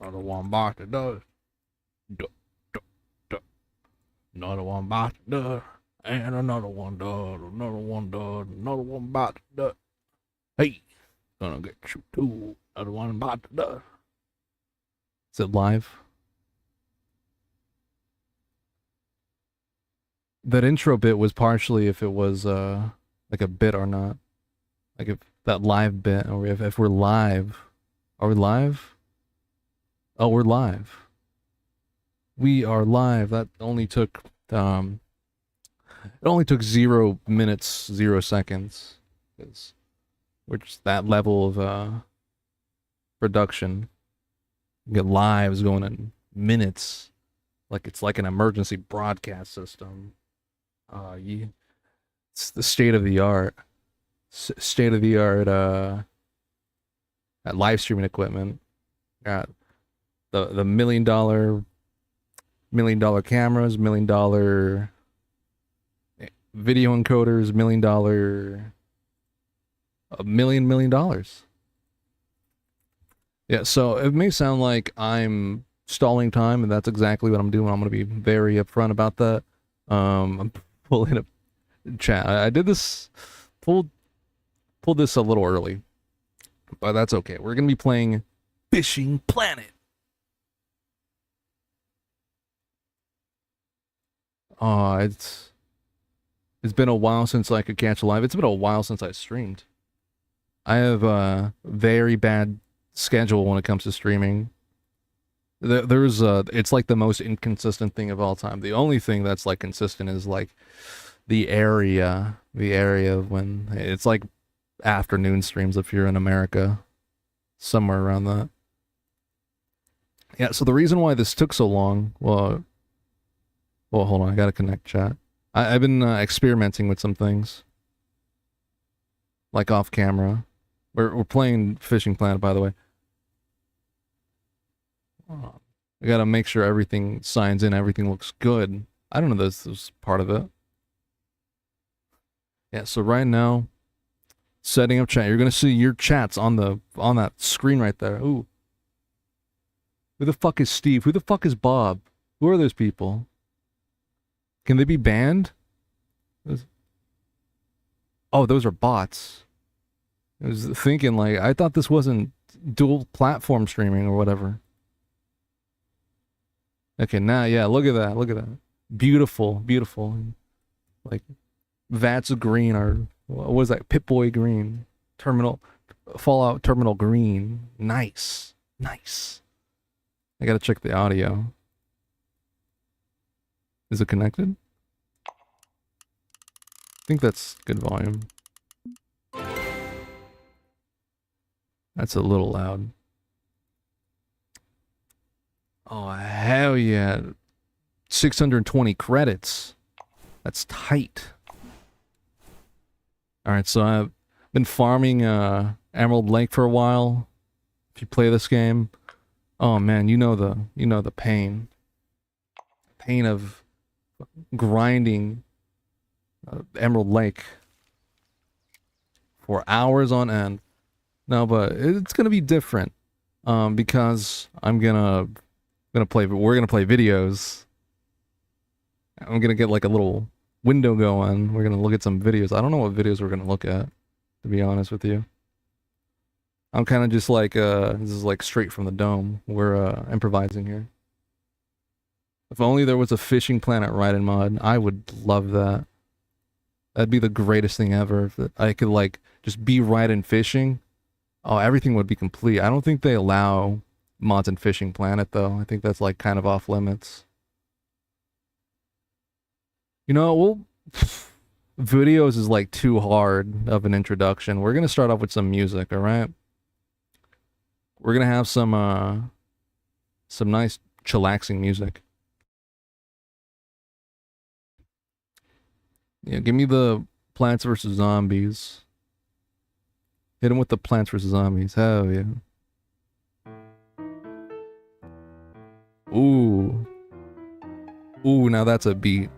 Another one bite the dust. Duh, duh, duh. Another one bite the dust. And another one does. Another one does. Another one bite the dust. Hey, gonna get you too. Another one bite the dust. Is it live? That intro bit was partially if it was like a bit or not. Like if that live bit, or if we're live. Are we live? Oh, we're live. We are live. That only took it only took 0 minutes, 0 seconds. Because we're just that level of production. You get lives going in minutes. Like it's like an emergency broadcast system. It's the state of the art. State of the art at live streaming equipment. Got the $1 million cameras, $1 million video encoders, $1 million, $1 million. Yeah, so it may sound like I'm stalling time, and that's exactly what I'm doing. I'm gonna be very upfront about that. I'm pulling up chat. I did this, pulled this a little early, but that's okay. We're gonna be playing Fishing Planet. It's been a while since I could catch a live. It's been a while since I streamed. I have a very bad schedule when it comes to streaming. It's like the most inconsistent thing of all time. The only thing that's like consistent is like the area of when it's like afternoon streams if you're in America, somewhere around that. Yeah, so the reason why this took so long, well, hold on, I gotta connect chat. I've been experimenting with some things, like off camera. We're playing Fishing Planet, by the way. I gotta make sure everything signs in, everything looks good. I don't know this is part of it. Yeah, so right now, setting up chat. You're gonna see your chats on that screen right there. Ooh. Who the fuck is Steve? Who the fuck is Bob? Who are those people? Can they be banned? Oh, those are bots. I was thinking, like, I thought this wasn't dual platform streaming or whatever. Okay, now, yeah, look at that. Look at that. Beautiful, beautiful. Like, Vats of green or, what was that? Pip-Boy green. Fallout Terminal green. Nice. Nice. I gotta check the audio. Is it connected? I think that's good volume. That's a little loud. Oh, hell yeah. 620 credits. That's tight. Alright, so I've been farming Emerald Lake for a while. If you play this game, oh man, you know the pain. Pain of grinding Emerald Lake for hours on end. No, but it's gonna be different, because we're gonna play videos. I'm gonna get like a little window going. We're gonna look at some videos. I don't know what videos we're gonna look at, to be honest with you. I'm kind of just like this is like straight from the dome. We're improvising here. If only there was a Fishing Planet Raiden mod, I would love that. That'd be the greatest thing ever. If I could like just be Raiden fishing. Oh, everything would be complete. I don't think they allow mods in Fishing Planet though. I think that's like kind of off limits. You know, videos is like too hard of an introduction. We're gonna start off with some music, all right? We're gonna have some nice chillaxing music. Yeah, give me the Plants vs. Zombies. Hit him with the Plants vs. Zombies. Hell yeah. Ooh. Ooh, now that's a beat.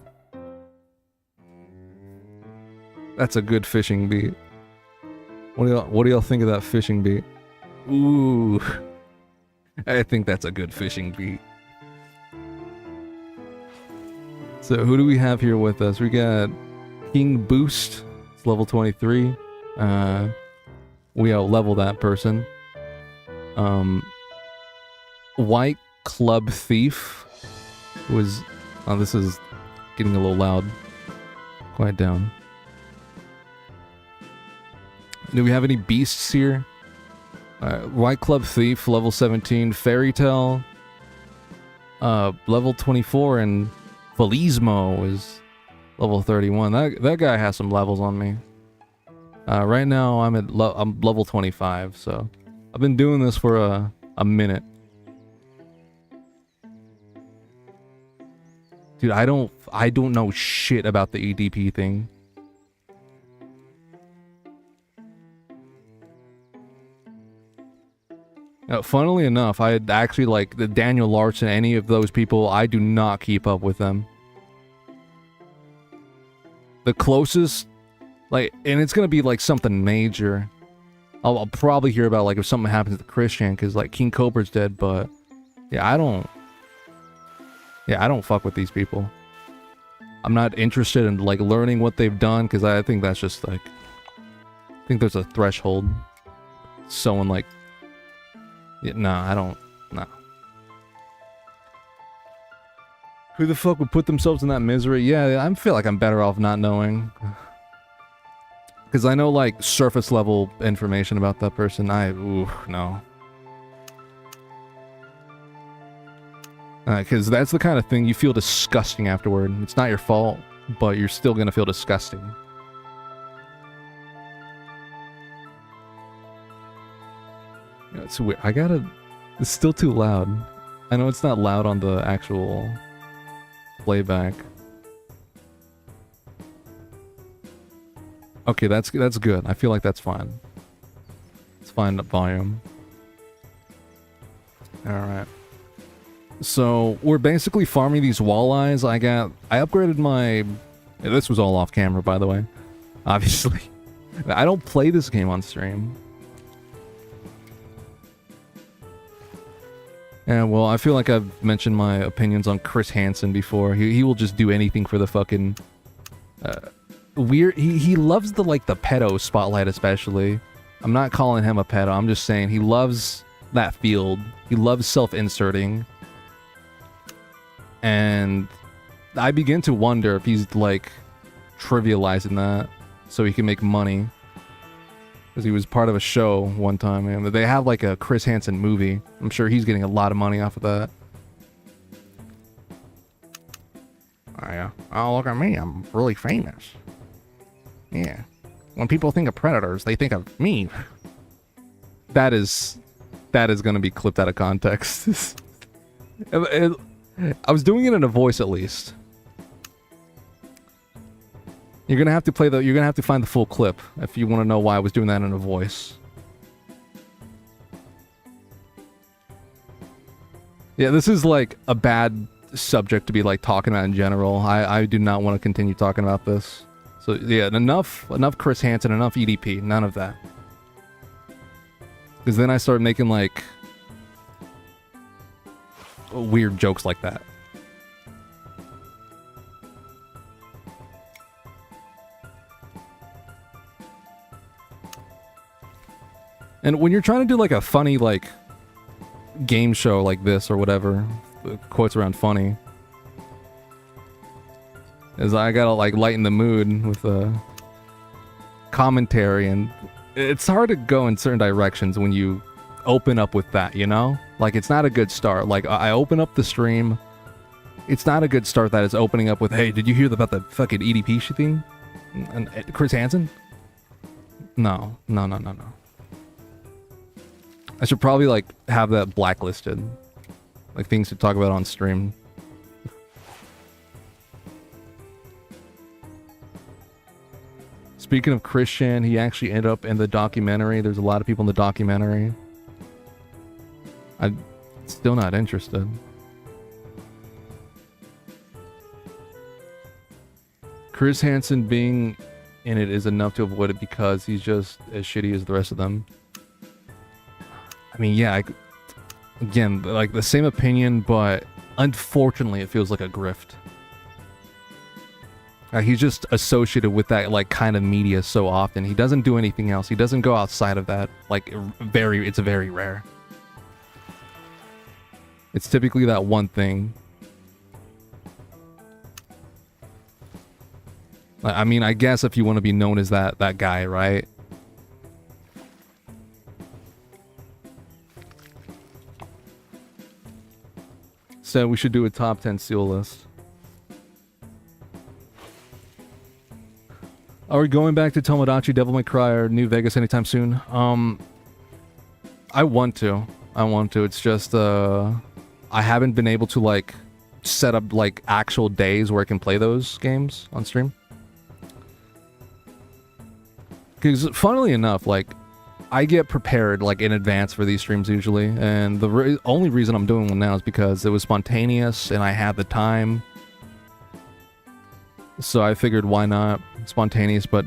That's a good fishing beat. What do y'all think of that fishing beat? Ooh. I think that's a good fishing beat. So who do we have here with us? We got King Boost. It's level 23. We out-level that person. White Club Thief was... Oh, this is getting a little loud. Quiet down. Do we have any beasts here? White Club Thief, level 17. Fairy Tale, level 24. And Felismo is level 31. That guy has some levels on me. Right now I'm level 25, so I've been doing this for a minute. Dude, I don't know shit about the EDP thing. Funnily enough, I actually like the Daniel Larson, any of those people, I do not keep up with them. The closest, like, and it's gonna be like something major. I'll probably hear about like if something happens to Christian, because like King Cobra's dead, but yeah, I don't fuck with these people. I'm not interested in like learning what they've done, because I think that's just like, I think there's a threshold. Someone like, yeah, nah, I don't, nah. Who the fuck would put themselves in that misery? Yeah, I feel like I'm better off not knowing. Because I know like surface level information about that person. Ooh, no. Because that's the kind of thing you feel disgusting afterward. It's not your fault, but you're still gonna feel disgusting. You know, it's weird. It's still too loud. I know it's not loud on the actual playback. Okay, that's good. I feel like that's fine. It's fine volume. Alright. So, we're basically farming these walleyes. I upgraded my... This was all off camera, by the way. Obviously. I don't play this game on stream. Yeah, well, I feel like I've mentioned my opinions on Chris Hansen before. He will just do anything for the fucking... weird... He loves the, like, the pedo spotlight, especially. I'm not calling him a pedo. I'm just saying he loves that field. He loves self-inserting. And I begin to wonder if he's, like, trivializing that so he can make money. Because he was part of a show one time, and they have, like, a Chris Hansen movie. I'm sure he's getting a lot of money off of that. Oh, yeah. Oh, look at me. I'm really famous. Yeah. When people think of Predators, they think of me. That is going to be clipped out of context. I was doing it in a voice, at least. You're gonna have to find the full clip if you want to know why I was doing that in a voice. Yeah, this is like a bad subject to be like talking about in general. I do not want to continue talking about this. So yeah, enough Chris Hansen, enough EDP, none of that. Because then I start making like weird jokes like that. And when you're trying to do like a funny like game show like this or whatever, quotes around funny, is I gotta like lighten the mood with commentary, and it's hard to go in certain directions when you open up with that, you know? Like, it's not a good start. Like, I open up the stream, it's not a good start that it's opening up with, hey, did you hear about the fucking EDP shit thing? And Chris Hansen? No. I should probably, like, have that blacklisted. Like, things to talk about on stream. Speaking of Christian, he actually ended up in the documentary. There's a lot of people in the documentary. I'm still not interested. Chris Hansen being in it is enough to avoid it because he's just as shitty as the rest of them. I mean, yeah, Again, like the same opinion, but unfortunately it feels like a grift. He's just associated with that like kind of media so often. He doesn't do anything else. He doesn't go outside of that. Like it's very rare. It's typically that one thing. I mean, I guess if you want to be known as that guy, right? So we should do a top 10 seal list. Are we going back to Tomodachi, Devil May Cry, or New Vegas anytime soon? I want to. It's just, I haven't been able to, like, set up, like, actual days where I can play those games on stream. Because, funnily enough, like, I get prepared, like, in advance for these streams usually, and the only reason I'm doing one now is because it was spontaneous, and I had the time. So I figured, why not? Spontaneous, but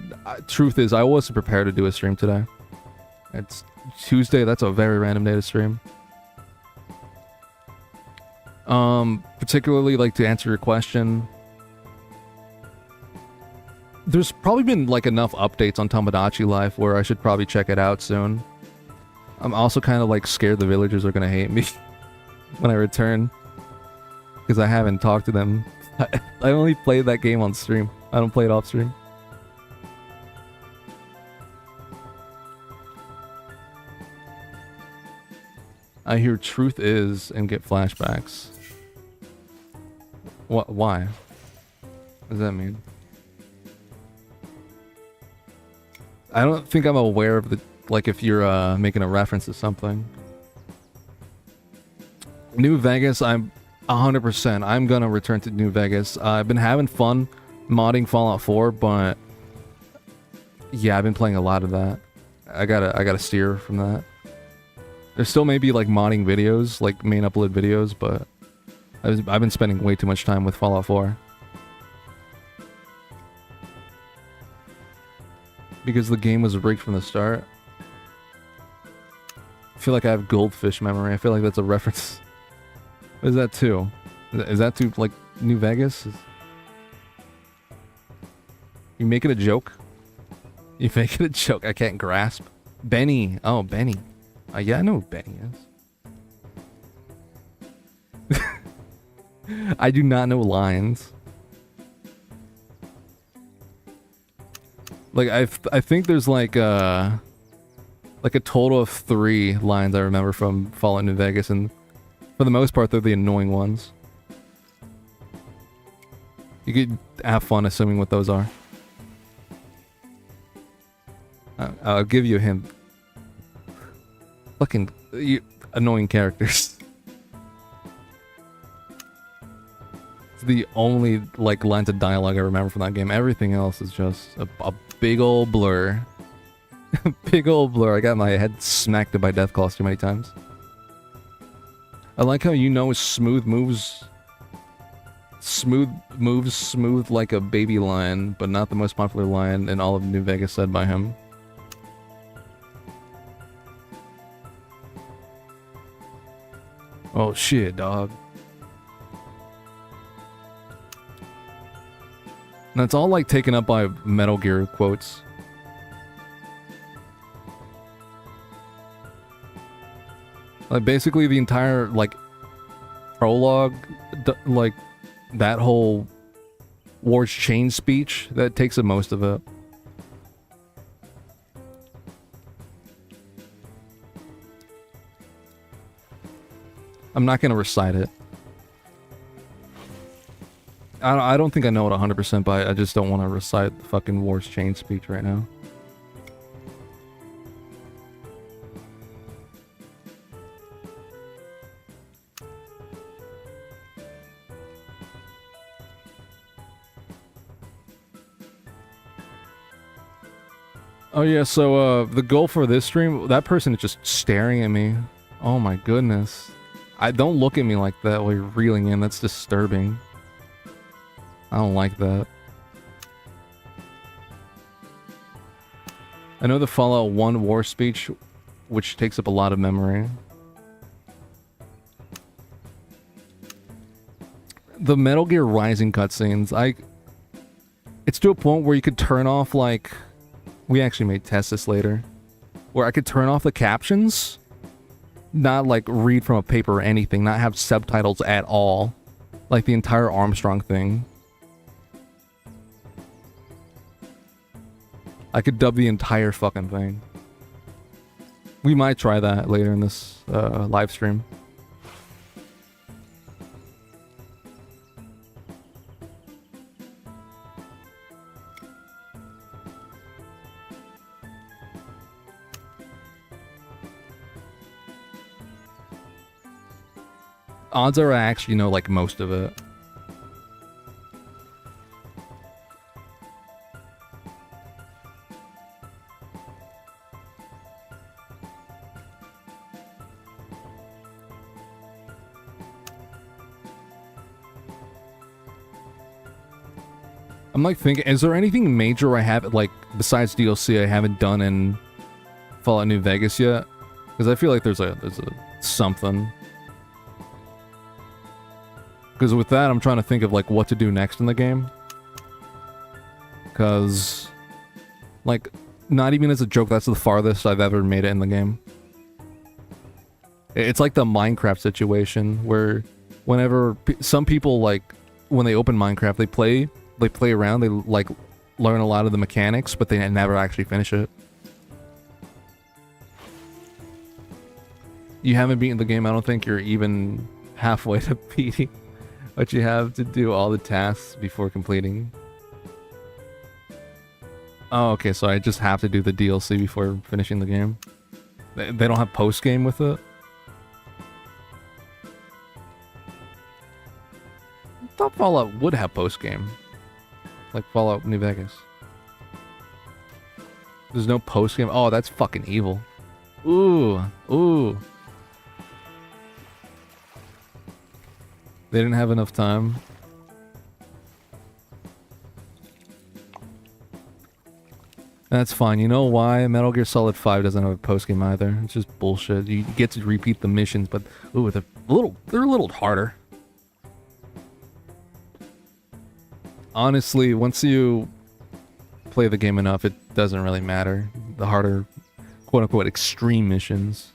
truth is, I wasn't prepared to do a stream today. It's Tuesday, that's a very random day to stream. Particularly, like, to answer your question, there's probably been, like, enough updates on Tomodachi Life where I should probably check it out soon. I'm also kind of, like, scared the villagers are gonna hate me when I return, because I haven't talked to them. I only played that game on stream. I don't play it off stream. I hear truth is and get flashbacks. What? Why? What does that mean? I don't think I'm aware of the, like, if you're making a reference to something. New Vegas, I'm 100%. I'm gonna return to New Vegas. I've been having fun modding Fallout 4, but yeah, I've been playing a lot of that. I gotta steer from that. There still may be, like, modding videos, like main upload videos, but I've been spending way too much time with Fallout 4. Because the game was rigged from the start. I feel like I have goldfish memory. I feel like that's a reference. What is that to? Is that to, like, New Vegas? You make it a joke? You make it a joke? I can't grasp. Benny. Oh, Benny. Yeah, I know who Benny is. I do not know lines. Like, I think there's, like a total of 3 lines I remember from Fallout New Vegas, and for the most part, they're the annoying ones. You could have fun assuming what those are. I'll give you a hint. Fucking annoying characters. It's the only, like, lines of dialogue I remember from that game. Everything else is just a big old blur. Big old blur. I got my head smacked by Deathclaws too many times. I like how smooth moves smooth like a baby lion, but not the most popular lion in all of New Vegas, said by him. Oh shit, dog. And it's all, like, taken up by Metal Gear quotes. Like, basically the entire, like, prologue, like, that whole War's Chain speech, that takes up most of it. I'm not gonna recite it. I don't think I know it 100%, but I just don't want to recite the fucking War's Chain speech right now. Oh yeah, so the goal for this stream, that person is just staring at me. Oh my goodness. Don't look at me like that while you're reeling in, that's disturbing. I don't like that. I know the Fallout 1 war speech, which takes up a lot of memory. the Metal Gear Rising cutscenes, it's to a point where you could turn off, like, we actually may test this later, where I could turn off the captions, not like read from a paper or anything, not have subtitles at all, like the entire Armstrong thing. I could dub the entire fucking thing. We might try that later in this live stream. Odds are I actually know like most of it. I'm like thinking, is there anything major I have, like, besides DLC I haven't done in Fallout New Vegas yet? Because I feel like there's a something. Because with that, I'm trying to think of, like, what to do next in the game. Because, like, not even as a joke, that's the farthest I've ever made it in the game. It's like the Minecraft situation, where whenever some people, like, when they open Minecraft, they play around, they, like, learn a lot of the mechanics, but they never actually finish it. You haven't beaten the game, I don't think you're even halfway to beating. But you have to do all the tasks before completing. Oh, okay, so I just have to do the DLC before finishing the game. They don't have post-game with it? I thought Fallout would have post-game. Like Fallout New Vegas. There's no post-game? Oh, that's fucking evil. Ooh, ooh. They didn't have enough time. That's fine. You know why? Metal Gear Solid 5 doesn't have a post-game either. It's just bullshit. You get to repeat the missions, but ooh, they're a little harder. Honestly, once you play the game enough, it doesn't really matter. The harder, quote-unquote, extreme missions.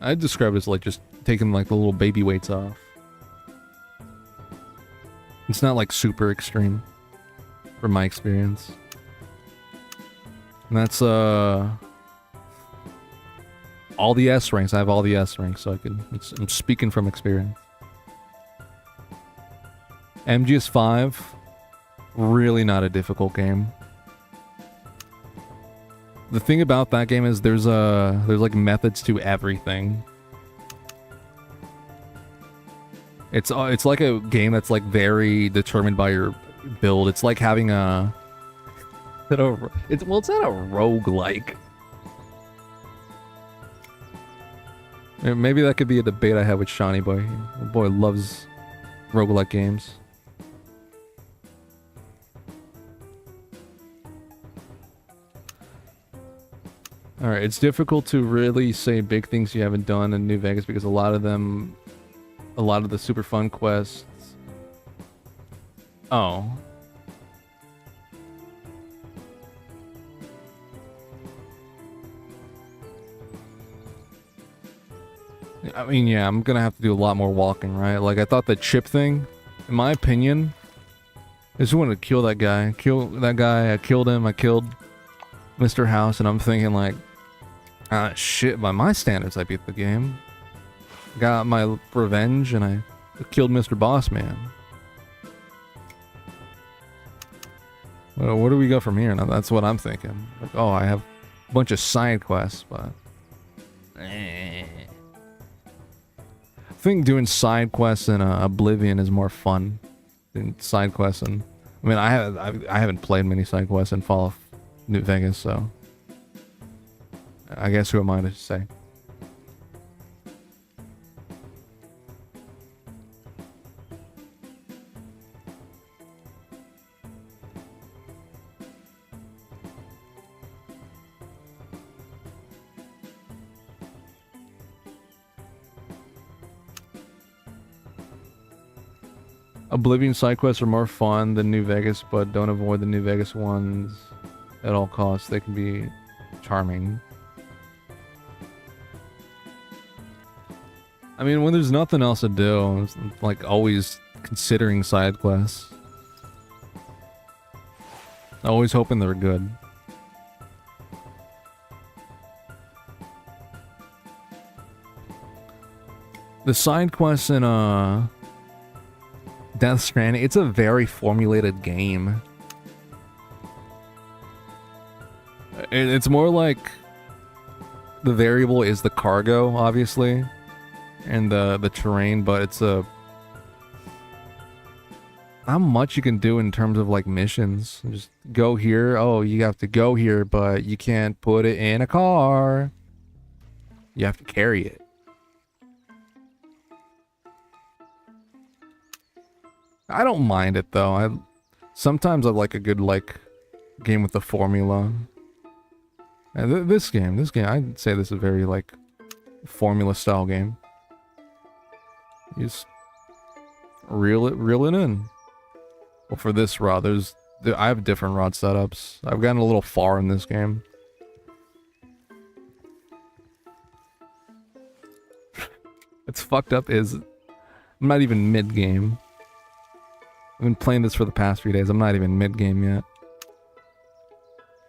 I'd describe it as like just taking like the little baby weights off. It's not like super extreme, from my experience. And that's all the S ranks. I have all the S ranks, so I'm speaking from experience. MGS5, really not a difficult game. The thing about that game is there's like methods to everything. It's like a game that's like very determined by your build. It's like having a it's not a roguelike. Maybe that could be a debate I have with Shawnee Boy. The boy loves roguelike games. Alright, it's difficult to really say big things you haven't done in New Vegas because a lot of the super fun quests. Oh. I mean, yeah, I'm gonna have to do a lot more walking, right? Like, I thought the chip thing, in my opinion, I just wanted to kill that guy. Kill that guy, I killed him, I killed Mr. House, and I'm thinking like, shit, by my standards, I beat the game. Got my revenge, and I killed Mr. Boss Man. Well, where do we go from here? Now, that's what I'm thinking. Like, oh, I have a bunch of side quests, but... I think doing side quests in Oblivion is more fun than side quests. And I mean, I haven't played many side quests in Fallout New Vegas, so I guess who am I to say? Oblivion side quests are more fun than New Vegas, but don't avoid the New Vegas ones at all costs. They can be charming. I mean, when there's nothing else to do, it's like always considering side quests. Always hoping they're good. The side quests in Death Stranding, it's a very formulated game. It's more like the variable is the cargo, obviously, and the terrain, but it's a not much you can do in terms of like missions. Just go here. Oh, you have to go here, but you can't put it in a car. You have to carry it. I don't mind it though. Sometimes I like a good like game with the formula. And this game, I'd say this is a very like formula style game. You just reel it in. Well, for this rod, I have different rod setups. I've gotten a little far in this game. It's fucked up is I'm not even mid-game. I've been playing this for the past few days. I'm not even mid-game yet.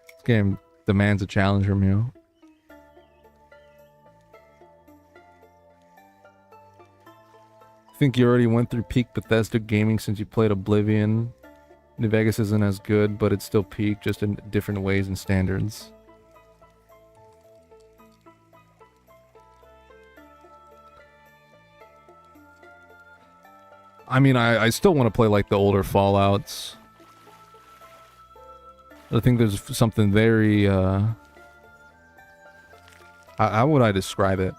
This game demands a challenge from you. Think you already went through peak Bethesda gaming since you played Oblivion. New Vegas isn't as good, but it's still peak, just in different ways and standards. I mean, I still want to play like the older Fallouts. I think there's something very, how would I describe it?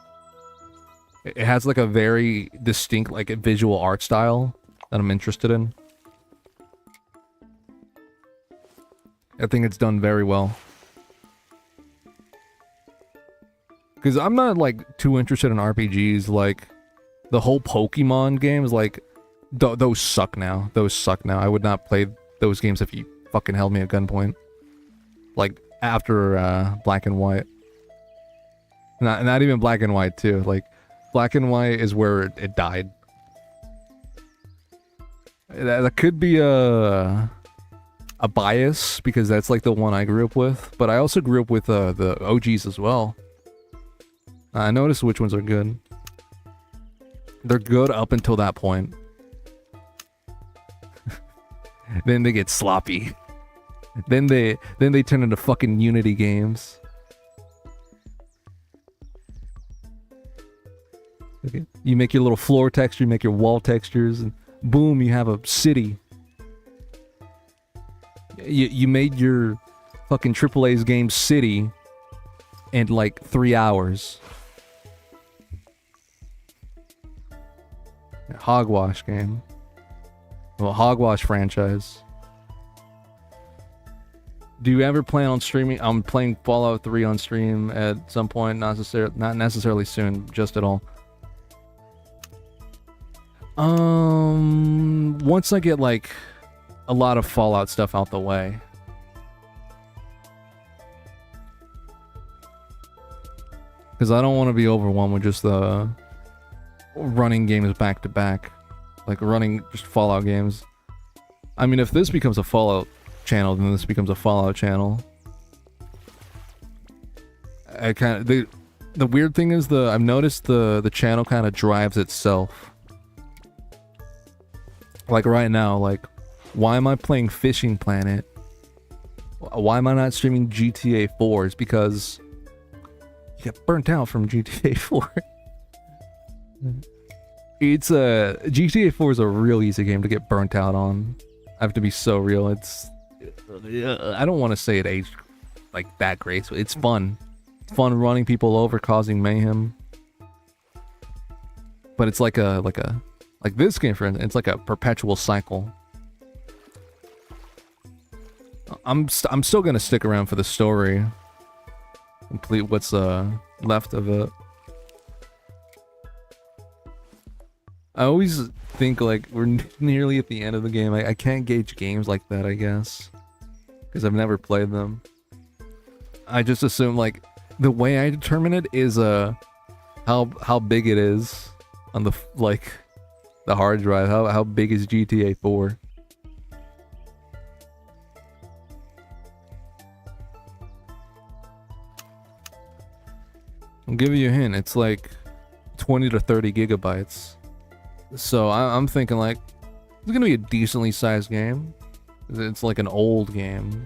It has like a very distinct like visual art style that I'm interested in. I think it's done very well. Because I'm not like too interested in RPGs, like the whole Pokemon games, like those suck now. Those suck now. I would not play those games if you fucking held me at gunpoint. Like after Black and White. Not even Black and White too. Like Black and White is where it died. That could be a bias because that's like the one I grew up with, but I also grew up with the OGs as well. I noticed which ones are good. They're good up until that point. Then they get sloppy. Then they turn into fucking Unity games. Okay. You make your little floor texture, you make your wall textures, and boom, you have a city. You made your fucking AAA's game city in like 3 hours. Hogwash game. Well, Hogwash franchise. Do you ever plan on streaming? I'm playing Fallout 3 on stream at some point, not necessarily soon, just at all. Once I get like a lot of Fallout stuff out the way. Because I don't want to be overwhelmed with just the running games back to back. Like running just Fallout games. I mean, if this becomes a Fallout channel, then this becomes a Fallout channel. I kind of the weird thing is I've noticed the channel kind of drives itself. Like right now, like why am I playing Fishing Planet? Why am I not streaming GTA 4? It's because you get burnt out from GTA 4. It's GTA 4 is a real easy game to get burnt out on. I have to be so real. I don't want to say it aged like that great. So it's fun. It's fun running people over, causing mayhem. But it's like this game, for instance, it's like a perpetual cycle. I'm still gonna stick around for the story. Complete what's left of it. I always think like we're nearly at the end of the game. I can't gauge games like that, I guess, because I've never played them. I just assume like the way I determine it is how big it is on the like the hard drive. How big is GTA 4? I'll give you a hint. It's like 20 to 30 gigabytes. So I'm thinking like it's gonna be a decently sized game. It's like an old game.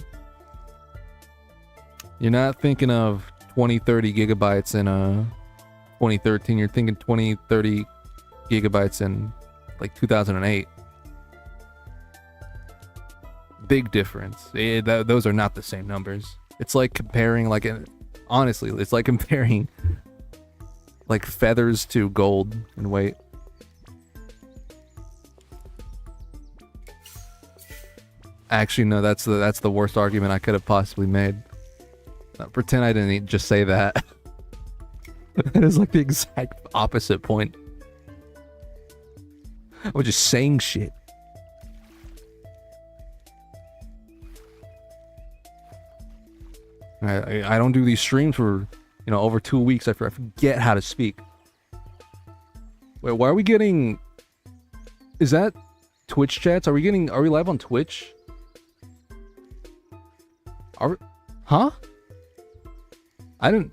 You're not thinking of 20, 30 gigabytes in 2013. You're thinking 20, 30 gigabytes in like 2008. Big difference. Those are not the same numbers. It's like comparing honestly, it's like comparing like feathers to gold in weight. Actually, no, that's the worst argument I could have possibly made. Pretend I didn't just say that. That is like the exact opposite point. I was just saying shit. I don't do these streams for, over 2 weeks. I forget how to speak. Wait, why are we getting... Is that Twitch chats? Are we live on Twitch? Huh? Am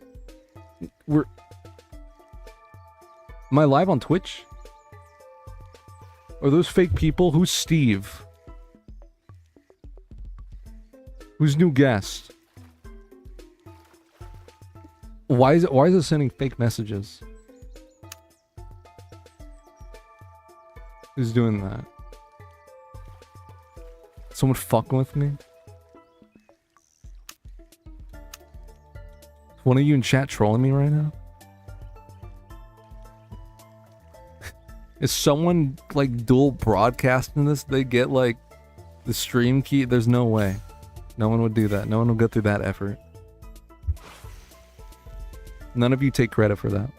I live on Twitch? Are those fake people? Who's Steve? Who's new guest? Why is it sending fake messages? Who's doing that? Someone fucking with me? One of you in chat trolling me right now? Is someone like dual broadcasting this? They get like the stream key? There's no way. No one would do that. No one will go through that effort. None of you take credit for that.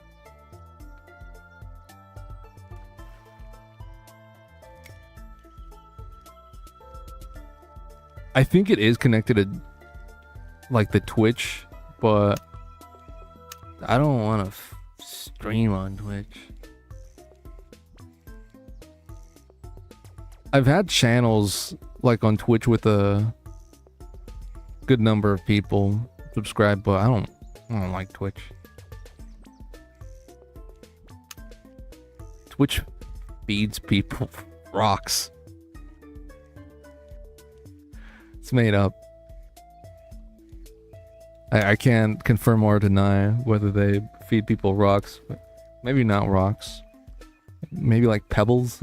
I think it is connected to like the Twitch, but I don't want to stream on Twitch. I've had channels like on Twitch with a good number of people subscribed, but I don't like Twitch. Twitch feeds people rocks. It's made up. I can't confirm or deny whether they feed people rocks. Maybe not rocks. Maybe like pebbles,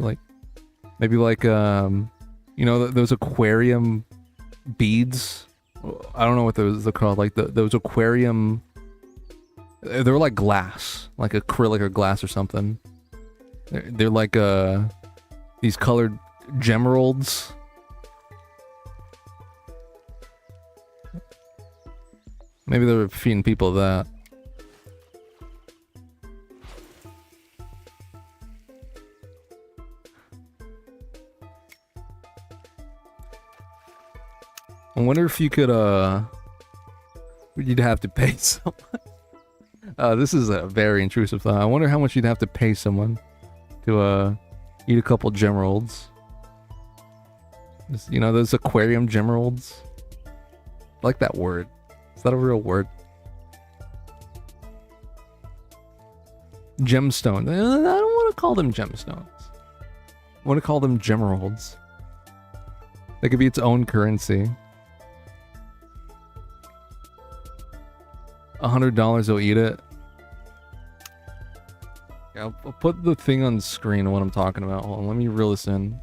maybe like those aquarium beads. I don't know what those are called. Like those aquarium. They're like glass, like acrylic or glass or something. They're like these colored gemeralds. Maybe they're feeding people that. I wonder if you could, you'd have to pay someone. This is a very intrusive thought. I wonder how much you'd have to pay someone to, eat a couple gemeralds. Those aquarium gemeralds. I like that word. Is that a real word? Gemstone. I don't want to call them gemstones. I want to call them gemeralds. That could be its own currency. $100 will eat it. Yeah, I'll put the thing on the screen of what I'm talking about. Hold on, let me reel this in.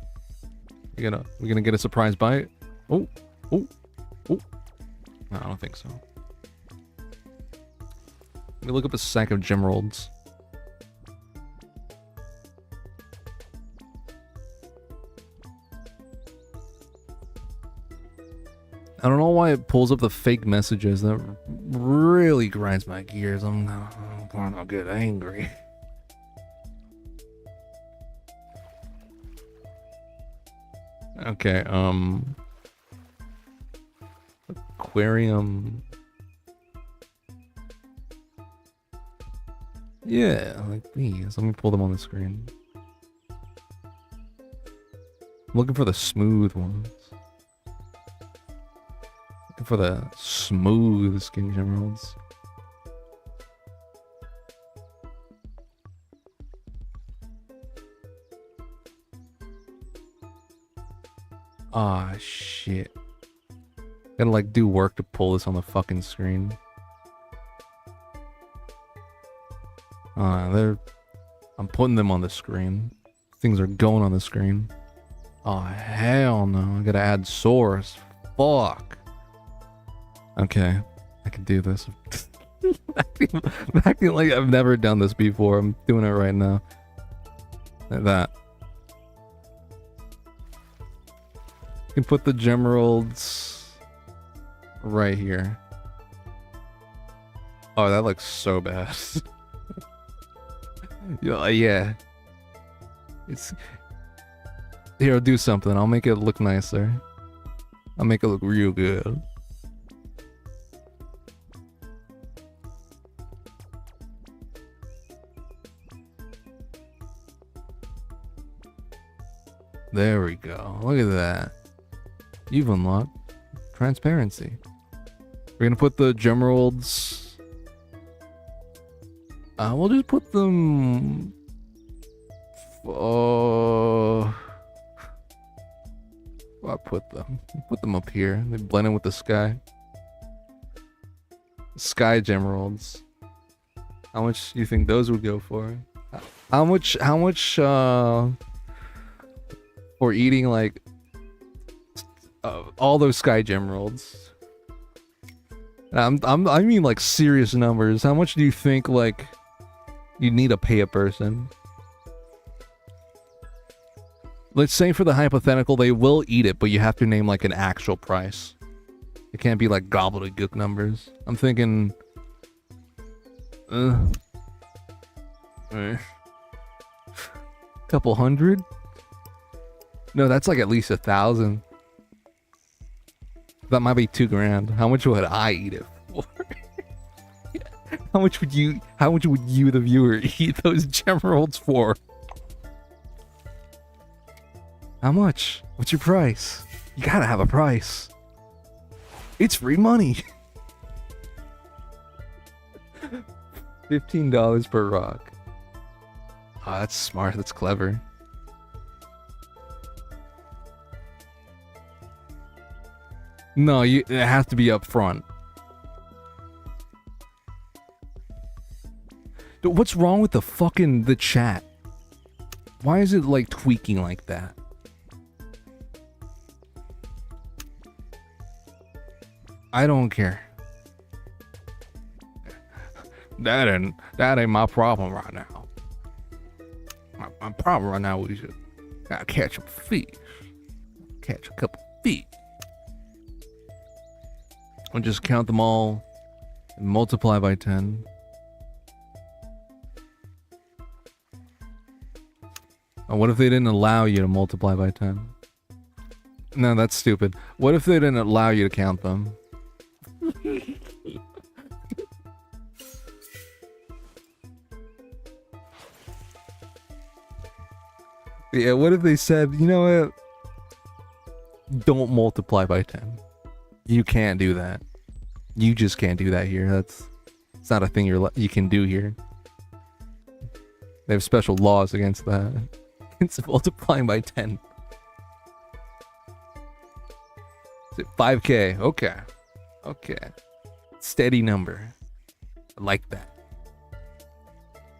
We're gonna get a surprise bite. Oh. No, I don't think so. Let me look up a sack of gemeralds. I don't know why it pulls up the fake messages. That really grinds my gears. I'm gonna get angry. Okay, aquarium. Yeah, like these. Let me pull them on the screen. I'm looking for the smooth ones. Looking for the smooth skin emeralds. Ah, shit. Gotta like do work to pull this on the fucking screen. I'm putting them on the screen. Things are going on the screen. Oh, hell no. I gotta add source. Fuck. Okay. I can do this. acting like I've never done this before. I'm doing it right now. Like that. You can put the gemeralds right here. Oh, that looks so bad. Yeah. It's here. I'll do something. I'll make it look nicer. I'll make it look real good. There we go. Look at that. You've unlocked transparency. We're gonna put the gemeralds. We'll just put them. I'll put them. Put them up here. They blend in with the sky. Sky gemeralds. How much do you think those would go for? How much? For eating like all those sky gemeralds? I mean like serious numbers. How much do you think like you need to pay a person? Let's say for the hypothetical they will eat it, but you have to name like an actual price. It can't be like gobbledygook numbers. I'm thinking couple hundred? No, that's like at least 1,000. That might be $2,000. How much would I eat it for? How much would you, the viewer, eat those gemeralds for? How much? What's your price? You gotta have a price. It's free money. $15 per rock. Oh, that's smart. That's clever. No, it has to be up front. Dude, what's wrong with the chat? Why is it like tweaking like that? I don't care. That ain't my problem right now. My problem right now is gotta catch a fish. Catch a couple fish. I'll just count them all and multiply by 10. Oh, what if they didn't allow you to multiply by 10? No, that's stupid. What if they didn't allow you to count them? Yeah, what if they said, you know what? Don't multiply by 10. You can't do that. You just can't do that here. It's not a thing you can do here. They have special laws against that. It's multiplying by 10. Is it 5K? Okay. Okay. Steady number. I like that.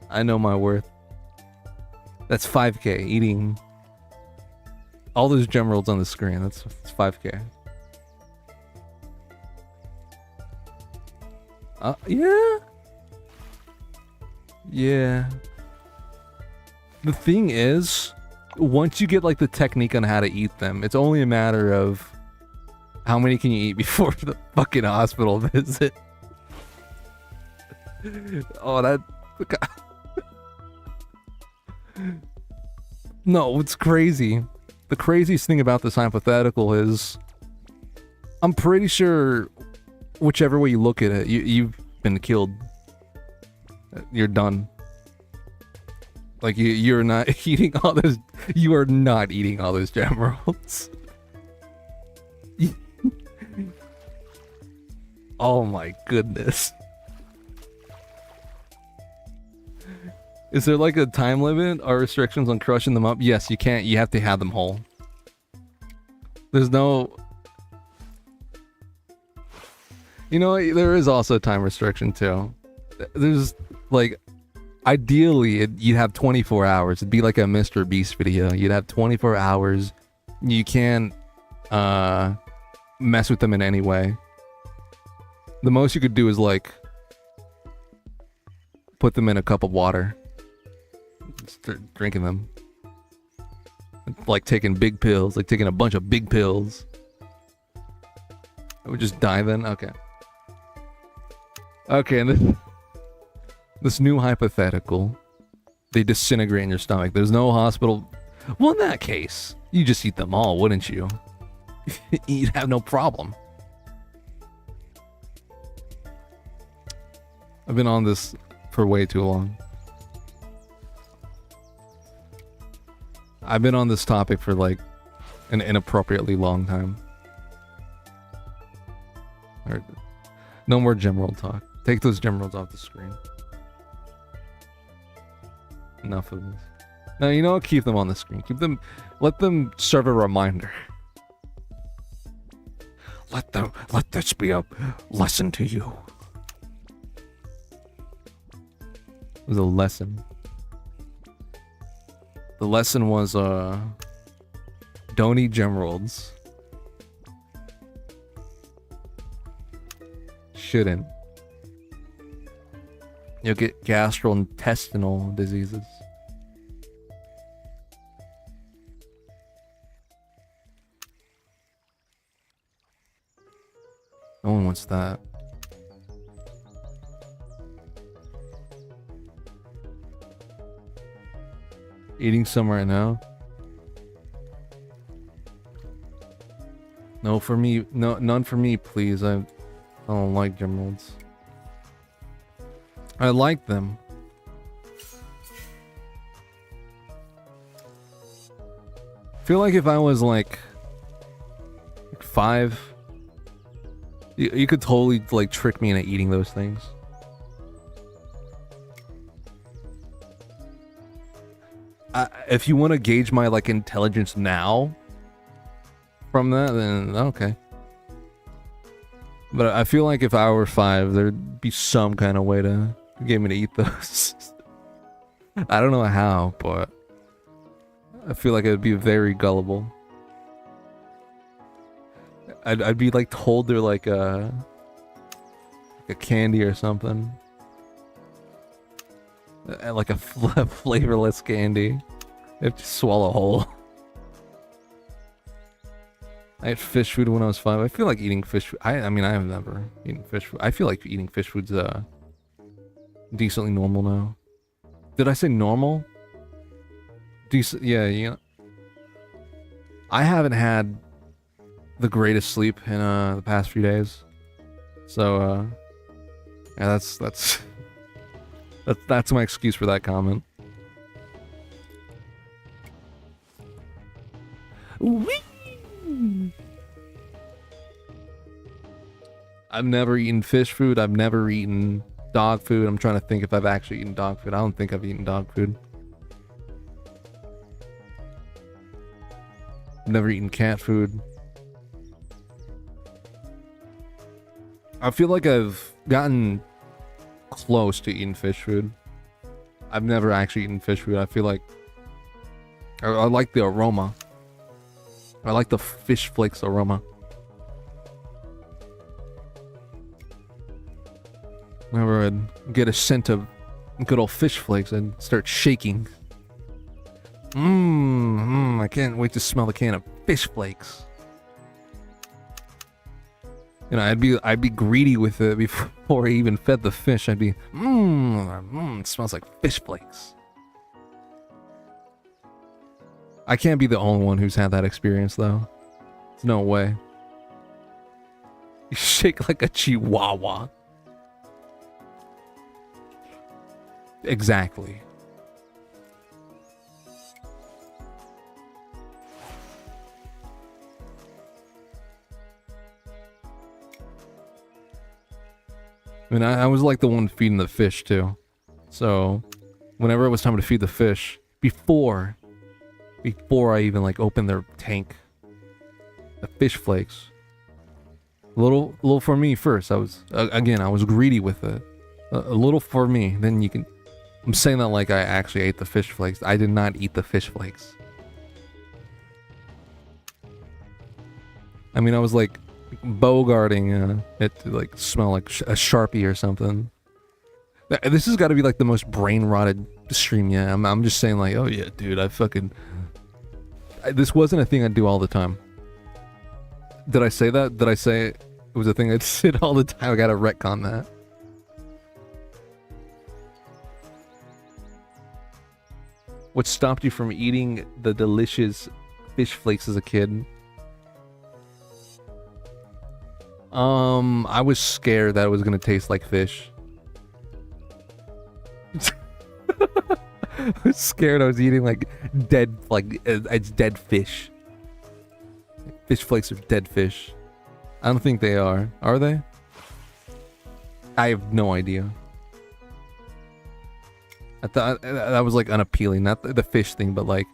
I know my worth. That's 5K. Eating all those gemeralds on the screen. That's 5K. Yeah. Yeah. The thing is, once you get like the technique on how to eat them, it's only a matter of how many can you eat before the fucking hospital visit. Oh, that... No, it's crazy. the craziest thing about this hypothetical is I'm pretty sure whichever way you look at it, you've been killed. You're done. Like you're not eating all those. You are not eating all those gem rolls. Oh my goodness. Is there like a time limit or restrictions on crushing them up? Yes, you can't. You have to have them whole. There's no... You know, there is also a time restriction too. There's like... Ideally, you'd have 24 hours. It'd be like a Mr. Beast video. You'd have 24 hours. You can't mess with them in any way. The most you could do is like... put them in a cup of water. Start drinking them. Like taking big pills, like taking a bunch of big pills. I would just die then? Okay. Okay, and this new hypothetical. They disintegrate in your stomach. There's no hospital. Well, in that case, you just eat them all, wouldn't you? You'd have no problem. I've been on this for way too long. I've been on this topic for like an inappropriately long time. Alright. No more Gemworld talk. Take those Gemworlds off the screen. Enough of this. No, you know what? Keep them on the screen. Keep them. Let them serve a reminder. Let this be a lesson to you. It was a lesson. The lesson was, don't eat Gemworlds. Shouldn't. You'll get gastrointestinal diseases. No one wants that. Eating some right now? No for me. No, none for me, please. I don't like Gemworlds. I like them. I feel like if I was like 5, you could totally like trick me into eating those things. If you want to gauge my like intelligence now from that, then okay. But I feel like if I were 5, there'd be some kind of way to get me to eat those. I don't know how, but I feel like I'd be very gullible. I'd be like told they're like a candy or something. Like a flavorless candy. You have to swallow whole. I ate fish food when I was 5. I feel like eating fish food. I mean, I have never eaten fish food. I feel like eating fish food's decently normal now. Did I say normal? Decent, yeah, yeah. I haven't had the greatest sleep in the past few days. So yeah, that's my excuse for that comment. Whee! I've never eaten fish food. I've never eaten dog food. I'm trying to think if I've actually eaten dog food. I don't think I've eaten dog food. I've never eaten cat food. I feel like I've gotten close to eating fish food. I've never actually eaten fish food. I feel like I like the aroma. I like the fish flakes aroma. Whenever I'd get a scent of good old fish flakes, I'd start shaking. I can't wait to smell the can of fish flakes. You know, I'd be greedy with it before I even fed the fish. I'd be, it smells like fish flakes. I can't be the only one who's had that experience, though. There's no way. You shake like a chihuahua. Exactly. I mean, I was like the one feeding the fish, too. So, whenever it was time to feed the fish, before I even, like, opened their tank, the fish flakes, a little for me first. I was, again, I was greedy with it. A little for me, then you can... I'm saying that like I actually ate the fish flakes. I did not eat the fish flakes. I mean, I was like bogarting it to like smell like a Sharpie or something. This has got to be like the most brain rotted stream. Yeah, I'm just saying like, oh yeah, dude, this wasn't a thing I'd do all the time. Did I say that? Did I say it was a thing I'd sit all the time? I gotta retcon that. What stopped you from eating the delicious fish flakes as a kid? I was scared that it was gonna taste like fish. I was scared I was eating like dead, like it's dead fish. Fish flakes are dead fish. I don't think they are. Are they? I have no idea. I thought that was like unappealing, not the fish thing, but like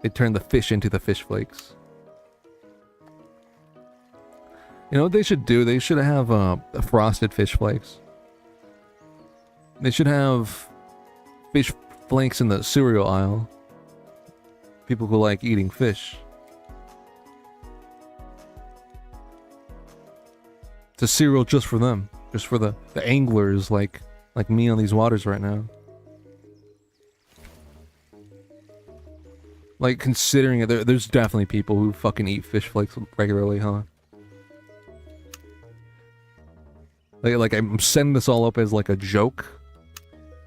they turned the fish into the fish flakes. You know what they should do? They should have frosted fish flakes. They should have fish flakes in the cereal aisle. People who like eating fish. It's a cereal just for them, just for the anglers like me on these waters right now. Like, considering it, there's definitely people who fucking eat fish flakes regularly, huh? Like I'm setting this all up as like a joke,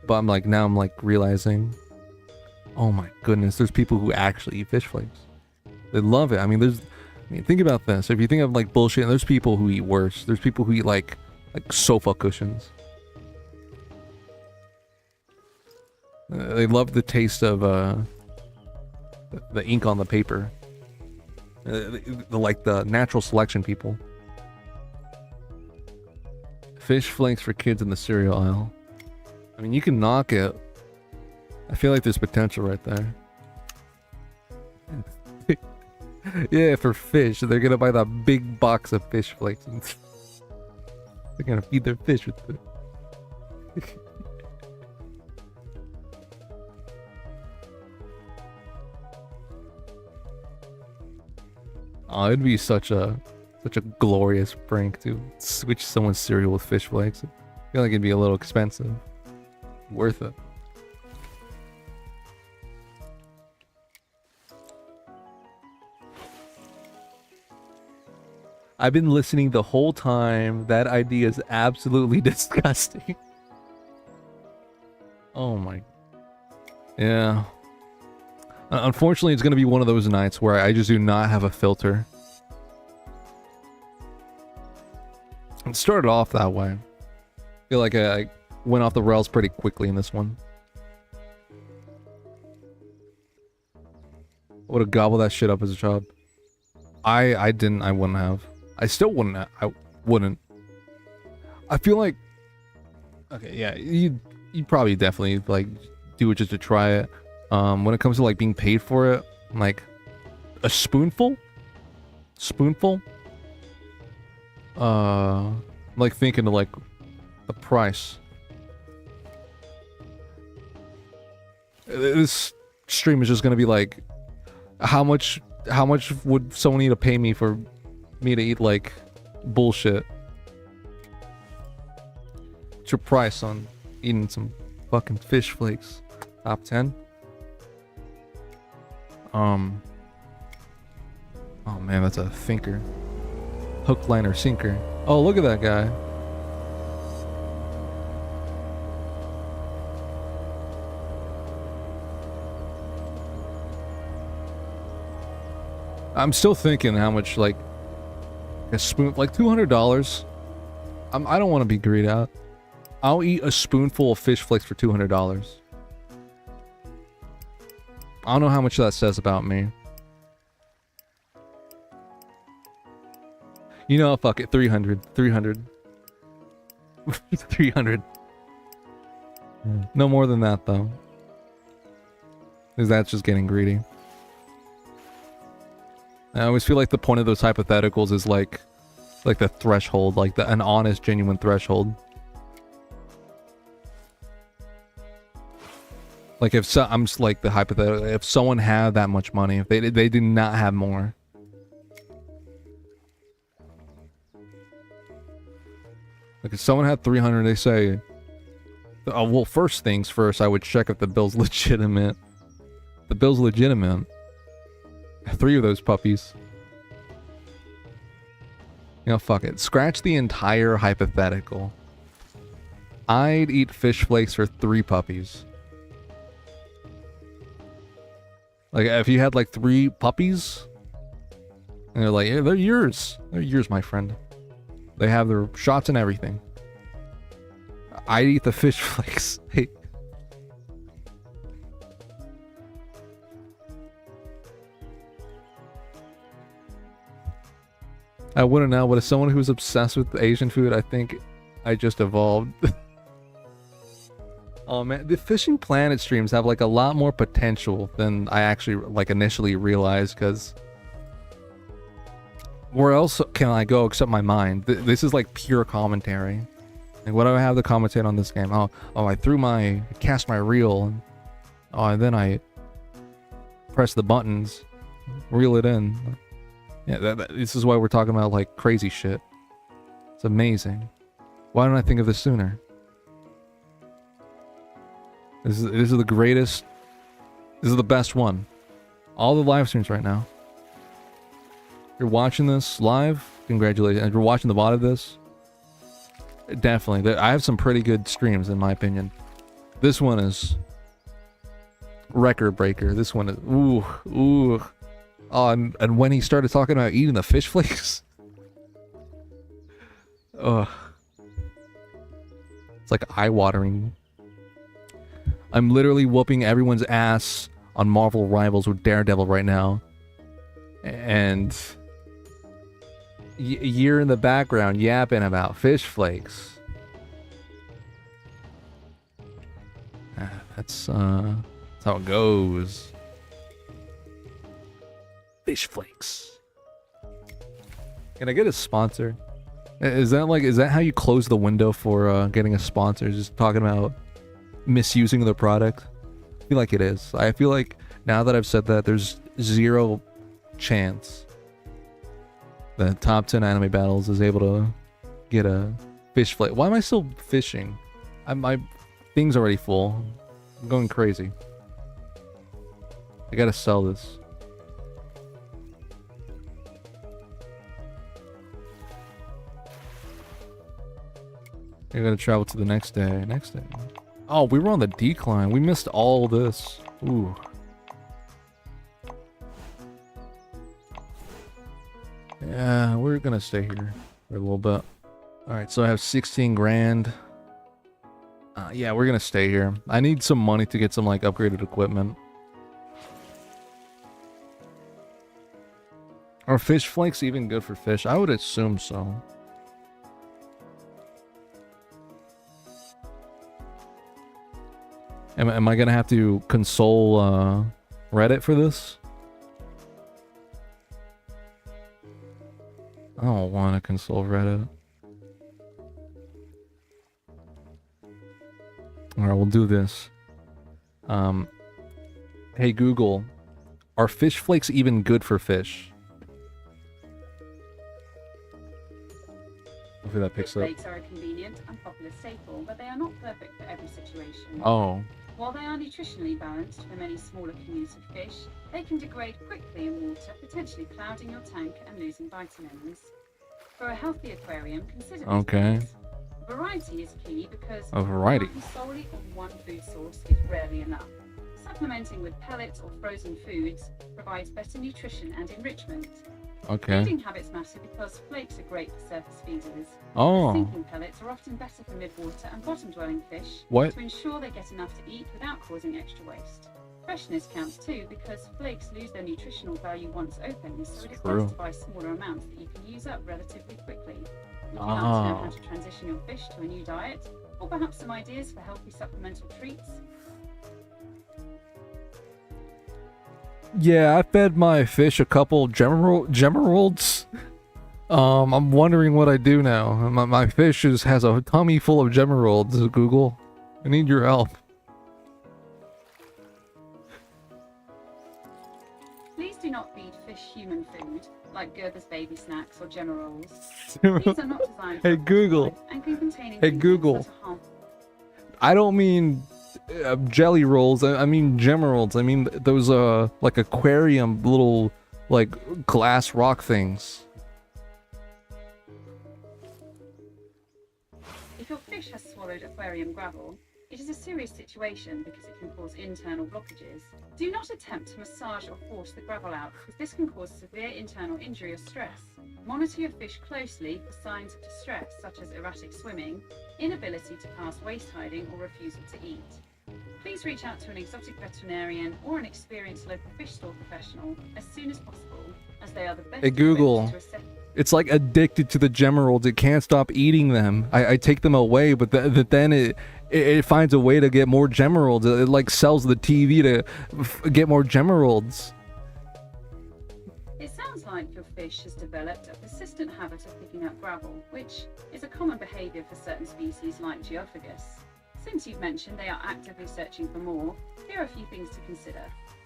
but I'm like, now I'm like realizing, oh my goodness, there's people who actually eat fish flakes. They love it. I mean, think about this. If you think of like bullshit, there's people who eat worse. There's people who eat like sofa cushions. They love the taste of the ink on the paper. Like the natural selection people. Fish flakes for kids in the cereal aisle. I mean, you can knock it. I feel like there's potential right there. Yeah, for fish. They're gonna buy that big box of fish flakes and they're gonna feed their fish with it. Oh, it'd be such a glorious prank to switch someone's cereal with fish flakes. I feel like it'd be a little expensive. Worth it. I've been listening the whole time. That idea is absolutely disgusting. Oh my. Yeah. Unfortunately, it's going to be one of those nights where I just do not have a filter. It started off that way. I feel like I went off the rails pretty quickly in this one. I would have gobbled that shit up as a child. I wouldn't have. I still wouldn't. I wouldn't. I feel like... Okay, yeah, you'd probably definitely, like, do it just to try it. When it comes to, like, being paid for it, like, a spoonful? Spoonful? Like, thinking of, like, the price. This stream is just gonna be, like, how much would someone need to pay me for me to eat, like, bullshit? What's your price on eating some fucking fish flakes? Top 10? Oh man, that's a thinker. Hook, line, or sinker. Oh, look at that guy. I'm still thinking how much, like, a spoon, like $200. I don't want to be greedy out. I'll eat a spoonful of fish flakes for $200. I don't know how much that says about me. You know, fuck it, 300. 300. 300. No more than that, though. Because that's just getting greedy. I always feel like the point of those hypotheticals is like the threshold, like an honest, genuine threshold. Like if so, I'm just like the hypothetical. If someone had that much money, if they did not have more. Like if someone had 300, they say, oh, well, first things first, I would check if the bill's legitimate. The bill's legitimate. 3 of those puppies. You know, fuck it. Scratch the entire hypothetical. I'd eat fish flakes for 3 puppies. Like, if you had like 3 puppies, and they're like, yeah, they're yours. They're yours, my friend. They have their shots and everything. I'd eat the fish flakes. Hey. I wouldn't know, but as someone who's obsessed with Asian food, I think I just evolved. Oh man, the Fishing Planet streams have like a lot more potential than I actually like initially realized, because where else can I go except my mind? This is like pure commentary. Like, what do I have to commentate on this game? Oh, I cast my reel, and and then I press the buttons, reel it in. Yeah, this is why we're talking about like crazy shit. It's amazing. Why don't I think of this sooner? This is the greatest. This is the best one. All the live streams right now. If you're watching this live, congratulations. If you're watching the VOD of this, definitely. I have some pretty good streams in my opinion. This one is record breaker. This one is ooh. Oh, and when he started talking about eating the fish flakes, ugh, it's like eye-watering. I'm literally whooping everyone's ass on Marvel Rivals with Daredevil right now, and you're in the background yapping about fish flakes. That's how it goes. Fish flakes. Can I get a sponsor? Is that how you close the window for getting a sponsor? Just talking about misusing the product? I feel like it is. I feel like now that I've said that, there's 0 chance that Top 10 Anime Battles is able to get a fish flake. Why am I still fishing? My thing's already full. I'm going crazy. I gotta sell this. I gotta travel to the next day. Oh, we were on the decline. We missed all this. Ooh. Yeah, we're gonna stay here for a little bit. Alright, so I have 16 grand. Yeah, we're gonna stay here. I need some money to get some, like, upgraded equipment. Are fish flakes even good for fish? I would assume so. Am I gonna have to console Reddit for this? I don't want to console Reddit. Alright, we'll do this. Hey Google, are fish flakes even good for fish? Hopefully that picks up. Fish flakes are a convenient and popular staple, but they are not perfect for every situation. Oh. While they are nutritionally balanced for many smaller communities of fish, they can degrade quickly in water, potentially clouding your tank and losing vitamins. For a healthy aquarium, consider these points. Variety is key because a variety solely on one food source is rarely enough. Supplementing with pellets or frozen foods provides better nutrition and enrichment. Okay. Feeding habits matter because flakes are great for surface feeders. Oh. Sinking pellets are often better for midwater and bottom-dwelling fish What? to ensure they get enough to eat without causing extra waste. Freshness counts too because flakes lose their nutritional value once opened, so it is True. best to buy smaller amounts that you can use up relatively quickly. Would you like to know how to transition your fish to a new diet, or perhaps some ideas for healthy supplemental treats? Yeah, I fed my fish a couple Gemeralds. I'm wondering what I do now. My fish has a tummy full of Gemeralds, Google. I need your help. Please do not feed fish human food, like Gerber's baby snacks or Gemma rolls. These are not designed for Hey, Google. and can contain Hey, ingredients Google. that are harmful. I don't mean jelly rolls. I mean Gemeralds. I mean those like aquarium little like glass rock things. If your fish has swallowed aquarium gravel, it is a serious situation because it can cause internal blockages. Do not attempt to massage or force the gravel out because this can cause severe internal injury or stress. Monitor your fish closely for signs of distress such as erratic swimming, inability to pass waste hiding, or refusal to eat. Please reach out to an exotic veterinarian or an experienced local fish store professional as soon as possible, as they are the best Hey, Google. equipped to assess. It's like addicted to the Gemeralds. It can't stop eating them. I take them away, but then it finds a way to get more Gemeralds. It like sells the TV to get more Gemeralds. It sounds like your fish has developed a persistent habit of picking up gravel, which is a common behaviour for certain species like Geophagus. Since you've mentioned they are actively searching for more, here are a few things to consider.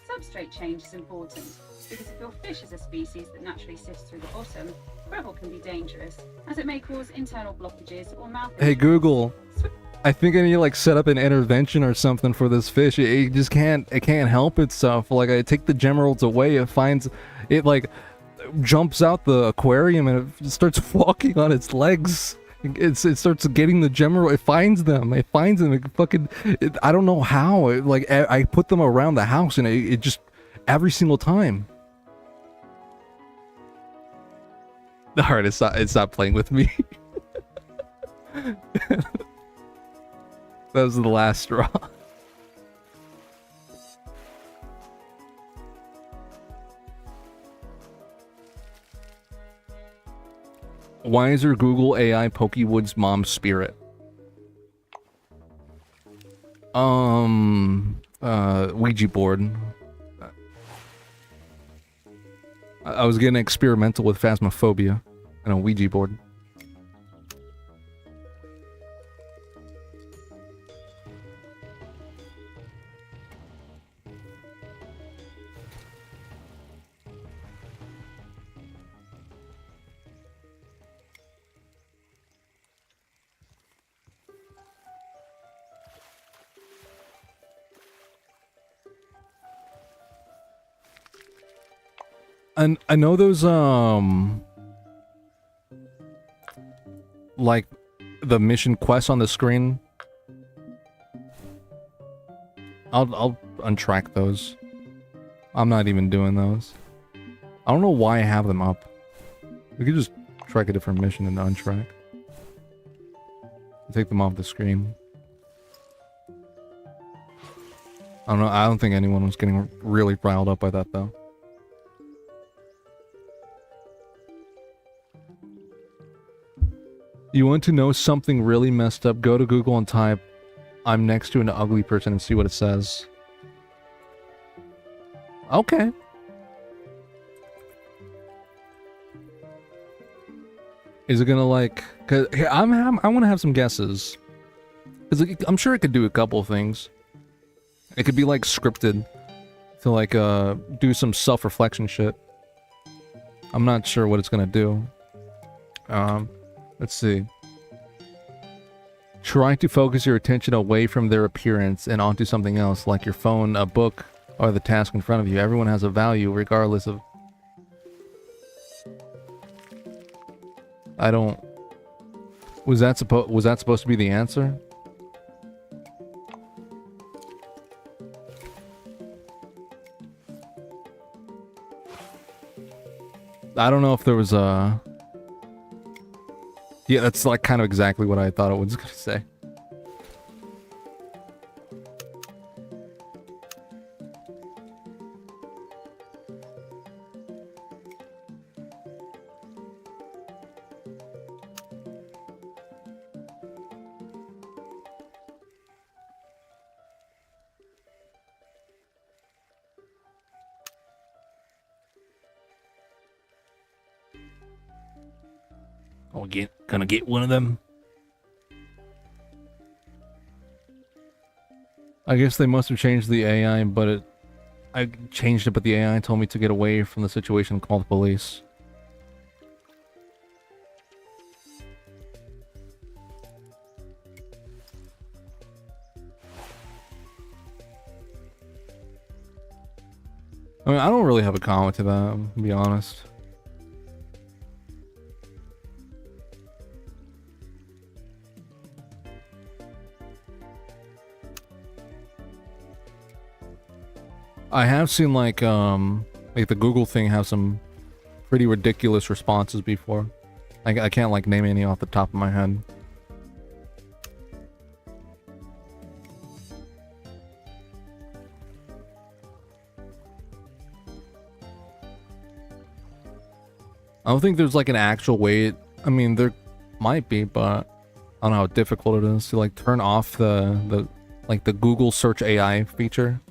Substrate change is important, because if your fish is a species that naturally sifts through the bottom, gravel can be dangerous, as it may cause internal blockages or mouth Hey, injuries. Google. I think I need to like set up an intervention or something for this fish. It just can't help itself. Like I take the Gemeralds away, it like jumps out the aquarium and it starts walking on its legs. It starts getting the Gemerald. It finds them. It fucking. I don't know how. I put them around the house and it just every single time. All right, it's not playing with me. That was the last straw. Why is your Google AI Pokewood's mom's spirit? Ouija board. I was getting experimental with Phasmophobia and a Ouija board. And I know those like the mission quests on the screen. I'll untrack those. I'm not even doing those. I don't know why I have them up. We could just track a different mission and untrack. Take them off the screen. I don't know. I don't think anyone was getting really riled up by that though. You want to know something really messed up? Go to Google and type, "I'm next to an ugly person," and see what it says. Okay. Is it gonna like? Cause here, I want to have some guesses. Cause I'm sure it could do a couple things. It could be like scripted to like do some self-reflection shit. I'm not sure what it's gonna do. Let's see. Try to focus your attention away from their appearance and onto something else, like your phone, a book, or the task in front of you. Everyone has a value, regardless of... I don't... Was that supposed to be the answer? I don't know if there was a... Yeah, that's like kind of exactly what I thought it was gonna say. Gonna get one of them. I guess they must have changed the AI, but I changed it, but the AI told me to get away from the situation and call the police. I mean, I don't really have a comment to that, to be honest. I have seen like the Google thing have some pretty ridiculous responses before. I can't like name any off the top of my head. I don't think there's like an actual way. I mean, there might be, but I don't know how difficult it is to like turn off the Google search AI feature.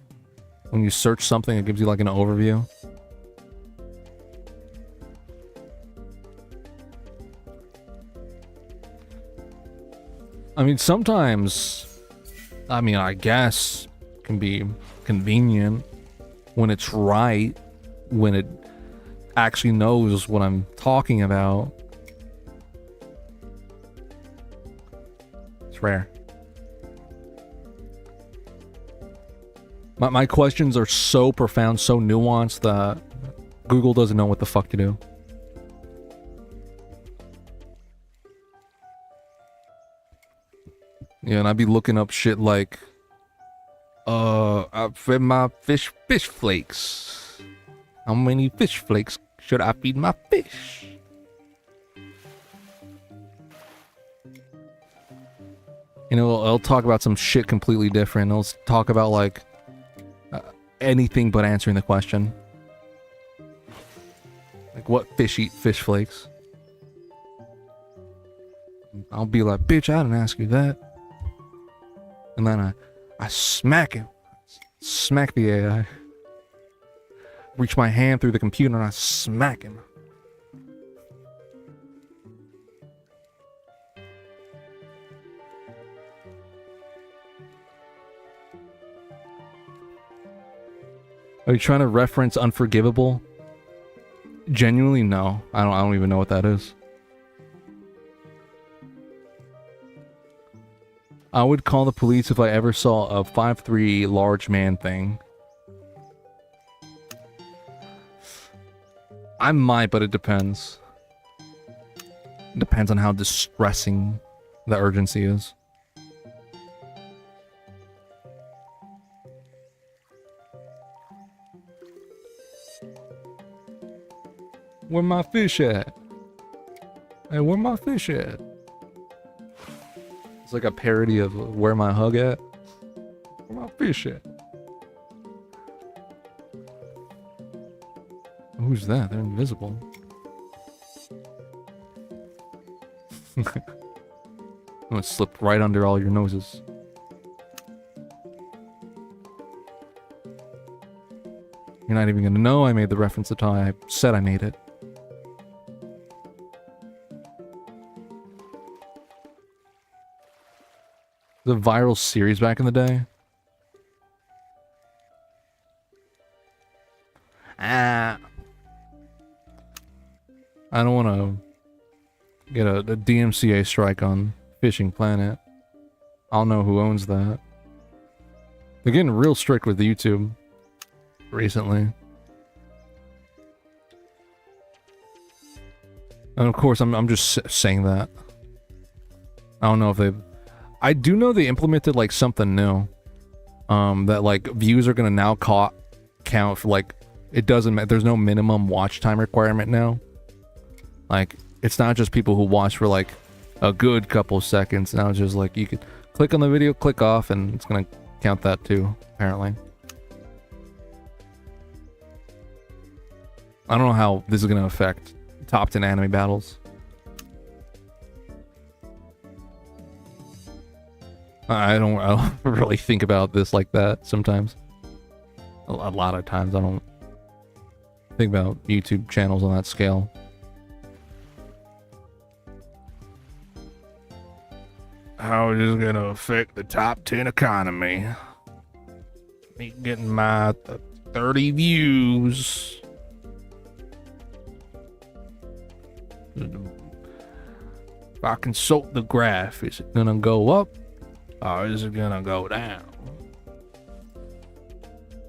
When you search something, it gives you like an overview. I mean, sometimes, I mean, I guess it can be convenient when it's right, when it actually knows what I'm talking about. It's rare. My questions are so profound, so nuanced that Google doesn't know what the fuck to do. Yeah, and I'd be looking up shit like, I fed my fish flakes. How many fish flakes should I feed my fish? You know, I'll talk about some shit completely different. I'll talk about like anything but answering the question. Like, what fish eat fish flakes? I'll be like, bitch, I didn't ask you that. And then I smack him. Smack the AI. Reach my hand through the computer and I smack him. Are you trying to reference Unforgivable? Genuinely, no. I don't even know what that is. I would call the police if I ever saw a 5'3" large man thing. I might, but it depends. It depends on how distressing the urgency is. Where my fish at? Hey, where my fish at? It's like a parody of Where My Hug At? Where my fish at? Who's that? They're invisible. I'm gonna slip right under all your noses. You're not even gonna know I made the reference until I said I made it. The viral series back in the day. I don't want to get a DMCA strike on Fishing Planet. I don't know who owns that. They're getting real strict with YouTube recently. And of course, I'm just saying that. I don't know if they've... I do know they implemented like something new. That like views are gonna now count for like, it doesn't matter. There's no minimum watch time requirement now. Like, it's not just people who watch for like a good couple seconds. Now it's just like you could click on the video, click off, and it's gonna count that too, apparently. I don't know how this is gonna affect top 10 anime battles. I don't really think about this like that sometimes. A lot of times I don't think about YouTube channels on that scale. How is this gonna affect the top 10 economy? Me getting my 30 views. If I consult the graph, is it gonna go up or is it gonna go down?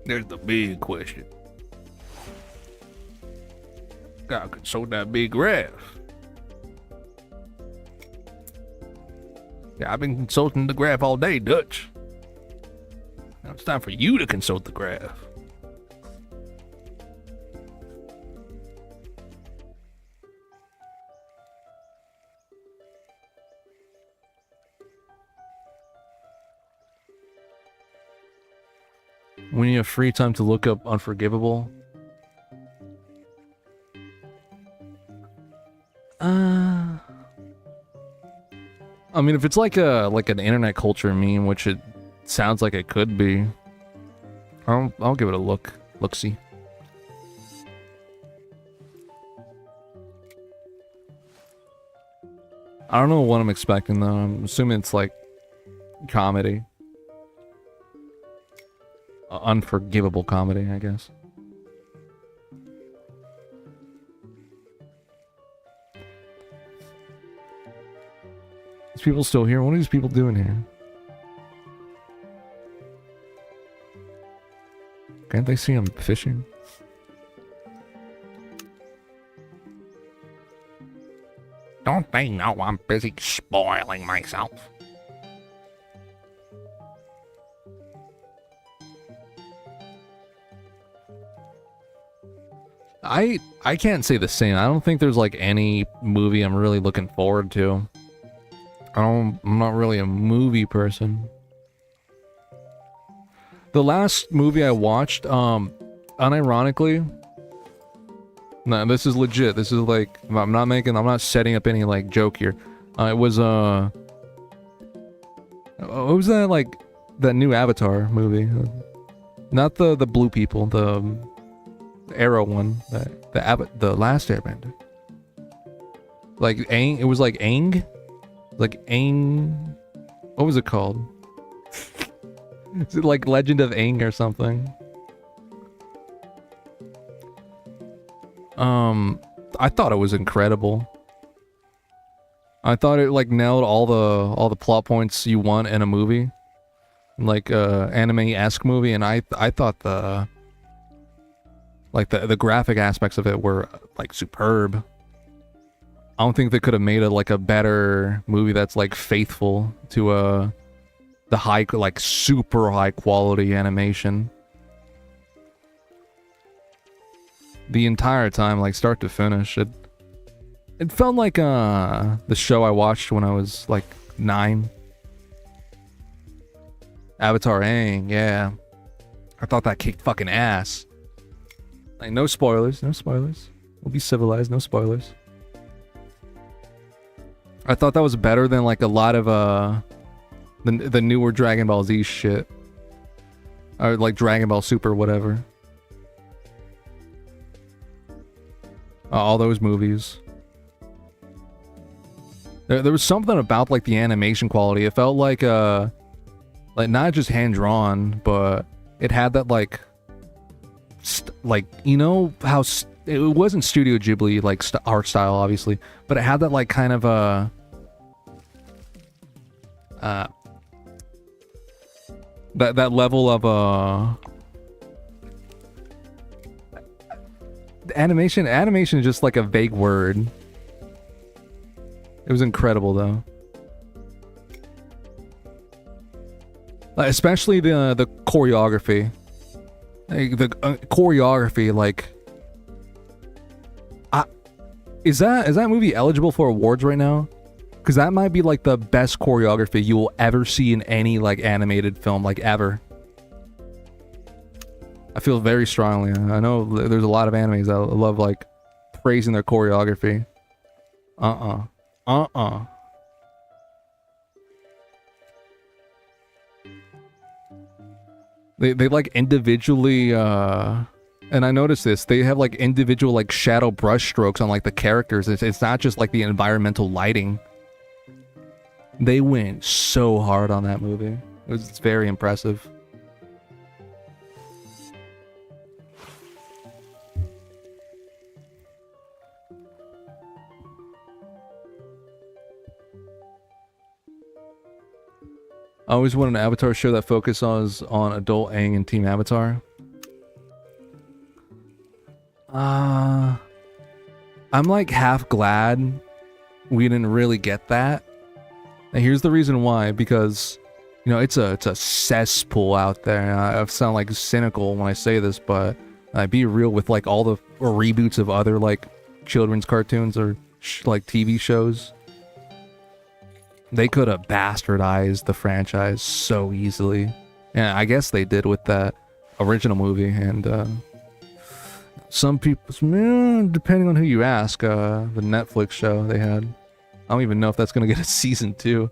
There's the big question. Gotta consult that big graph. Yeah, I've been consulting the graph all day, Dutch. Now it's time for you to consult the graph. When you have free time to look up Unforgivable. I mean, if it's like an internet culture meme, which it sounds like it could be, I'll give it a look-see. I don't know what I'm expecting though. I'm assuming it's like comedy. Unforgivable comedy, I guess. These people still here? What are these people doing here? Can't they see I'm fishing? Don't they know I'm busy spoiling myself? I can't say the same. I don't think there's like any movie I'm really looking forward to. I'm not really a movie person. The last movie I watched, unironically, no, this is legit. This is like, I'm not setting up any like joke here. It was what was that, like that new Avatar movie? Not the blue people, the Arrow one, the last Airbender. Like Aang, it was like Aang. Like Aang, what was it called? Is it like Legend of Aang or something? I thought it was incredible. I thought it like nailed all the plot points you want in a movie, like anime-esque movie, and I thought the graphic aspects of it were like superb. I don't think they could have made a better movie that's like faithful to the high, like super high quality animation. The entire time, like start to finish, it felt like the show I watched when I was like 9. Avatar Aang, yeah. I thought that kicked fucking ass. Like no spoilers, no spoilers. We'll be civilized, no spoilers. I thought that was better than like a lot of the newer Dragon Ball Z shit, or like Dragon Ball Super, whatever. All those movies. There was something about like the animation quality. It felt like not just hand drawn, but it had that like you know how it wasn't Studio Ghibli like art style, obviously, but it had that like kind of that level of animation is just like a vague word. It was incredible though. Especially the choreography. Like, the choreography, like Is that movie eligible for awards right now? Because that might be like the best choreography you will ever see in any like animated film, like ever. I feel very strongly. I know there's a lot of animes that love like praising their choreography. They like individually and I noticed this, they have like individual like shadow brush strokes on like the characters. It's not just like the environmental lighting. They went so hard on that movie. It's very impressive. I always wanted an Avatar show that focuses on adult Aang and Team Avatar. I'm like half glad we didn't really get that. And here's the reason why, because you know it's a cesspool out there. And I sound like cynical when I say this, but I be real with like all the reboots of other like children's cartoons or like TV shows. They could have bastardized the franchise so easily. And I guess they did with that original movie. And some people, depending on who you ask, the Netflix show they had. I don't even know if that's going to get a season 2.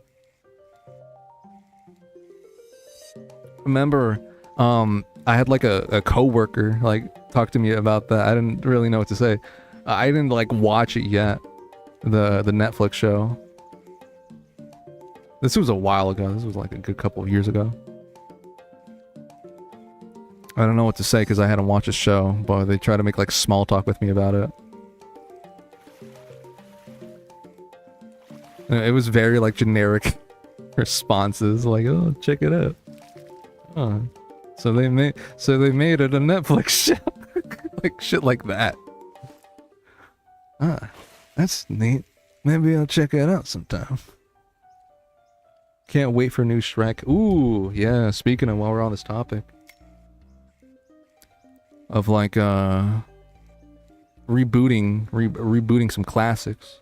Remember, I had like a coworker like talk to me about that. I didn't really know what to say. I didn't like watch it yet. The Netflix show. This was a while ago. This was like a good couple of years ago. I don't know what to say because I hadn't watched the show, but they try to make like small talk with me about it. And it was very like generic responses, like, "Oh, check it out." Oh, so they made it a Netflix show, like shit like that. Ah, that's neat. Maybe I'll check it out sometime. Can't wait for new Shrek. Ooh, yeah, speaking of, while we're on this topic of like rebooting some classics.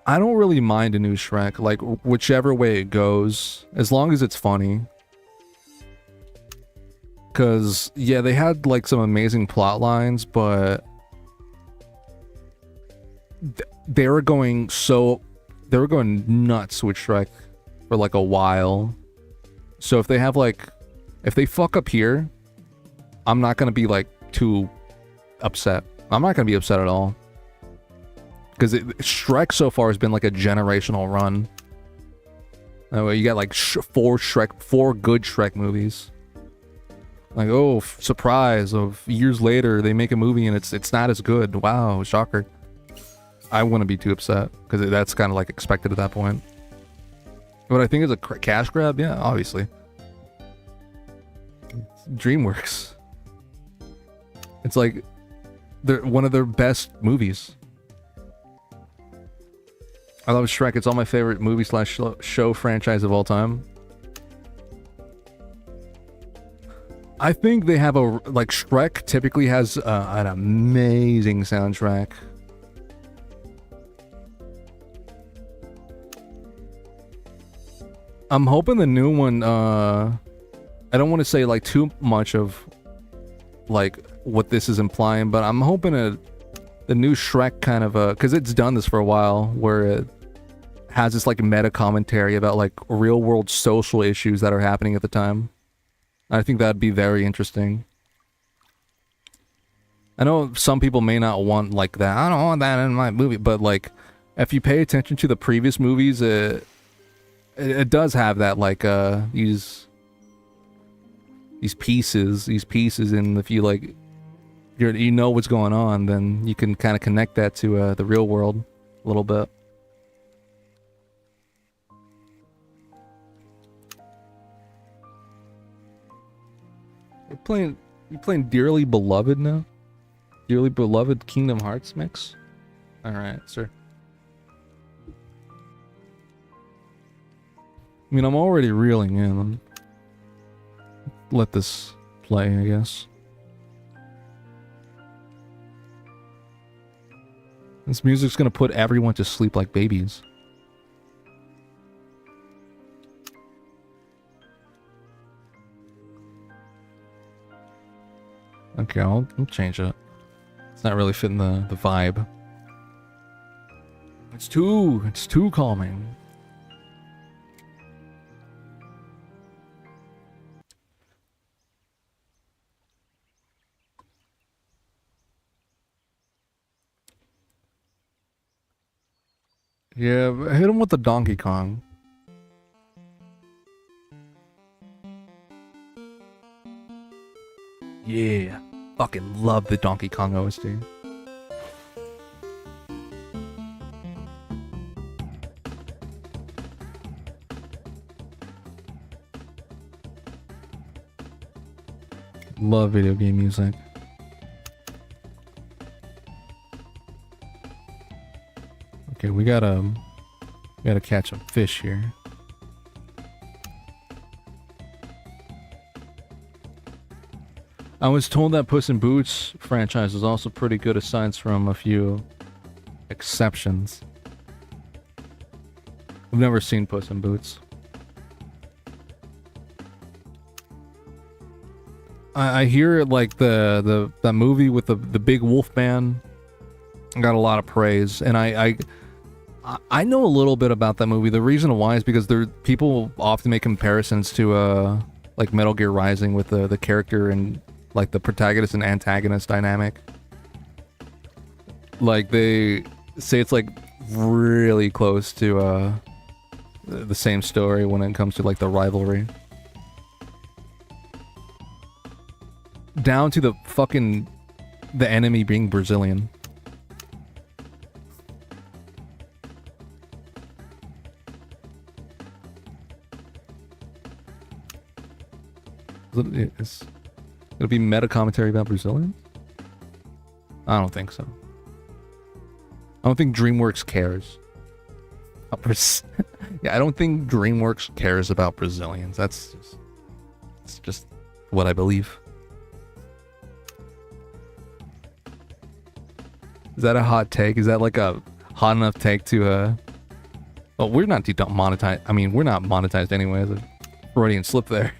I don't really mind a new Shrek, like whichever way it goes, as long as it's funny. Cause yeah, they had like some amazing plot lines, but they were going nuts with Shrek for like a while. So if they fuck up here, I'm not gonna be like too upset. I'm not gonna be upset at all. Because Shrek so far has been like a generational run. You got like four good Shrek movies. Like, oh, surprise! Of years later, they make a movie and it's not as good. Wow, shocker. I wouldn't be too upset because that's kind of like expected at that point. But I think it's a cash grab, yeah, obviously. It's DreamWorks. It's like they're one of their best movies. I love Shrek. It's all my favorite movie / show franchise of all time. I think they have Shrek typically has an amazing soundtrack. I'm hoping the new one, I don't want to say like too much of like what this is implying, but I'm hoping the new Shrek kind of because it's done this for a while, where it has this like meta commentary about like real world social issues that are happening at the time. I think that'd be very interesting. I know some people may not want like that. I don't want that in my movie, but like if you pay attention to the previous movies, it does have that like these pieces, and if you like you know what's going on, then you can kind of connect that to the real world a little bit. You playing Dearly Beloved now? Dearly Beloved Kingdom Hearts mix? Alright, sir. I mean, I'm already reeling in. Let this play, I guess. This music's gonna put everyone to sleep like babies. Okay, I'll change it. It's not really fitting the vibe. It's too calming. Yeah, hit him with the Donkey Kong. Yeah. Fucking love the Donkey Kong OST. Love video game music. Okay, we gotta catch a fish here. I was told that Puss in Boots franchise is also pretty good aside from a few exceptions. I've never seen Puss in Boots. I hear like that movie with the big wolf man got a lot of praise, and I know a little bit about that movie. The reason why is because people often make comparisons to like Metal Gear Rising with the character and like the protagonist and antagonist dynamic. Like they say it's like really close to the same story when it comes to like the rivalry. Down to the enemy being Brazilian. It'll be meta commentary about Brazilians? I don't think so. I don't think DreamWorks cares. Yeah, I don't think DreamWorks cares about Brazilians. It's just what I believe. Is that a hot take? Is that like a hot enough take to well, we're not monetized. I mean, we're not monetized anyway. There's a Freudian slip there.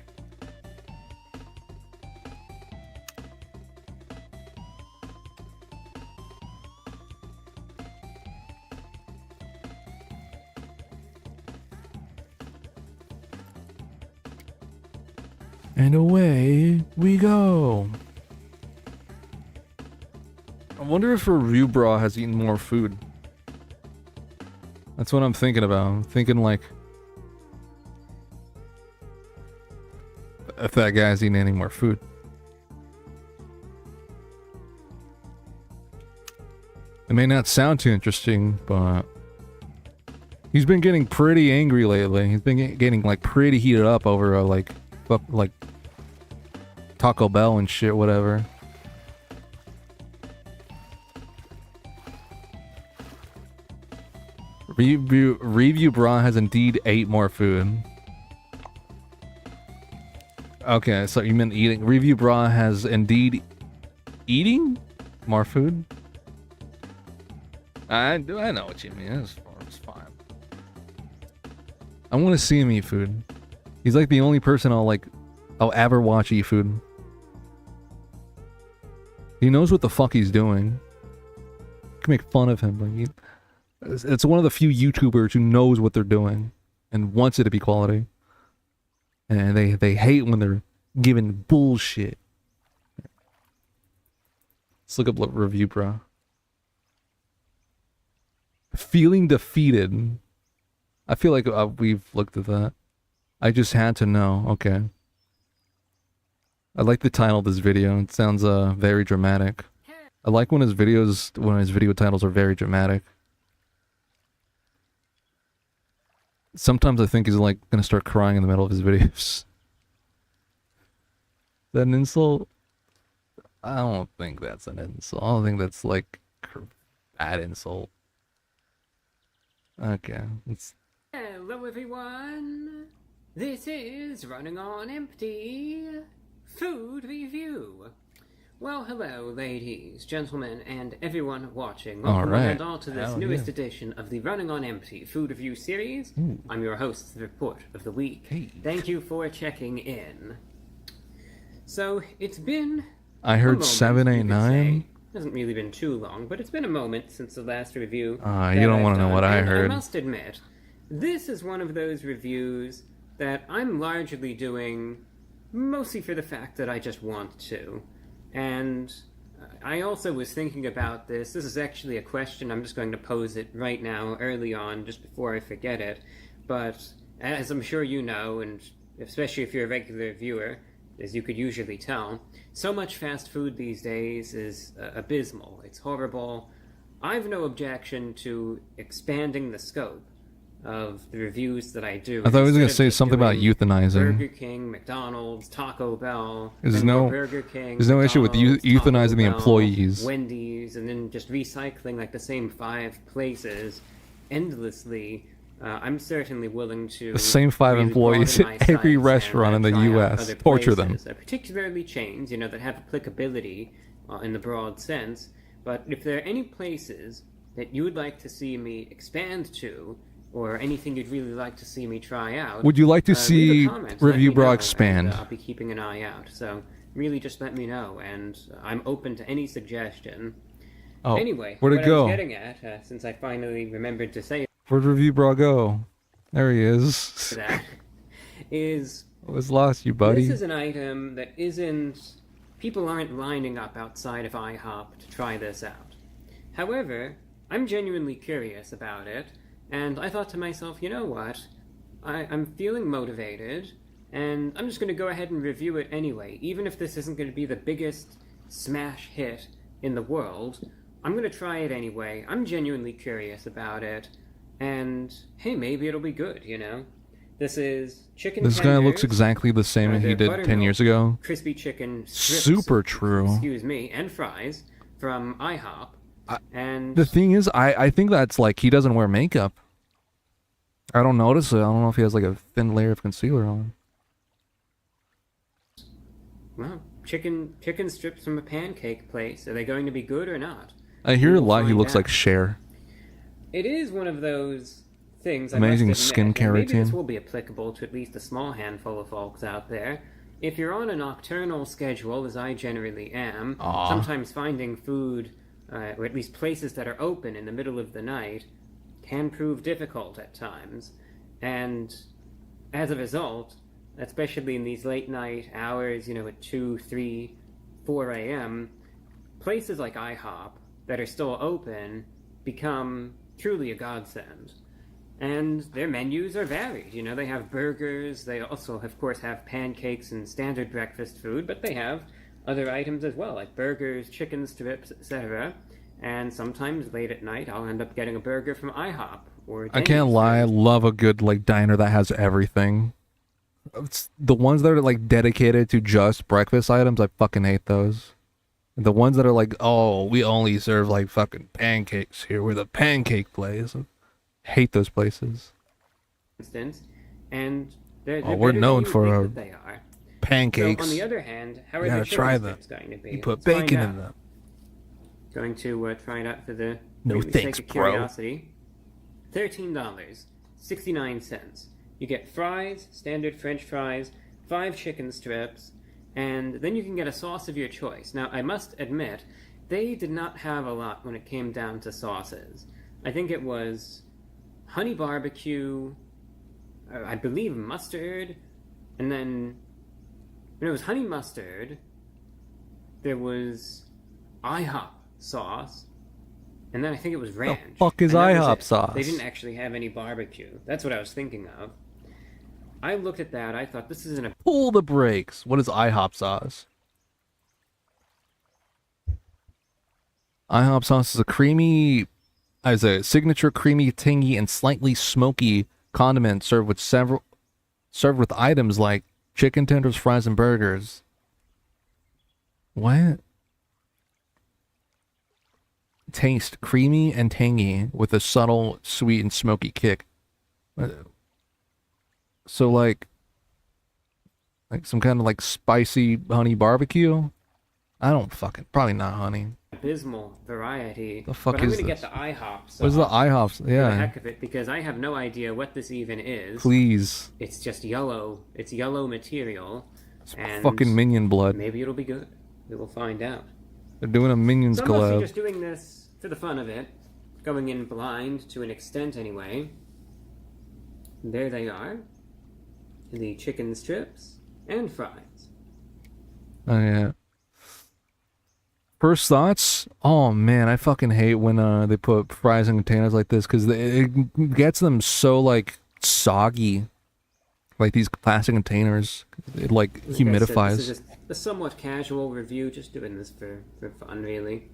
And away we go. I wonder if Review Bra has eaten more food. That's what I'm thinking about. I'm thinking like if that guy's eating any more food. It may not sound too interesting, but he's been getting pretty angry lately. He's been getting like pretty heated up over like Taco Bell and shit, whatever. Review Bra has indeed ate more food. Okay, so you meant eating. Review Bra has indeed eating more food? I know what you mean. It's fine. I want to see him eat food. He's like the only person I'll ever watch eat food. He knows what the fuck he's doing. You can make fun of him, but it's one of the few YouTubers who knows what they're doing and wants it to be quality. And they hate when they're given bullshit. Let's look up Review Bra. Feeling defeated. I feel like we've looked at that. I just had to know. Okay. I like the title of this video. It sounds very dramatic. I like when his video titles are very dramatic. Sometimes I think he's like gonna start crying in the middle of his videos. Is that an insult? I don't think that's an insult. I don't think that's like bad insult. Okay, let's... Hello everyone, this is Running on Empty Food Review. Well, hello, ladies, gentlemen, and everyone watching. All Welcome right. one and all to this Hell newest yeah. edition of the Running on Empty food review series. I'm your host, the Report of the Week. Hey. Thank you for checking in. So, it's been I a heard moment, 789. Hasn't really been too long, but it's been a moment since the last review. You that don't I've want to know done, what I and heard. I must admit, this is one of those reviews that I'm largely doing mostly for the fact that I just want to. And I also was thinking about this. This is actually a question. I'm just going to pose it right now, early on, just before I forget it. But as I'm sure you know, and especially if you're a regular viewer, as you could usually tell, so much fast food these days is abysmal. It's horrible. I've no objection to expanding the scope of the reviews that I do. I thought he was Instead gonna of say just something about doing euthanizing. Burger King, McDonald's, Taco Bell. There's then more no- Burger King, there's no issue with McDonald's, Taco euthanizing the Bell, employees. Wendy's, and then just recycling like the same 5 places endlessly. I'm certainly willing to The same 5 really employees broaden my at every sights restaurant in and, the try out U.S. other Torture them. places, particularly chains, that have applicability in the broad sense. But if there are any places that you would like to see me expand to, or anything you'd really like to see me try out, Would you like to leave a see comment, let Review me Bra know, expand? and, I'll be keeping an eye out. So really, just let me know, and I'm open to any suggestion. Oh, Anyway, where'd what it go? I was getting at, since I finally remembered to say Where'd Review Bra go? There he is. that, is I was lost, you buddy. this is an item that isn't... People aren't lining up outside of IHOP to try this out. However, I'm genuinely curious about it, and I thought to myself, you know what? I'm feeling motivated, and I'm just going to go ahead and review it anyway. Even if this isn't going to be the biggest smash hit in the world, I'm going to try it anyway. I'm genuinely curious about it, and hey, maybe it'll be good, This is chicken This guy looks tenders. exactly the same as he They're did 10 buttermilk, years ago. crispy chicken strips, Super true. excuse me, and fries from IHOP. And The thing is, I think that's like he doesn't wear makeup. I don't notice it. I don't know if he has like a thin layer of concealer on. well, chicken strips from a pancake place. Are they going to be good or not? I hear We a will lot he find looks out. like Cher. It is one of those things. Amazing I must admit, skincare and maybe this routine. will be applicable to at least a small handful of folks out there. If you're on a nocturnal schedule, as I generally am, Aw. sometimes finding food, or at least places that are open in the middle of the night, can prove difficult at times. And as a result, especially in these late night hours, at 2, 3, 4 a.m., places like IHOP that are still open become truly a godsend. And their menus are varied. They have burgers. They also, of course, have pancakes and standard breakfast food, but they have other items as well, like burgers, chicken strips, etc. And sometimes late at night, I'll end up getting a burger from IHOP or I Denny's. can't lie, I love a good like diner that has everything. It's the ones that are like dedicated to just breakfast items, I fucking hate those. The ones that are like, oh, we only serve like fucking pancakes here. We're the pancake place. Hate those places. Instance, and they're Oh, we're better than known you for think our that they are. Pancakes. So on the other hand, how are You the gotta chicken try them. strips going to be? You put Let's find bacon out. in them. Going to try it out for the No sake thanks, of bro. curiosity. $13.69. You get fries, standard French fries, 5 chicken strips, and then you can get a sauce of your choice. Now, I must admit, they did not have a lot when it came down to sauces. I think it was honey barbecue, I believe mustard, and then when it was honey mustard, there was IHOP sauce, and then I think it was ranch. fuck is and that was IHOP it. sauce? They didn't actually have any barbecue. That's what I was thinking of. I looked at that, I thought this is an Pull the brakes. What is IHOP sauce? IHOP sauce is a signature creamy, tangy, and slightly smoky condiment served with items like chicken tenders, fries, and burgers. What? Taste creamy and tangy with a subtle, sweet, and smoky kick. So like some kind of like spicy honey barbecue? I don't fucking probably not honey. abysmal variety. The fuck but I'm is gonna this? get the IHOP sauce What's the IHOPs? for the Yeah, heck of it, because I have no idea what this even is. please. It's just yellow. It's yellow material, and Fucking minion blood. maybe it'll be good. We will find out. They're doing a minions So I'm mostly collab. just doing this for the fun of it, going in blind to an extent anyway. There they are, the chicken strips and fries. Oh yeah. First thoughts? Oh man, I fucking hate when they put fries in containers like this because it gets them so like soggy. Like these plastic containers, it like Like I said, humidifies. this is just a somewhat casual review, just doing this for fun, really.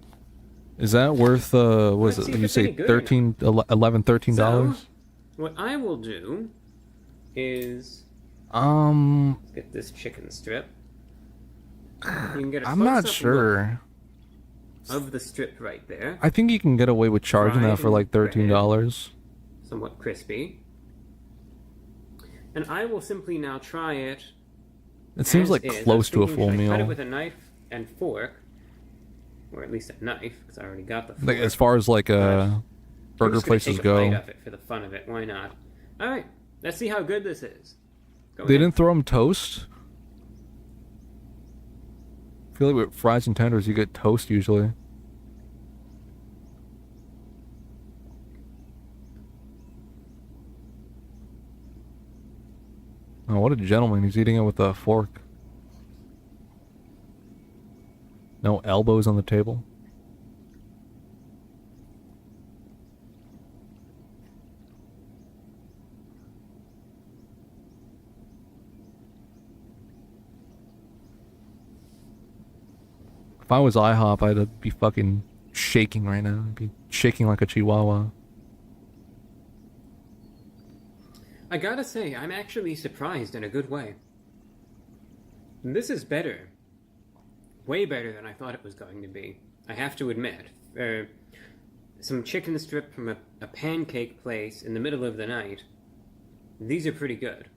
Is that worth what is Let's see it? if You it's say any good or not. $13 So, what I will do is get this chicken strip. You can get a I'm not close-up sure. look of the strip right there. I think you can get away with charging that Fried for like and breaded. $13. Somewhat crispy. And I will simply now try it. It seems as like is. close to I a was full thinking, should I cut it meal. with a knife and fork, or at least a knife, because I already got the fork. Like as far as like I'm burger just gonna places take a bite go. of it for the fun of it. Why not? All right, let's see how good this is. Go They ahead. didn't throw them toast? I feel like with fries and tenders you get toast usually. Oh, what a gentleman. He's eating it with a fork. No elbows on the table. If I was IHOP, I'd be fucking shaking right now. I'd be shaking like a chihuahua. I gotta say, I'm actually surprised in a good way. This is better. Way better than I thought it was going to be. I have to admit. Some chicken strip from a pancake place in the middle of the night. These are pretty good.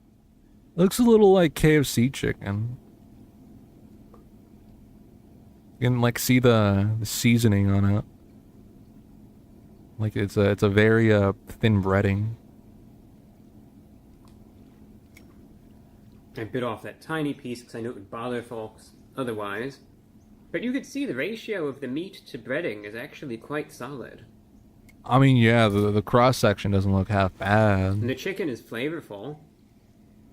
Looks a little like KFC chicken. You can like see the seasoning on it. Like it's a very thin breading. I bit off that tiny piece because I knew it would bother folks otherwise. But you could see the ratio of the meat to breading is actually quite solid. I mean, yeah, the cross section doesn't look half And bad. the chicken is flavorful.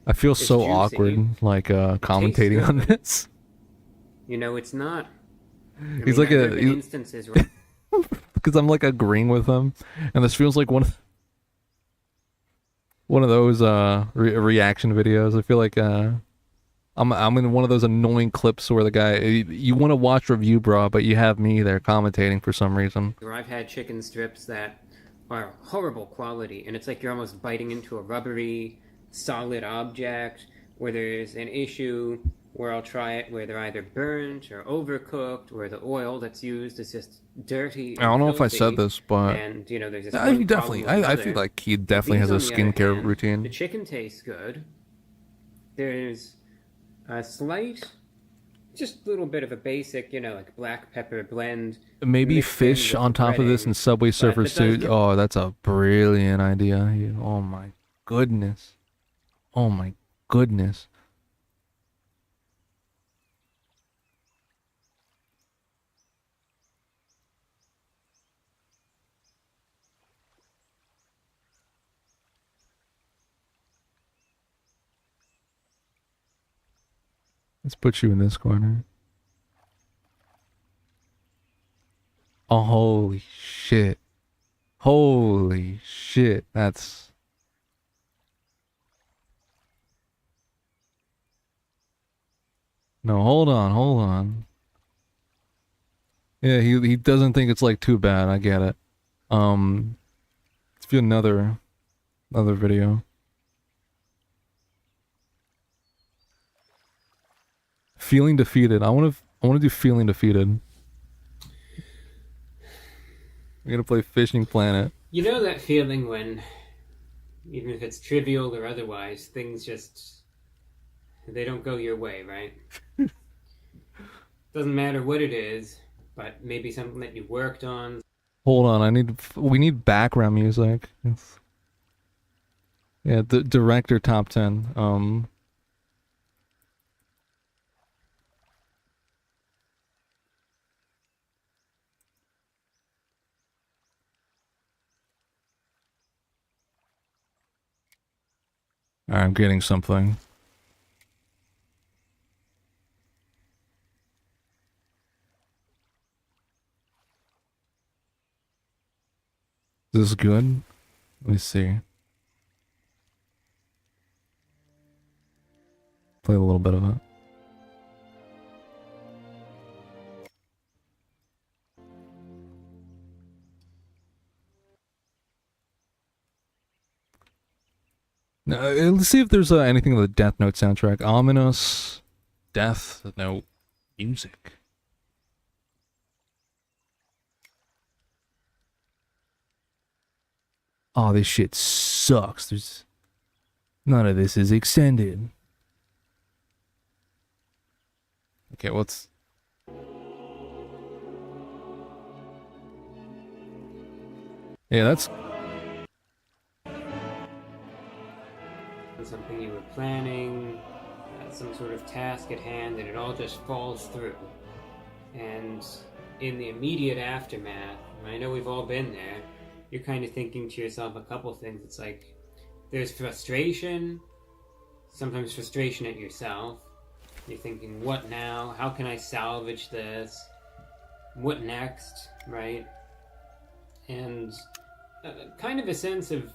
I feel It's so juicy. awkward, like commentating on good. this. You know, it's not... I He's mean, like there a- have been he's- instances where Because I'm like agreeing with him, and this feels like one of those reaction videos. I feel like I'm in one of those annoying clips where the guy you want to watch review, bro, but you have me there commentating for some reason. I've had chicken strips that are horrible quality, and it's like you're almost biting into a rubbery, solid object, where there's an issue where I'll try it where they're either burnt or overcooked, where the oil that's used is just dirty. I don't know if I said filthy, this, but and you know there's this I one definitely, problem with I the feel other. like he definitely has These, a on the other skincare hand, routine. The chicken tastes good. There's a slight, just a little bit of a basic, you know, like black pepper blend. Maybe mixed in fish with on the top of this breading, and Subway but Surfer it does suit. get- Oh, that's a brilliant idea. Oh my goodness. Oh my goodness. Let's put you in this corner. Oh, holy shit. Holy shit. That's... No, hold on, hold on. Yeah, he doesn't think it's like too bad. I get it. Let's do another video. Feeling defeated. I want to do feeling defeated. We're gonna play Fishing Planet. You know that feeling when, even if it's trivial or otherwise, things just, they don't go your way, right? Doesn't matter what it is, but maybe something that you worked on. Hold on, we need background music. Yes. Yeah, the director top 10. I'm getting something. Is this good? Let me see. Play a little bit of it. Let's see if there's anything in the Death Note soundtrack. Ominous Death Note music. Oh, this shit sucks. There's none of this is extended. Okay, what's... Yeah, that's... Something you were planning, some sort of task at hand, and it all just falls through. And in the immediate aftermath, I know we've all been there, you're kind of thinking to yourself a couple things. It's like, there's frustration, sometimes frustration at yourself. You're thinking, what now? How can I salvage this? What next, right? And kind of a sense of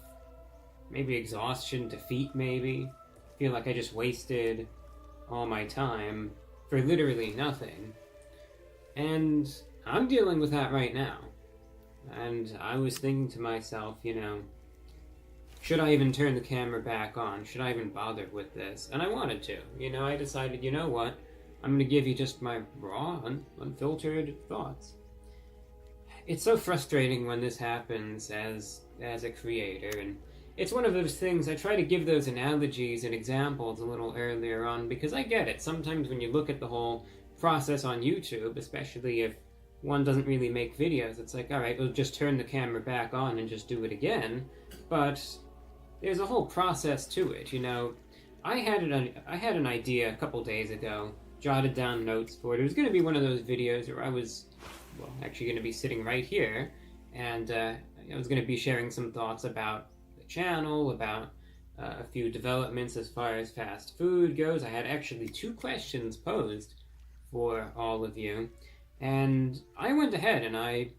maybe exhaustion, defeat maybe. Feel like I just wasted all my time for literally nothing. And I'm dealing with that right now. And I was thinking to myself, you know, should I even turn the camera back on? Should I even bother with this? And I wanted to. You know, I decided, you know what? I'm going to give you just my raw, unfiltered thoughts. It's so frustrating when this happens as a creator, and it's one of those things, I try to give those analogies and examples a little earlier on, because I get it. Sometimes when you look at the whole process on YouTube, especially if one doesn't really make videos, it's like, alright, we'll just turn the camera back on and just do it again. But there's a whole process to it, you know. I had an idea a couple days ago, jotted down notes for it. It was going to be one of those videos where I was, well, actually going to be sitting right here, and I was going to be sharing some thoughts about channel, about a few developments as far as fast food goes. I had actually 2 questions posed for all of you, and I went ahead and I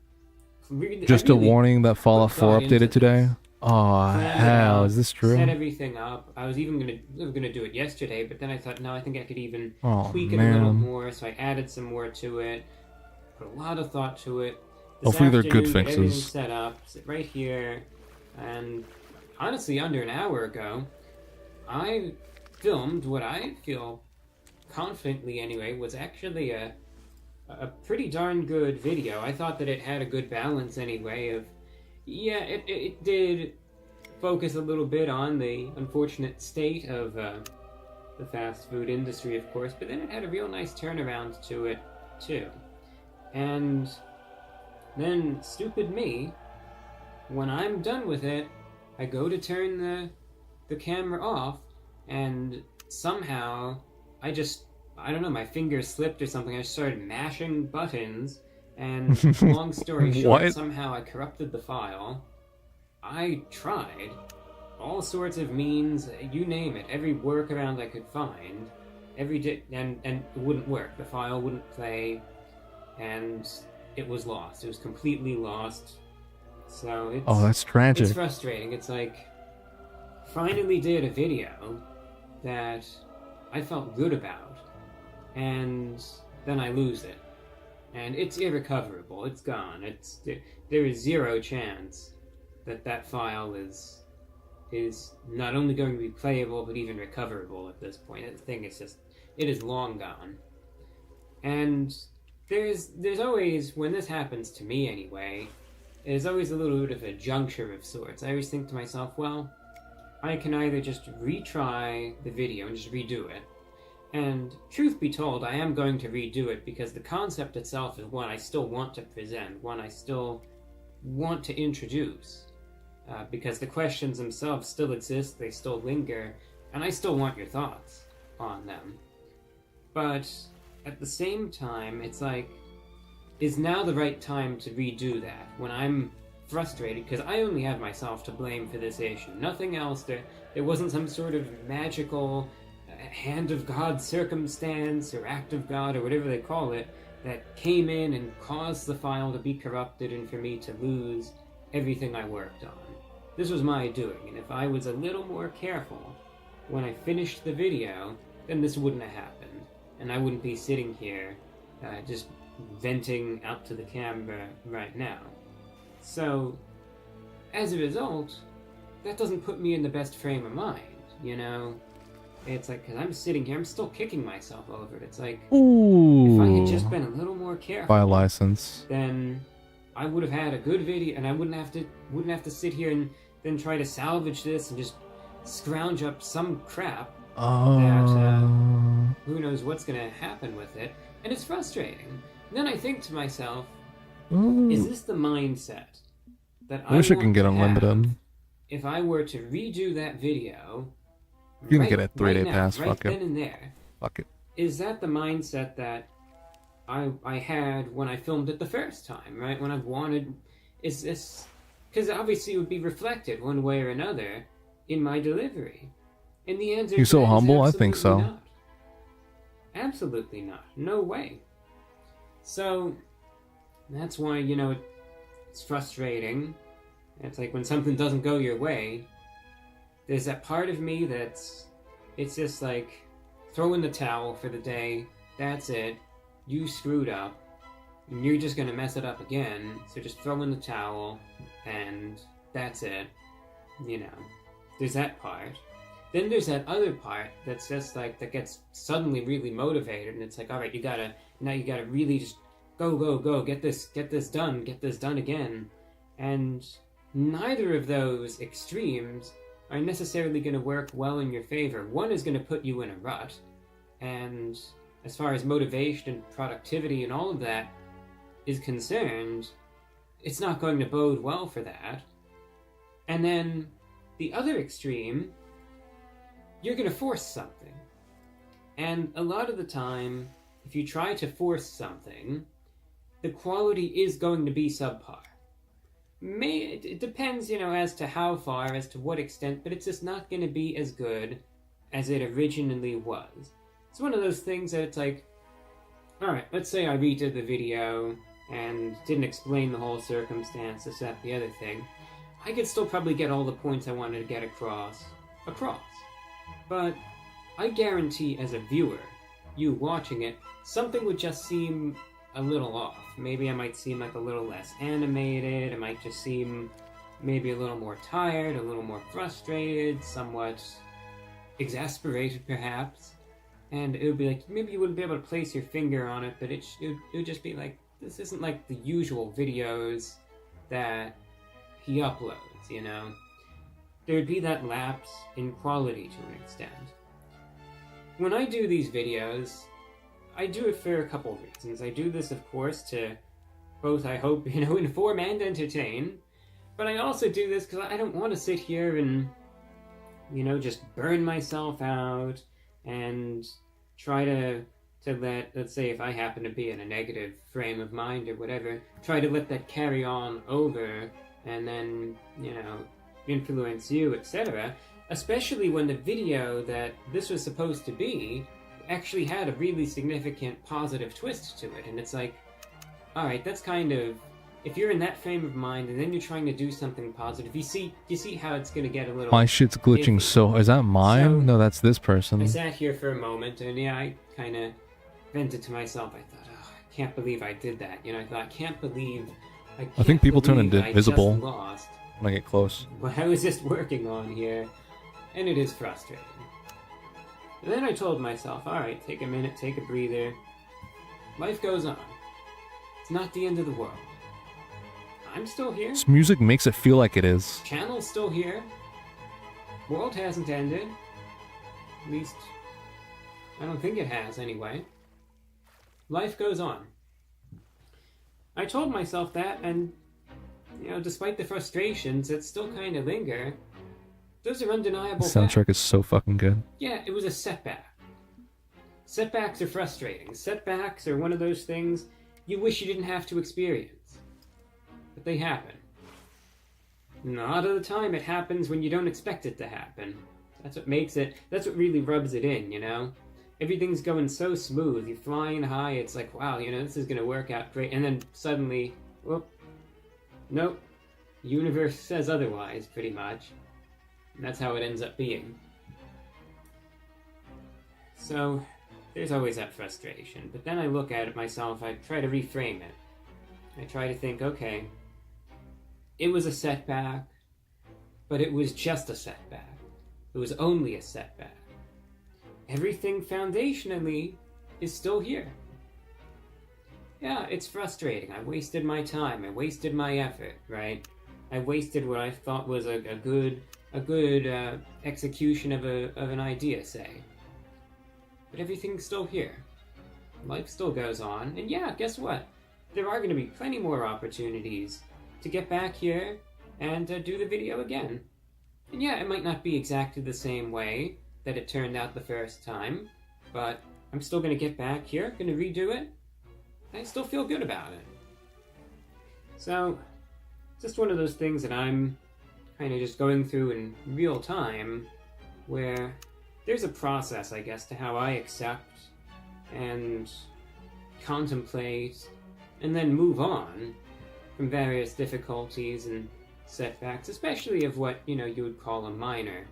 really... Just a warning that Fallout 4 updated today. Oh, hell, is this true? Set everything up. I was even gonna do it yesterday, but then I thought, no, I think I could even tweak it a little more, so I added some more to it, put a lot of thought to it. Hopefully they're good Everything's fixes. set up, sit right here, and honestly, under an hour ago, I filmed what I feel confidently anyway was actually a pretty darn good video. I thought that it had a good balance anyway of, yeah, it did focus a little bit on the unfortunate state of the fast food industry, of course, but then it had a real nice turnaround to it too. And then, stupid me, when I'm done with it, I go to turn the camera off, and somehow I don't know, my fingers slipped or something. I started mashing buttons, and long story short, somehow I corrupted the file. I tried all sorts of means, you name it, every workaround I could find, and it wouldn't work. The file wouldn't play, and it was lost. It was completely lost. So it's... Oh, that's tragic. It's frustrating. It's like, finally did a video that I felt good about, and then I lose it. And it's irrecoverable. It's gone. There is zero chance that file is not only going to be playable, but even recoverable at this point. The thing is just, it is long gone. And there's always, when this happens to me anyway, there's always a little bit of a juncture of sorts. I always think to myself, well, I can either just retry the video and just redo it, And truth be told, I am going to redo it because the concept itself is one I still want to present, one I still want to introduce. Because the questions themselves still exist, they still linger, and I still want your thoughts on them. But at the same time, it's like, is now the right time to redo that when I'm frustrated? Because I only have myself to blame for this issue. Nothing else. There wasn't some sort of magical hand of God circumstance or act of God or whatever they call it that came in and caused the file to be corrupted and for me to lose everything I worked on. This was my doing, and if I was a little more careful when I finished the video, then this wouldn't have happened, and I wouldn't be sitting here just venting out to the camera right now. So, as a result, that doesn't put me in the best frame of mind, you know? It's like, because I'm sitting here, I'm still kicking myself over it. It's like, if I had just Ooh. been a little more careful, Buy a license. then I would have had a good video, and I wouldn't have to sit here and then try to salvage this and just scrounge up some crap that who knows what's going to happen with it. And it's frustrating. And then I think to myself, is this the mindset that I wish I want can get to have unlimited. if I were to redo that video? You can get a 3-day now, pass, right fuck then it. and there? Fuck it. Is that the mindset that I had when I filmed it the first time, right? When I wanted, is this, because obviously it would be reflected one way or another in my delivery. And the answer You to so that is humble? I think so. absolutely not. Absolutely not. No way. So, that's why, you know, it's frustrating. It's like when something doesn't go your way, there's that part of me that's, it's just like, throw in the towel for the day, that's it, you screwed up, and you're just gonna mess it up again, so just throw in the towel, and that's it, you know. There's that part. Then there's that other part that's just like, that gets suddenly really motivated, and it's like, alright, you gotta really just go, get this done again. And neither of those extremes are necessarily going to work well in your favor. One is going to put you in a rut, and as far as motivation and productivity and all of that is concerned, it's not going to bode well for that. And then the other extreme, you're going to force something. And a lot of the time, if you try to force something, the quality is going to be subpar. It depends, you know, as to how far, as to what extent, but it's just not going to be as good as it originally was. It's one of those things that it's like, alright, let's say I redid the video and didn't explain the whole circumstance, this, that, the other thing. I could still probably get all the points I wanted to get across. But I guarantee as a viewer, you watching it, something would just seem a little off. Maybe I might seem like a little less animated, I might just seem maybe a little more tired, a little more frustrated, somewhat exasperated perhaps. And it would be like, maybe you wouldn't be able to place your finger on it, but it would just be like, this isn't like the usual videos that he uploads, you know? There would be that lapse in quality to an extent. When I do these videos, I do it for a couple reasons. I do this, of course, to both, I hope, you know, inform and entertain. But I also do this because I don't want to sit here and, you know, just burn myself out and try to let's say if I happen to be in a negative frame of mind or whatever, try to let that carry on over and then, you know, influence you, etc. Especially when the video that this was supposed to be actually had a really significant positive twist to it. And it's like, alright, that's kind of, if you're in that frame of mind and then you're trying to do something positive, you see how it's going to get a little... My shit's glitching so... Is that mine? So, no, that's this person. I sat here for a moment and yeah, I kind of vented to myself. I thought, oh, I can't believe I did that. You know, I thought, I can't believe I think people turn believe I invisible just lost when I get close. what I was just working on here, and it is frustrating. And then I told myself, alright, take a minute, take a breather. Life goes on. It's not the end of the world. I'm still here. This music makes it feel like it is. Channel's still here. World hasn't ended. At least, I don't think it has, anyway. Life goes on. I told myself that, and, you know, despite the frustrations that still kind of linger, those are The undeniable soundtrack facts. is so fucking good. Yeah, it was a setback. Setbacks are frustrating. Setbacks are one of those things you wish you didn't have to experience. But they happen. And a lot of the time it happens when you don't expect it to happen. That's what makes it, that's what really rubs it in, you know? Everything's going so smooth, you're flying high, it's like, wow, you know, this is gonna work out great. And then suddenly, whoop, nope, the universe says otherwise, pretty much. And that's how it ends up being. So, there's always that frustration. But then I look at it myself, I try to reframe it. I try to think, okay, it was a setback, but it was just a setback. It was only a setback. Everything foundationally is still here. Yeah, it's frustrating. I wasted my time. I wasted my effort, right? I wasted what I thought was a good execution of an idea, say. But everything's still here. Life still goes on. And yeah, guess what? There are going to be plenty more opportunities to get back here and do the video again. And yeah, it might not be exactly the same way that it turned out the first time, but I'm still going to get back here, going to redo it. I still feel good about it. So, just one of those things that I'm kind of just going through in real time, where there's a process, I guess, to how I accept and contemplate and then move on from various difficulties and setbacks, especially of what, you know, you would call a minor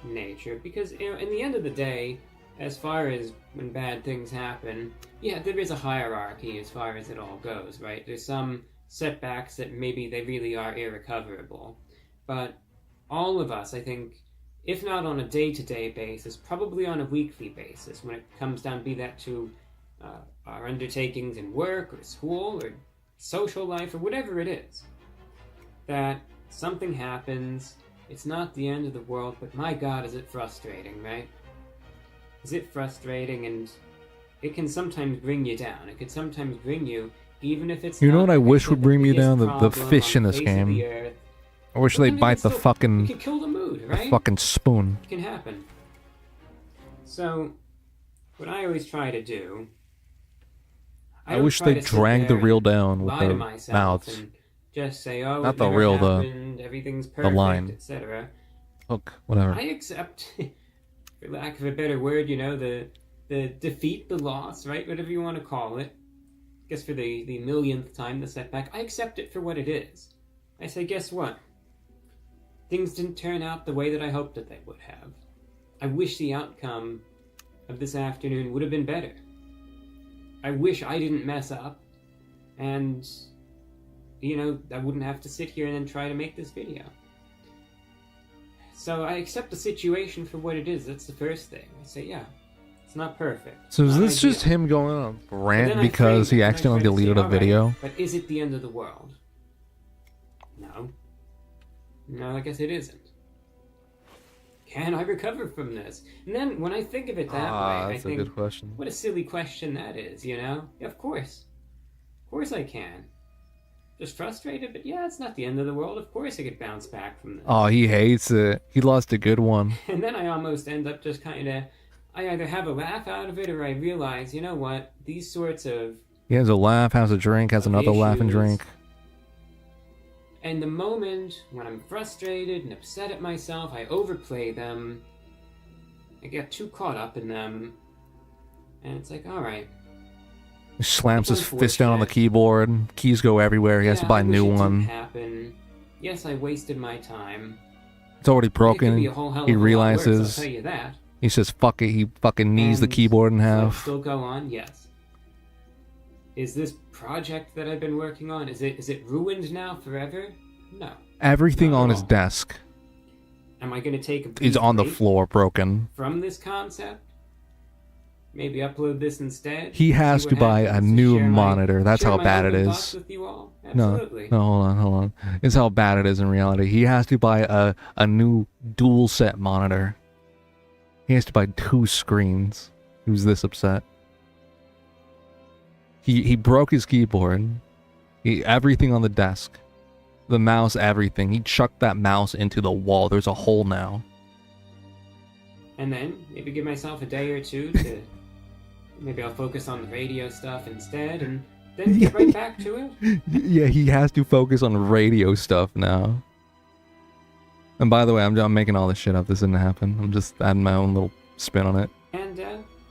nature. Because, you know, in the end of the day, as far as when bad things happen, yeah, there is a hierarchy as far as it all goes, right? There's some setbacks that maybe they really are irrecoverable. But all of us, I think, if not on a day-to-day basis, probably on a weekly basis, when it comes down, be that to our undertakings in work or school or social life or whatever it is, that something happens, it's not the end of the world, but my God, is it frustrating, right? Is it frustrating? And it can sometimes bring you down. It could sometimes bring you, even if it's You know not, what I like wish said, would bring me biggest down? The problem fish on in the this face of game. the earth. I wish But they'd then bite it the still- fucking it could kill the mood, right? spoon. It can happen. So, what I always try to do, I don't wish try they to sit dragged the there reel and down with lie to their myself mouths. and just say, oh, Not it the never reel, happened, everything's perfect, line. etc. Hook, whatever. I accept, for lack of a better word, you know, the defeat, the loss, right? Whatever you want to call it. I guess for the millionth time, the setback. I accept it for what it is. I say, guess what? Things didn't turn out the way that I hoped that they would have. I wish the outcome of this afternoon would have been better. I wish I didn't mess up, and, you know, I wouldn't have to sit here and then try to make this video. So I accept the situation for what it is. That's the first thing. I say, yeah, it's not perfect. So is not this just ideal. him going on a But then rant I because frame he it, and I accidentally try to say, deleted a all right, video? But is it the end of the world? No. No, I guess it isn't. Can I recover from this? And then when I think of it that way, I That's a think, good question. what a silly question that is, you know? Yeah, of course. Of course I can. Just frustrated, but yeah, it's not the end of the world. Of course I could bounce back from this. Oh, he hates it. He lost a good one. And then I almost end up just kind of, I either have a laugh out of it or I realize, you know what, these sorts of, He has a laugh, has a drink, has another laugh and issues. drink. and the moment when I'm frustrated and upset at myself, I overplay them. I get too caught up in them. And it's like, alright. He slams It's his fist down on the unfortunate. keyboard. Keys go everywhere. He has to Yeah, buy I a wish new it didn't one. happen. Yes, I wasted my time. It's already It could be broken. a whole hell He of a lot worse, realizes. I'll tell you that. He says, fuck it. He fucking knees the And keyboard in does life half. still go on? Yes. Is this project that I've been working on, is it ruined now forever? No. Everything Not on at his all. desk Am I going to take a is piece on the break floor, broken. from this concept? Maybe upload this instead? He has See to what buy happens? a To new share monitor. That's share how my bad it open is. thoughts with you all? No, Absolutely. no, hold on. It's how bad it is in reality. He has to buy a new dual set monitor. He has to buy 2 screens. He was this upset. He broke his keyboard. Everything on the desk. The mouse, everything. He chucked that mouse into the wall. There's a hole now. And then maybe give myself a day or two to maybe I'll focus on the radio stuff instead, and then get right back to it. Yeah, he has to focus on radio stuff now. And by the way, I'm making all this shit up. This didn't happen. I'm just adding my own little spin on it. And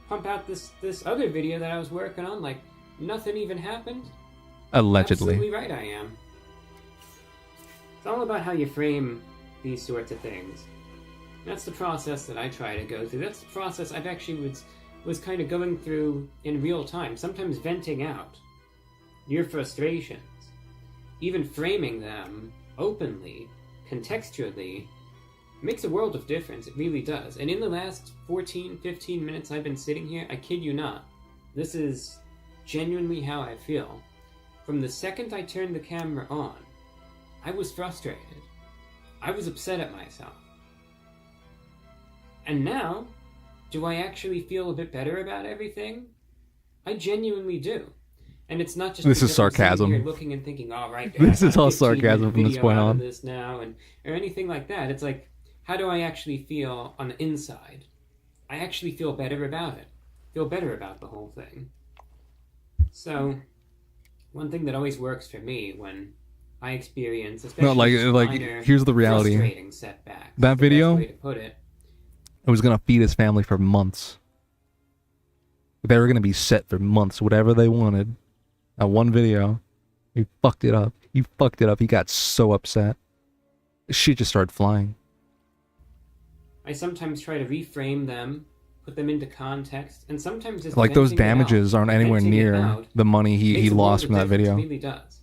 pump out this other video that I was working on like nothing even happened. Allegedly. Absolutely right I am. It's all about how you frame these sorts of things. That's the process that I try to go through. That's the process I've actually was kind of going through in real time, sometimes venting out your frustrations, even framing them openly, contextually, makes a world of difference. It really does. And in the last 14, 15 minutes I've been sitting here, I kid you not, this is genuinely how I feel. From the second I turned the camera on, I was frustrated. I was upset at myself. And now, do I actually feel a bit better about everything? I genuinely do. And it's not just this is because I'm sitting sarcasm. here looking and thinking, all right, this is all 15-minute sarcasm from this video point out of on. this now, or anything like that. It's like, how do I actually feel on the inside? I actually feel better about it. Feel better about the whole thing. So, one thing that always works for me when I experience, especially minor, here's the reality. frustrating setbacks. That video, the best way to put it. I was gonna feed his family for months. They were gonna be set for months, whatever they wanted. That one video, he fucked it up. He fucked it up. He got so upset. Shit just started flying. I sometimes try to reframe them, put them into context, and sometimes just Like those venting it damages out, aren't anywhere venting it near out the money he makes a world lost of from that difference. video. It really does.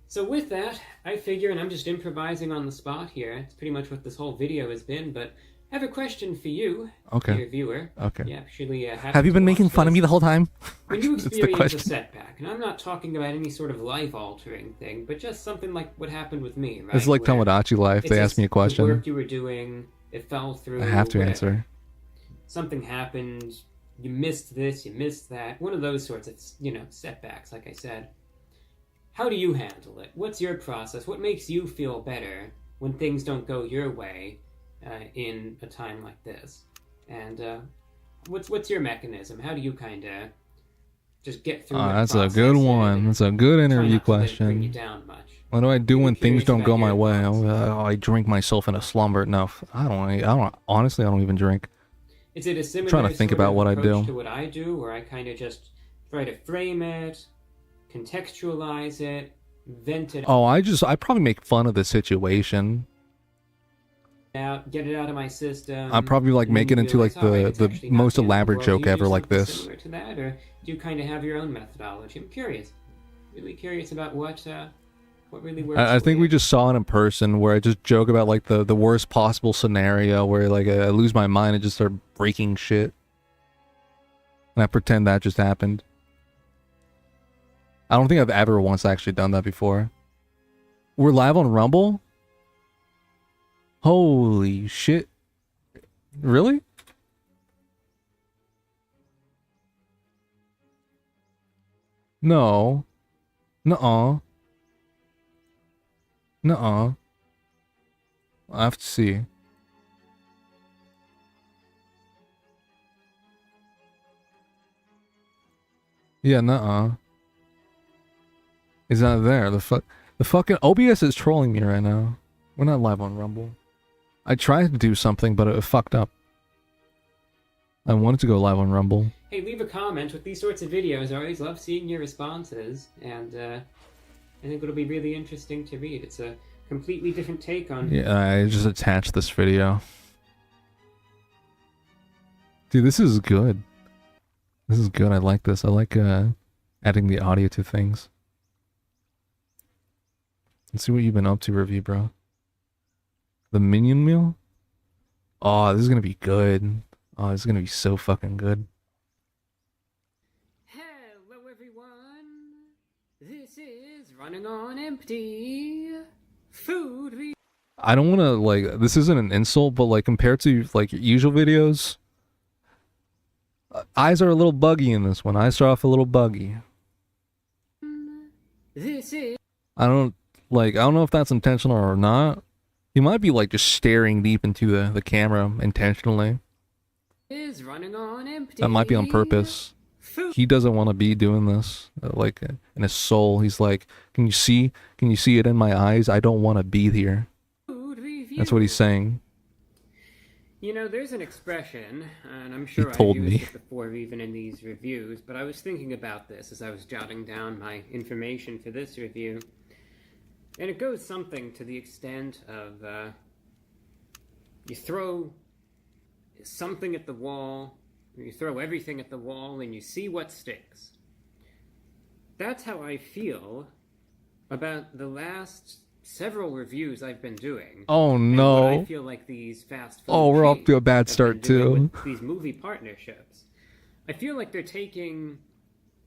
So with that, I figure, and I'm just improvising on the spot here, it's pretty much what this whole video has been, but I have a question for you, Okay. dear viewer. Okay. Yeah, actually, Have you been making fun of me the whole time? When you That's the experience a question. setback, and I'm not talking about any sort of life-altering thing, but just something like what happened with me, right? It's like Where Tomodachi Life. it's They just asked me a The question. work you were doing, it fell through. I have to whatever. answer. Something happened, you missed this, you missed that. One of those sorts of, setbacks, like I said. How do you handle it? What's your process? What makes you feel better when things don't go your way in a time like this? And what's your mechanism? How do you kind of just get through that That's a process good and one. That's a good try interview not to let it bring you question. down much? What do I do when things curious don't go about my your way? thoughts. I drink myself into slumber. No, I don't. Honestly, I don't even drink. Is it a similar trying to think sort about of what I approach do. to what I do, where I kind of just try to frame it, contextualize it, vent it Oh, I probably make fun of the situation. out, get it out of my system? I probably like and make then it you into like realize, "All right, it's the actually not most the end of the elaborate world." joke Do you do ever like something this. similar to that, or do you kind of have your own methodology? I'm curious. Really curious about what really works. I for think you. we just saw it in person where I just joke about like the worst possible scenario where like I lose my mind and just start breaking shit. And I pretend that just happened. I don't think I've ever once actually done that before. We're live on Rumble? Holy shit. Really? No. Nuh-uh. Nuh-uh. I have to see. Yeah, nuh-uh. It's not there. The fucking OBS is trolling me right now. We're not live on Rumble. I tried to do something, but it fucked up. I wanted to go live on Rumble. Hey, leave a comment with these sorts of videos. I always love seeing your responses, and I think it'll be really interesting to read. It's a completely different take on. Yeah, I just attached this video. Dude, this is good. This is good. I like this. I like adding the audio to things. Let's see what you've been up to, Review, bro. The Minion Meal? Oh, this is gonna be good. Oh, this is gonna be so fucking good. Hello, everyone. This is Running on Empty. Food. I don't want to, like, this isn't an insult, but, like, compared to, like, usual videos, Eyes are a little buggy in this one. Eyes start off a little buggy. This I don't know if that's intentional or not. He might be like just staring deep into the camera intentionally. is running on empty. That might be on purpose. Food He doesn't want to be doing this. Like in his soul, he's like, "Can you see? Can you see it in my eyes? I don't want to be here." review. That's what he's saying. You know, there's an expression, and I'm sure told I've used me. it before, even in these reviews, but I was thinking about this as I was jotting down my information for this review. And it goes something to the extent of you throw something at the wall, or you throw everything at the wall, and you see what sticks. That's how I feel about the last several reviews I've been doing. Oh And what I no! feel like these fast food Oh, we're off to a bad chains have start been doing too. with these movie partnerships. I feel like they're taking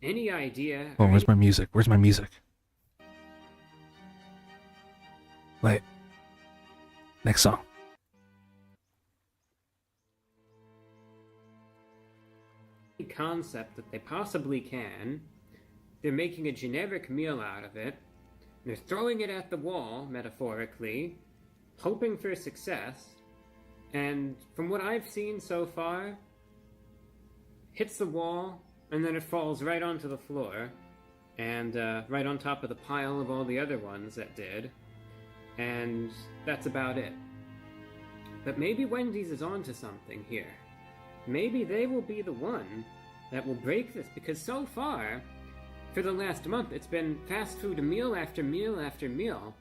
any idea. Oh, or where's my music? Where's my music? Wait. Next song. any concept that they possibly can. They're making a generic meal out of it. They're throwing it at the wall, metaphorically, hoping for success. And from what I've seen so far, hits the wall, and then it falls right onto the floor, and right on top of the pile of all the other ones that did. And that's about it. But maybe Wendy's is onto something here. Maybe they will be the one that will break this, because so far, for the last month, it's been fast food meal after meal after meal,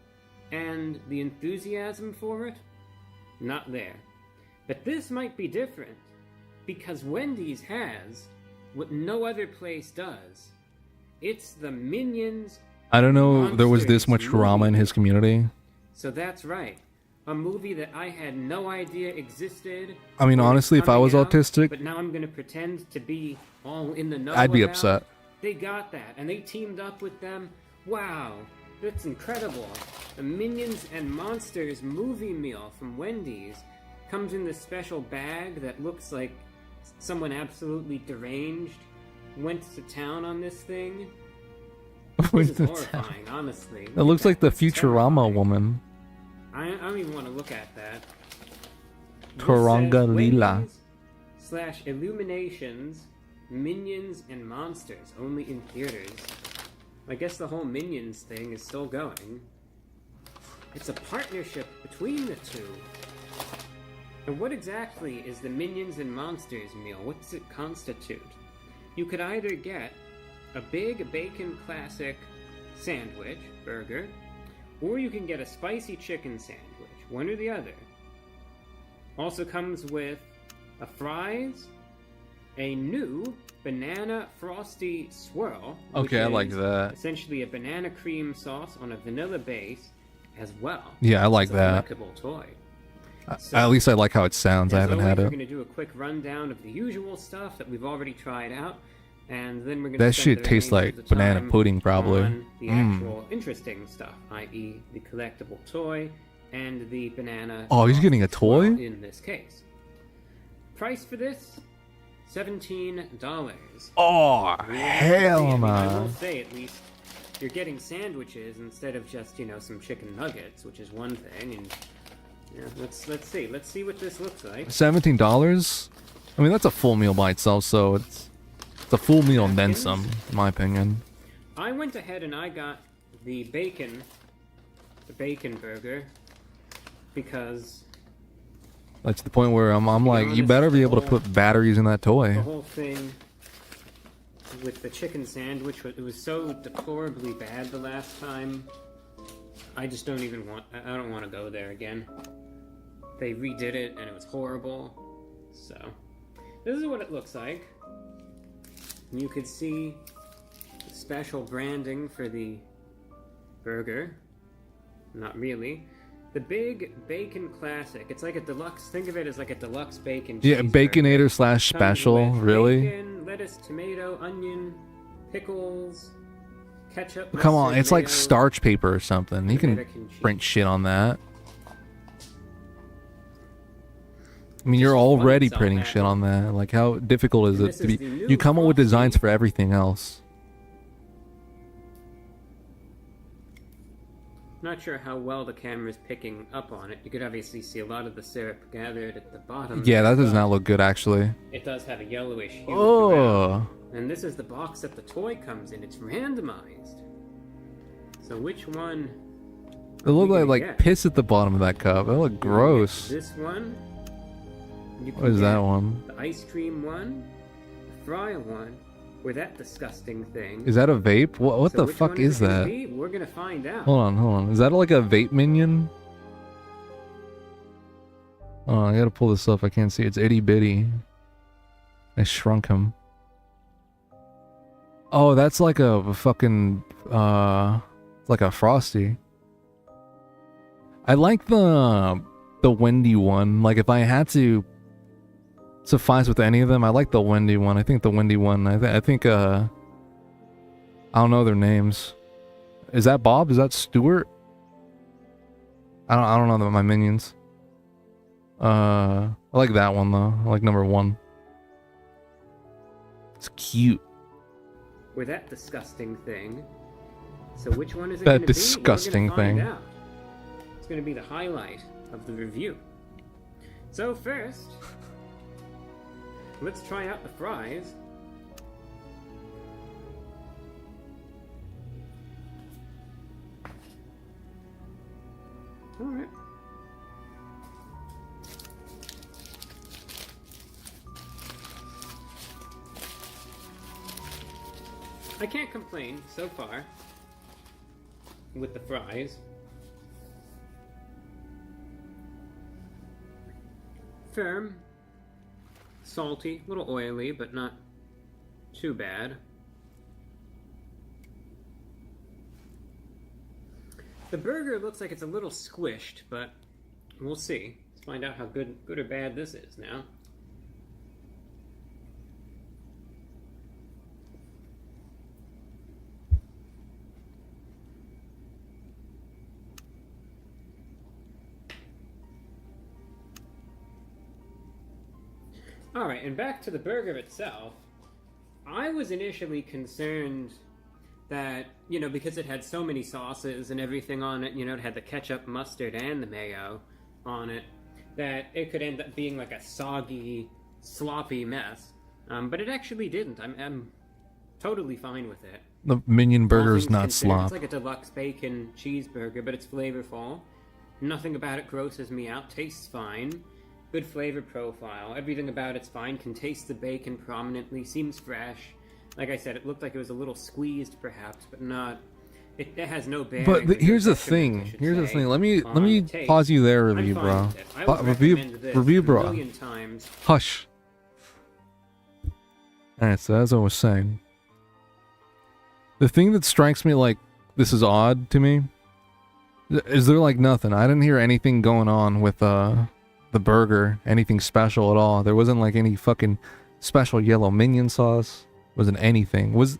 and the enthusiasm for it, not there. But this might be different, because Wendy's has what no other place does. It's the Minions. I don't know there was this much Monsters drama in movie. his community. So that's right. A movie that I had no idea existed. I mean, or was honestly, if I coming was out, autistic, but now I'm going to pretend to be all in the know I'd be about. upset. They got that, and they teamed up with them. Wow, that's incredible. The Minions and Monsters movie meal from Wendy's comes in this special bag that looks like someone absolutely deranged went to town on this thing. This is horrifying, honestly. It looks like the It's Futurama terrifying. woman. I don't even want to look at that. This Karanga says Lila. Wendy's / Illuminations, Minions and Monsters, only in theaters. I guess the whole Minions thing is still going. It's a partnership between the two. And what exactly is the Minions and Monsters meal? What does it constitute? You could either get a big bacon classic sandwich, burger, or you can get a spicy chicken sandwich, one or the other. Also comes with a fries, a new banana frosty swirl. which Okay, I like is that. Essentially a banana cream sauce on a vanilla base as well. Yeah, I like It's a that. collectible toy. At least I like how it sounds. I haven't had We're it. going to do a quick rundown of the usual stuff that we've already tried out, and then we're going to That shit tastes like banana pudding, probably. on the Mm. actual interesting stuff, i.e., the collectible toy and the banana. Oh, he's getting a swirl toy? in this case. Price for this: $17. Oh, We will have to see. hell I no. will say, at least you're getting sandwiches instead of just some chicken nuggets, which is one thing. And yeah, let's see what this looks like. $17? I mean, that's a full meal by itself, so it's a full meal and then some, in my opinion. I went ahead and I got the bacon burger, because That's the point where I'm like, you honest, better be the able to whole- put batteries in that the toy. whole thing with the chicken sandwich, it was so deplorably bad the last time. I just don't even want. I don't want to go there again. They redid it and it was horrible. So this is what it looks like. You could see the special branding for the burger. Not really. The Big Bacon Classic. It's like a deluxe. Think of it as like a deluxe bacon. Yeah, cheeseburger. Baconator slash Comes special, with really? Bacon, lettuce, tomato, onion, pickles, ketchup. Come on, mustard, it's like mayo, starch paper or something. You can American cheese. print shit on that. I mean, just you're flung already itself printing at shit me. on that. Like, how difficult is And it this to is be? the new You come up with designs Frosty. for everything else. Not sure how well the camera's picking up on it. You could obviously see a lot of the syrup gathered at the bottom. Yeah, there, that does but not look good, actually. It does have a yellowish hue throughout. Oh, And this is the box that the toy comes in. It's randomized. So which one? it looked You like can get. piss at the bottom of that cup. It looked You can get gross. This one. You can What is that get one? The ice cream one, the fry one, or that disgusting thing. Is that a vape? What So the which fuck one is it gonna that? be? We're gonna find out. Hold on. Is that like a vape minion? Oh, I gotta pull this up. I can't see. It's itty bitty. I shrunk him. Oh, that's like a fucking it's like a Frosty. I like the Wendy one. Like, if I had to suffice with any of them, I like the Wendy one. I think the Wendy one. I think I don't know their names. Is that Bob? Is that Stuart? I don't know my minions. I like that one though. I like number 1. It's cute. Or that disgusting thing. So which one is it That gonna be? We're disgusting gonna find thing. out. It's gonna be the highlight of the review. So first, let's try out the fries. Alright. I can't complain so far with the fries. Firm, salty, a little oily, but not too bad. The burger looks like it's a little squished, but we'll see. Let's find out how good or bad this is now. Alright, and back to the burger itself. I was initially concerned that, you know, because it had so many sauces and everything on it, you know, it had the ketchup, mustard, and the mayo on it, that it could end up being like a soggy, sloppy mess. But it actually didn't. I'm totally fine with it. The minion All burger's things not considered, slop. It's like a deluxe bacon cheeseburger, but it's flavorful. Nothing about it grosses me out. Tastes fine. Good flavor profile. Everything about it's fine. Can taste the bacon prominently. Seems fresh. Like I said, it looked like it was a little squeezed, perhaps, but not. It has no bearing. But or here's the detriment, I thing. should Here's the say, thing. Let me on taste. pause you there, I'm review fine bro. with it. I would Review, recommend this review, a bro. million times. Hush. Alright, so as I was saying, the thing that strikes me like this is odd to me is there like nothing. I didn't hear anything going on with the burger, anything special at all. There wasn't like any fucking special yellow minion sauce. Wasn't anything. Was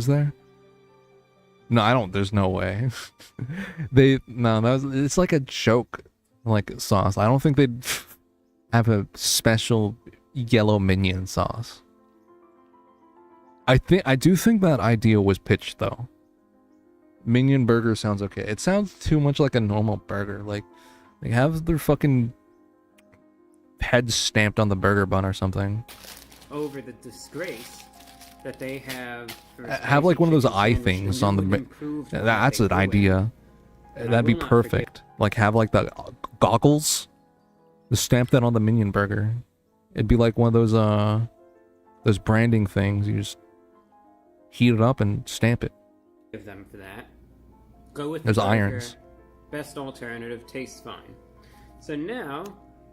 there? No, I don't. There's no way. It's like a joke, like sauce. I don't think they'd have a special yellow minion sauce. I do think that idea was pitched though. Minion burger sounds okay. It sounds too much like a normal burger. Like they have their fucking heads stamped on the burger bun or something. Over the disgrace that they have. For Have like one of those spicy eye chicken sandwich, things the on the. new mi- improved one That's they an do it. idea. And I That'd be will not forget- perfect. Like have like the goggles. Just stamp that on the minion burger. It'd be like one of those branding things. You just heat it up and stamp it. Give them for that. Go with There's the burger. irons. Best alternative, tastes fine. So now,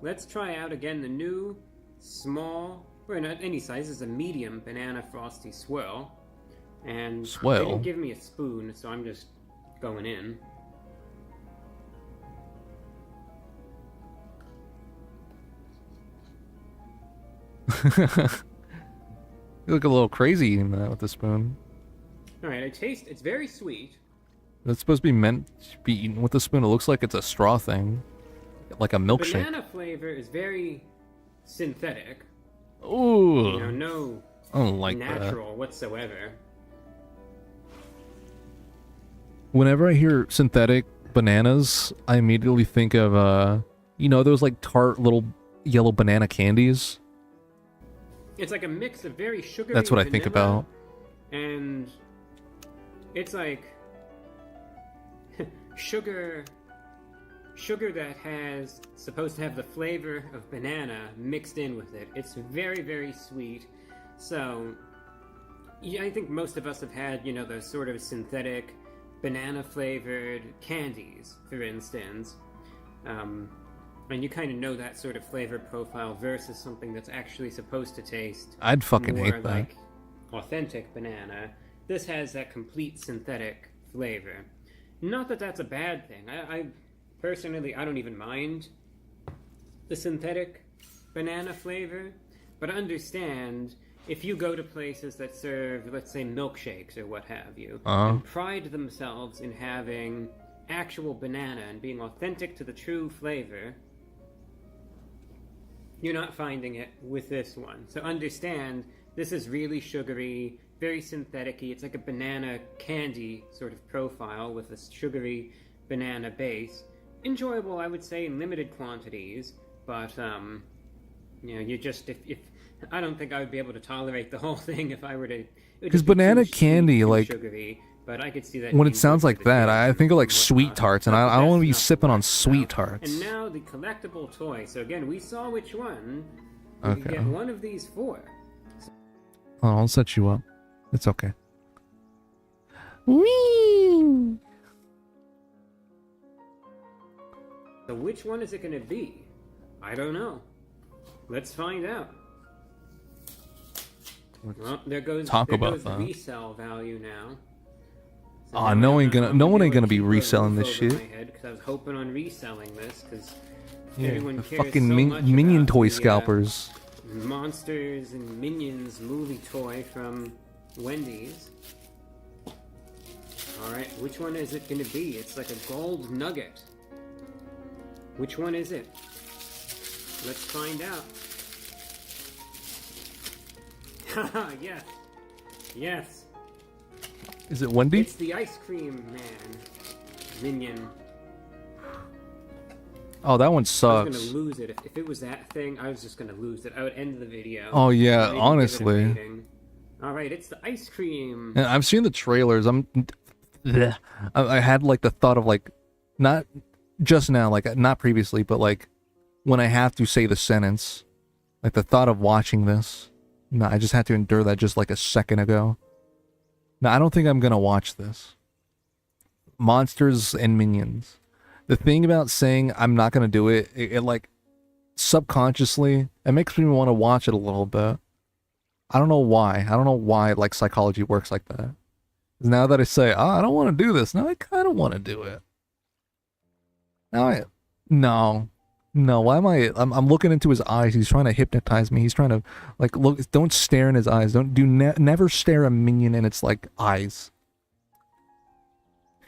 let's try out again the new small, or not any size, is a medium banana frosty swirl. And Swirl? they didn't give me a spoon, so I'm just going in. You look a little crazy eating that with a spoon. Alright, I taste, it's very sweet. That's supposed to be meant to be eaten with a spoon. It looks like it's a straw thing. like a The milkshake. banana flavor is very synthetic. Ooh, No I don't like that. natural whatsoever. Whenever I hear synthetic bananas, I immediately think of those like tart little yellow banana candies. It's like a mix of very sugary That's what I think vanilla, about. and it's like sugar that has supposed to have the flavor of banana mixed in with it. It's very, very sweet. So yeah, I think most of us have had, those sort of synthetic banana flavored candies, for instance. And you kind of know that sort of flavor profile versus something that's actually supposed to taste I'd fucking more hate that. like authentic banana. This has that complete synthetic flavor. Not that that's a bad thing. I personally, I don't even mind the synthetic banana flavor, but understand if you go to places that serve, let's say, milkshakes or what have you, and pride themselves in having actual banana and being authentic to the true flavor, you're not finding it with this one. So understand, this is really sugary, very synthetic-y. It's like a banana candy sort of profile with a sugary banana base. Enjoyable, I would say, in limited quantities, but, you just, if I don't think I would be able to tolerate the whole thing if I were to... Because banana candy, like, sugary, but I could see that when it being sounds good like for the that, kids I and think of like whatnot. sweet tarts, and But I don't want to be that's not sipping on what sweet it's about. tarts. And now the collectible toy. So again, we saw which one. We Okay. could get one of these four. Oh, I'll set you up. It's okay. Whee! So which one is it going to be? I don't know. Let's find out. Well, there goes that. resale value now. So Aw, now no I one don't know gonna- if no I'm one gonna ain't do a gonna be cheaper reselling roof this over shit. my head, 'cause I was hoping on reselling this because Yeah, everyone the cares fucking so much minion about toy the, scalpers. Monsters and Minions movie toy from Wendy's. Alright, which one is it gonna be? It's like a gold nugget. Which one is it? Let's find out. Haha, yes. Yes. Is it Wendy? It's the ice cream man. Minion. Oh, that one I was sucks. gonna lose it. If it was that thing, I was just gonna lose it. I would end the video. Oh yeah, Maybe give it a honestly. rating. Alright, it's the ice cream. And I've seen the trailers. I had like the thought of like, not just now, like not previously, but like when I have to say the sentence, like the thought of watching this. No, I just had to endure that just like a second ago. No, I don't think I'm gonna watch this. Monsters and Minions. The thing about saying I'm not gonna do it, it like subconsciously, it makes me want to watch it a little bit. I don't know why. I don't know why like psychology works like that. Now that I say, oh, I don't want to do this, now I kind of want to do it. No. Why am I'm looking into his eyes. He's trying to hypnotize me. He's trying to like look. Don't stare in his eyes. Never stare a minion in its like eyes.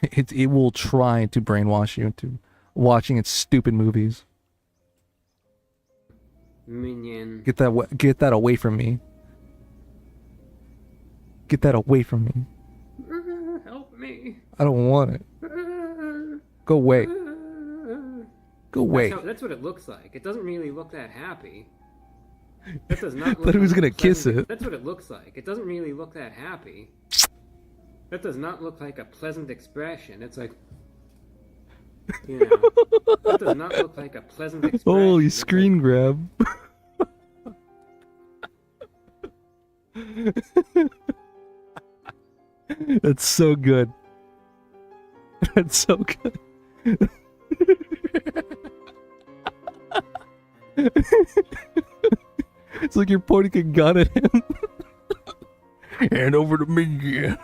It will try to brainwash you into watching its stupid movies. Minion. Get that away from me. Get that away from me. Help me. I don't want it. Go away. Go away. That's what it looks like. It doesn't really look that happy. That does not. Thought he was like gonna a kiss pleasant- it. That's what it looks like. It doesn't really look that happy. That does not look like a pleasant expression. It's like, that does not look like a pleasant expression. Holy It's screen grab. That's so good. That's so good. It's like you're pointing a gun at him. Hand over to me, yeah.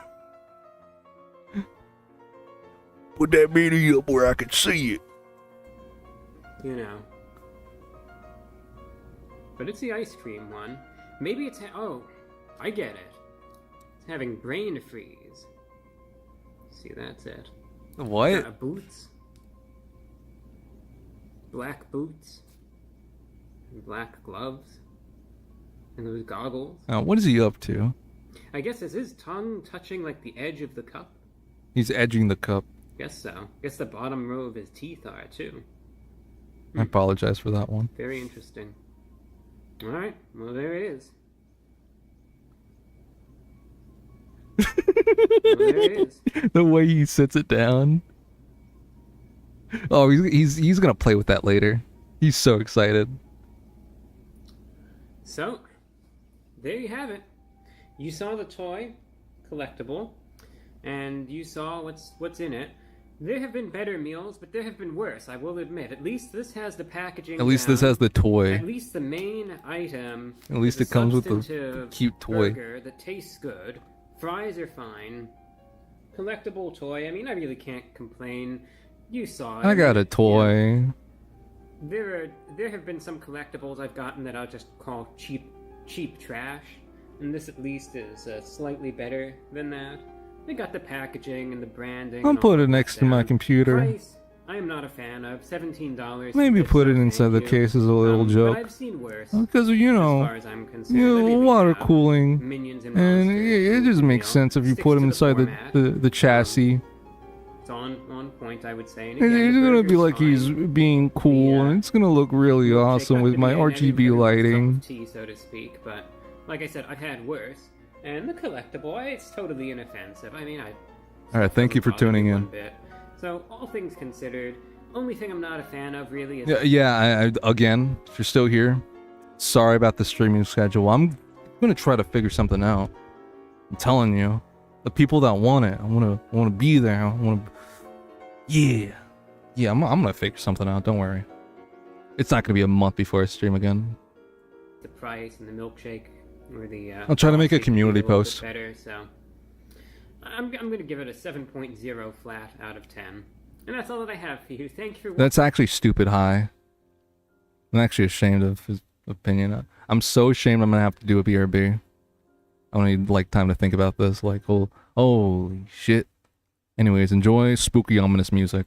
Put that meaty up where I can see it. But it's the ice cream one. Maybe it's oh, I get it. It's having brain freeze. See, that's it. What? Boots. black boots, and black gloves, and those goggles. What is he up to? I guess is his tongue touching like the edge of the cup? He's edging the cup. Guess so. Guess the bottom row of his teeth are too. I apologize for that one. Very interesting. Alright, well there it is. Well, there it is. The way he sits it down. Oh, he's gonna play with that later. He's so excited. So, there you have it. You saw the toy, collectible, and you saw what's in it. There have been better meals, but there have been worse, I will admit. At least this has the packaging At least down. this has the toy. At least the main item. At least is it comes with a substantive cute toy. burger that tastes good. Fries are fine. Collectible toy. I mean, I really can't complain. You saw it. I got a toy. There have been some collectibles I've gotten that I'll just call cheap trash, and this at least is slightly better than that. They got the packaging and the branding. I'll put it next to my computer. Price, I am not a fan of. $17. Maybe It's put it no inside the thank you. case as a little joke. But I've seen worse. Because, you As know, far as I'm concerned, I mean, water we have cooling. Minions and And monsters, it just and, makes sense if you sticks put to them inside format. the chassis. It's on point, I would say. And And again, it's the gonna be burger's like he's fine. being cool, and it's gonna look really Milkshake awesome got with to my be an RGB anybody's lighting. cup of tea, so to speak. But like I said, I've had worse. And the collectible, it's totally inoffensive. I mean, All right, thank you for doesn't bother me tuning one in. bit. So all things considered, only thing I'm not a fan of really is Yeah. Again, if you're still here, sorry about the streaming schedule. I'm gonna try to figure something out. I'm telling you, the people that want it, I wanna be there. Yeah. I'm gonna figure something out. Don't worry. It's not gonna be a month before I stream again. the price and the milkshake or the. I'll try to make a milkshake community would be little bit post. Better, so I'm gonna give it a 7.0 flat out of 10, and that's all that I have for you. Thank you for watching. That's actually stupid high. I'm actually ashamed of his opinion. I'm so ashamed I'm gonna have to do a BRB. I don't need like time to think about this. Like, holy shit. Anyways, enjoy spooky, ominous music.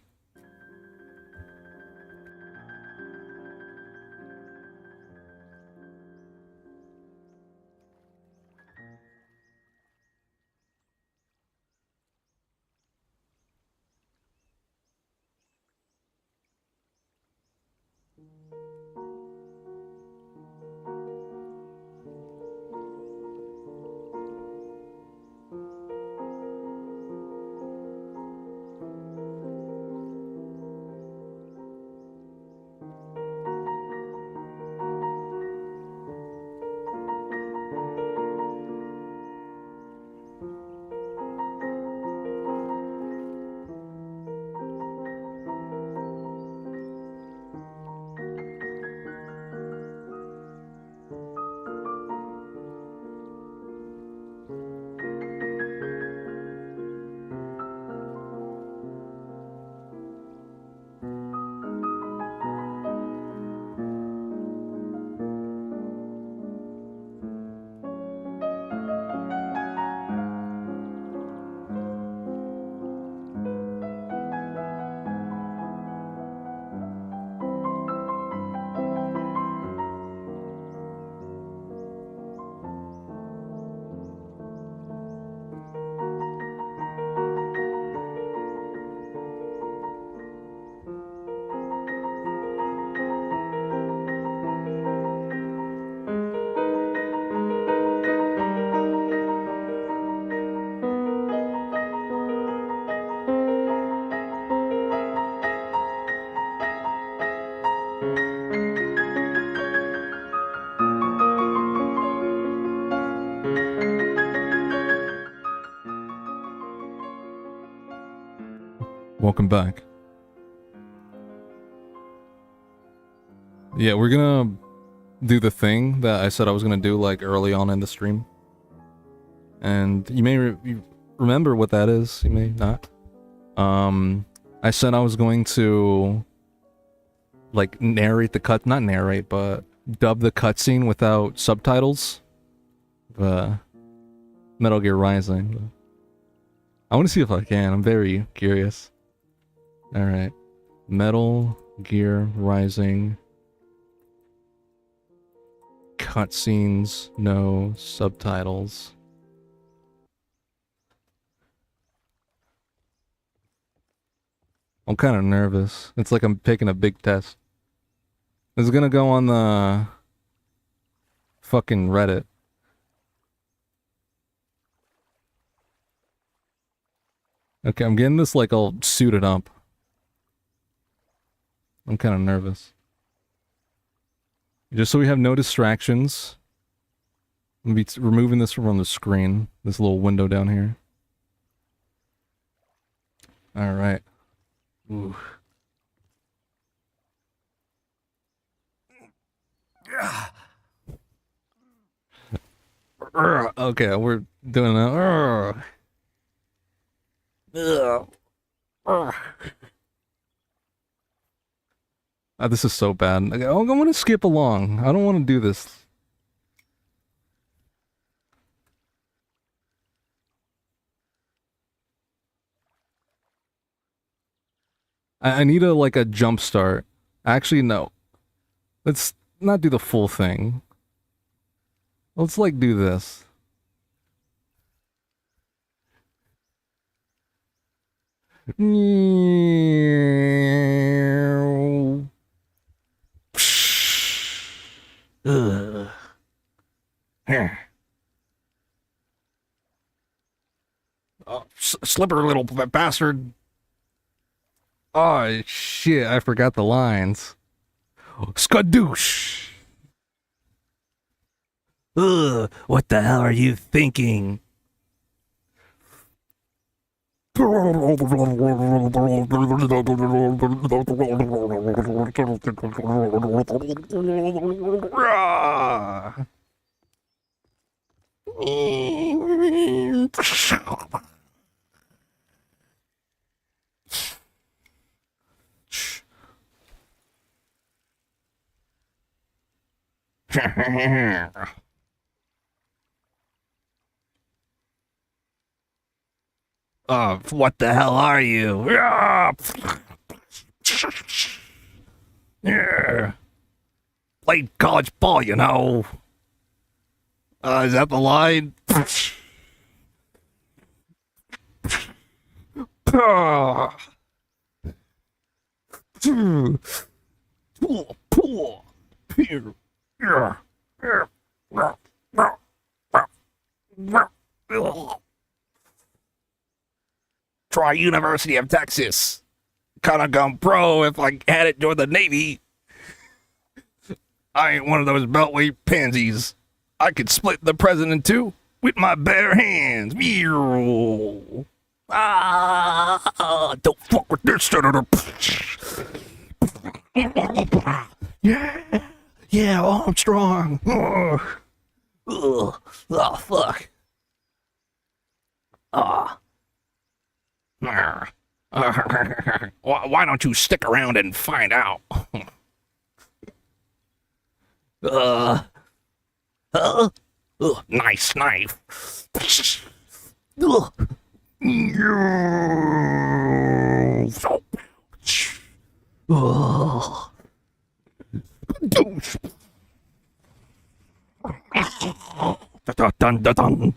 Welcome back. Yeah, we're gonna do the thing that I said I was gonna do like early on in the stream. And you may you remember what that is, you may not. I said I was going to like narrate the cut, not narrate, but dub the cutscene without subtitles. Metal Gear Rising. I want to see if I can. I'm very curious. All right, Metal Gear rising. Cutscenes, no. Subtitles. I'm kind of nervous. It's like I'm taking a big test. This is gonna go on the fucking Reddit. Okay, I'm getting this like all suited up. I'm kind of nervous. Just so we have no distractions. I'm gonna be removing this from the screen. This little window down here. Alright. Ooh. Okay, we're doing that. This is so bad. I'm gonna skip along. I don't want to do this. I need a jump start. Actually, no. Let's not do the full thing. Let's like do this. Ugh. Oh, slippery little bastard. Oh, shit, I forgot the lines. Skadoosh! Ugh, what the hell are you thinking? What the hell are you? Yeah. Played college ball, you know. Is that the line? Try University of Texas. Kinda gone pro if I had it join the Navy. I ain't one of those beltway pansies. I could split the president in two with my bare hands. Don't fuck with this, senator. Yeah, Armstrong. Oh, fuck. Why don't you stick around and find out? Nice knife. Dun, dun, dun.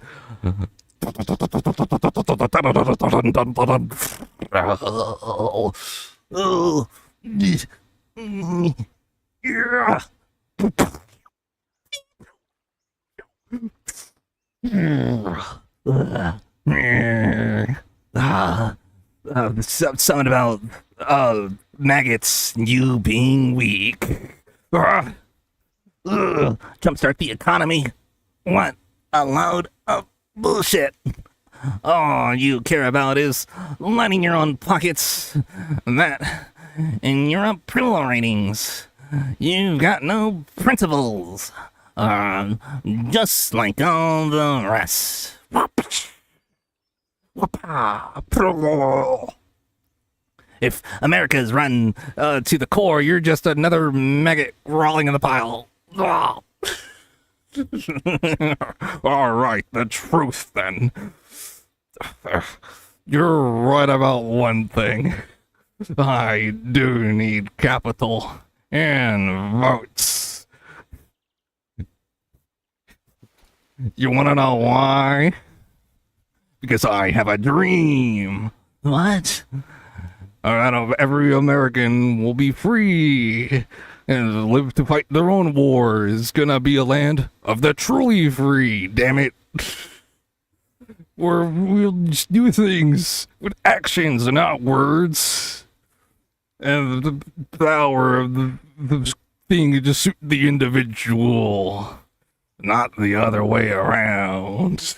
Something about maggots, you being weak. Jumpstart the economy. What a load of bullshit. All you care about is lining your own pockets. That and your approval ratings. You've got no principles. Just like all the rest. If America is run to the core, you're just another maggot crawling in the pile. All right, the truth then. You're right about one thing. I do need capital and votes. You want to know why? Because I have a dream. What? Out of every American will be free and live to fight their own war. Is gonna be a land of the truly free, damn it. Where we'll just do things with actions and not words. And the power of the thing to just suit the individual, not the other way around.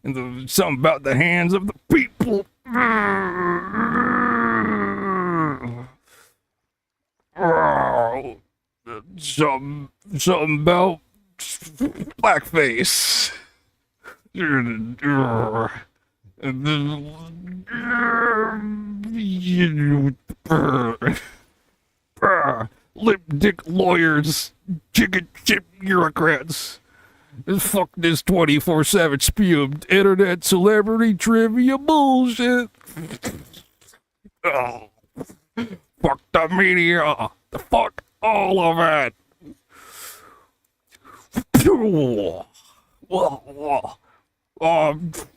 And something about the hands of the people. Something about blackface. Lip dick lawyers, chicken chip bureaucrats. Fuck this 24/7 spewed internet celebrity trivia bullshit. Oh, fuck the media. Fuck all of it.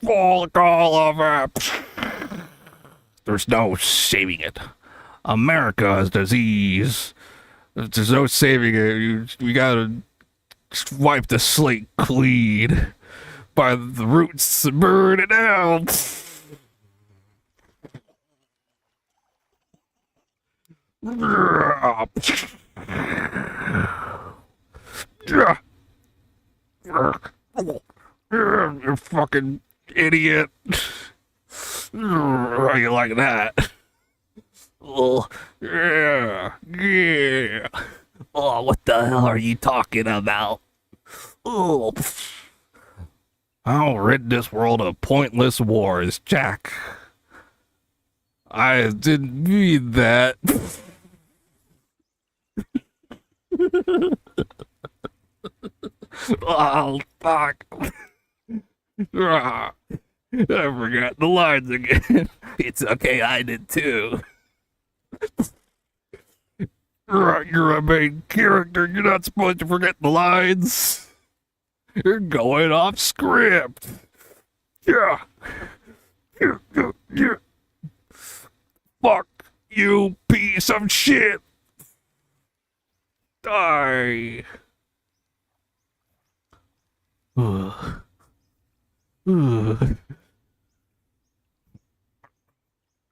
Fuck all of it. There's no saving it. America's disease. There's no saving it. We gotta wipe the slate clean by the roots and burn it out. You fucking idiot. How you like that? Oh, yeah. Oh, what the hell are you talking about? Oh, I'll rid this world of pointless wars, Jack. I didn't mean that. Oh, fuck. I forgot the lines again. It's okay, I did too. You're a main character. You're not supposed to forget the lines. You're going off script. Yeah. Yeah. Fuck you, piece of shit. Die.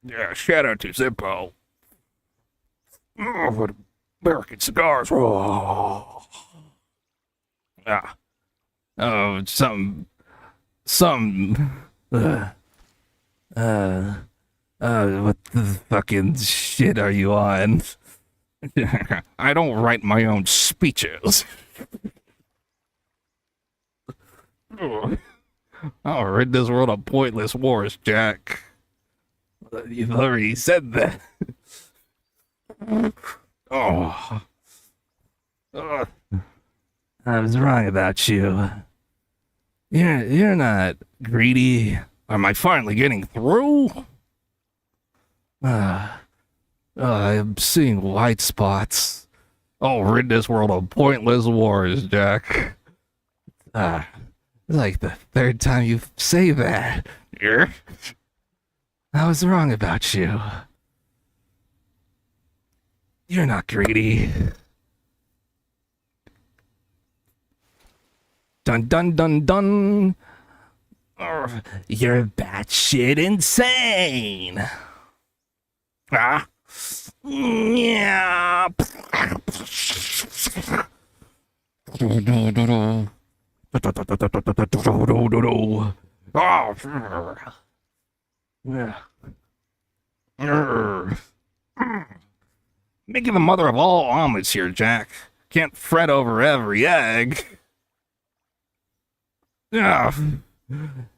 Yeah, shout out to Zippo. Oh, what American cigars. Oh. Yeah. Oh, some. What the fucking shit are you on? I don't write my own speeches. I'll rid this world of pointless wars, Jack. You've already said that. Oh. I was wrong about you. You're not greedy. Am I finally getting through? I'm seeing white spots. I'll rid this world of pointless wars, Jack. It's like the third time you say that. Yeah. I was wrong about you. You're not greedy. Dun dun dun dun. You're batshit insane. Ah. Yeah. Making the mother of all omelets here, Jack. Can't fret over every egg. Yeah.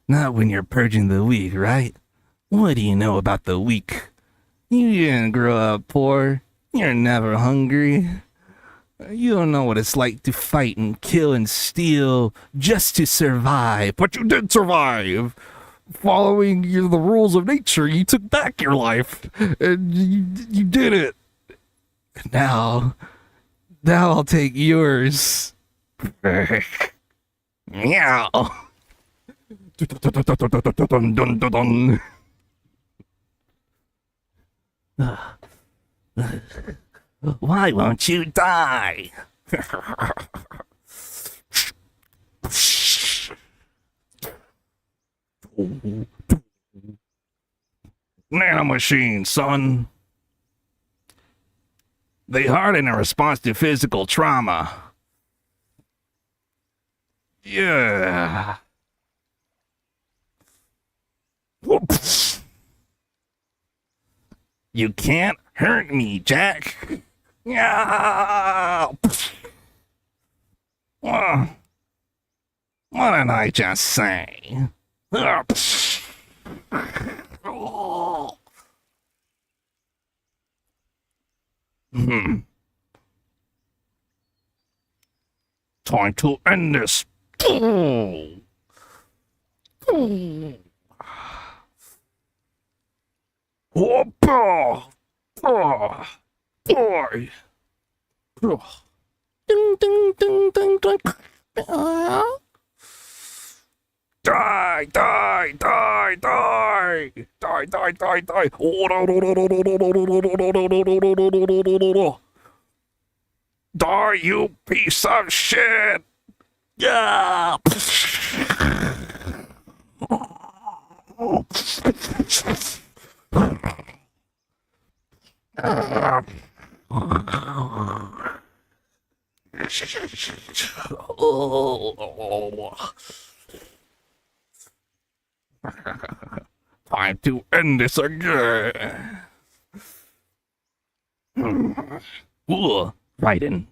Not when you're purging the weak, right? What do you know about the weak? You didn't grow up poor. You're never hungry. You don't know what it's like to fight and kill and steal just to survive. But you did survive. following the rules of nature, you took back your life, and you did it. Now I'll take yours. Meow. Dun, dun, dun, dun. Why won't you die? Nanomachine, son. They harden in response to physical trauma. Yeah. You can't hurt me, Jack. Yeah. What did I just say? Time to end this. Ding, ding, ding, ding, ding. Die, die, die, die, die, die, die, die. Die, you piece of shit. Yeah. Time to end this again. Raiden.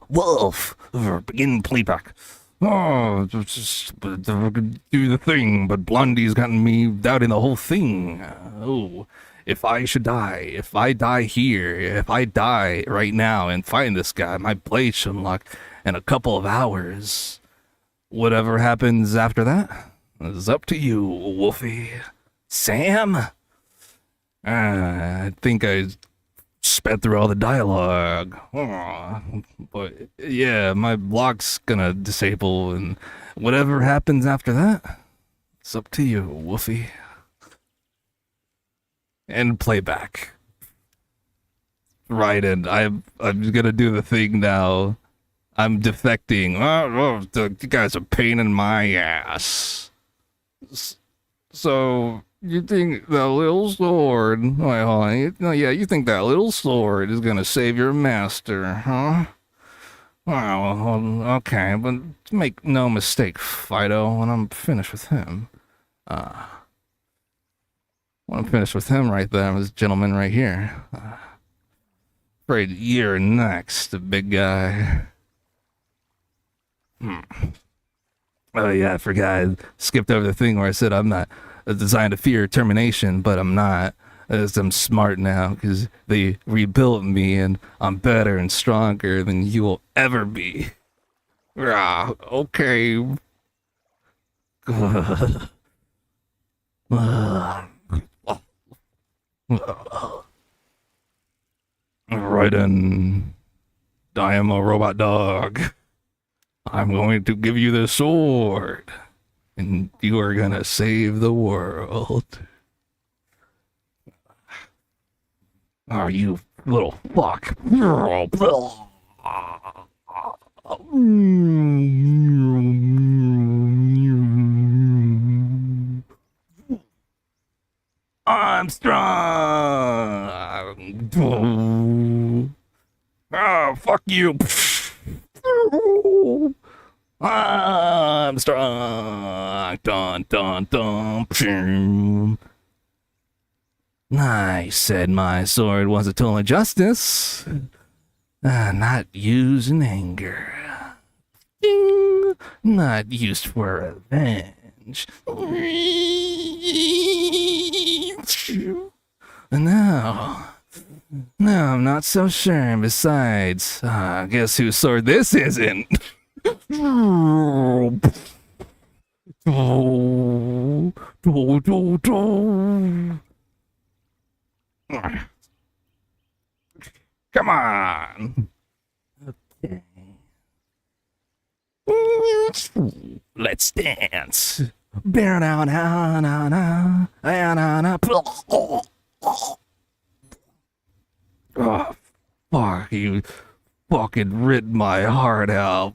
Wolf. Begin playback. Just do the thing, but Blondie's gotten me doubting the whole thing. If I should die, if I die here, if I die right now and find this guy, my blade should unlock in a couple of hours. Whatever happens after that is up to you, Wolfie. Sam? I think I sped through all the dialogue. But yeah, my block's gonna disable, and whatever happens after that, it's up to you, Wolfie. And playback. Right, and I'm gonna do the thing now. I'm defecting. You guys are a pain in my ass. So you think that little sword? Wait, hold on. Yeah, you think that little sword is gonna save your master, huh? Well, okay, but make no mistake, Fido. When I'm finished with him, right there, this gentleman right here. Afraid you're next, the big guy. Oh yeah, I forgot. I skipped over the thing where I said I'm not designed to fear termination, but I'm not. As I'm smart now because they rebuilt me and I'm better and stronger than you will ever be. Okay. Raiden, I am a robot dog. I'm going to give you the sword, and you are gonna save the world. Oh, you little fuck. I'm strong. Oh, fuck you. I'm strong. Dun, dun, dun. I said my sword was a tool of justice, not used in anger. Ding. Not used for revenge. No, I'm not so sure. And besides, guess whose sword this isn't? Come on. Okay. Let's dance. Oh, fuck, you fucking ripped my heart out.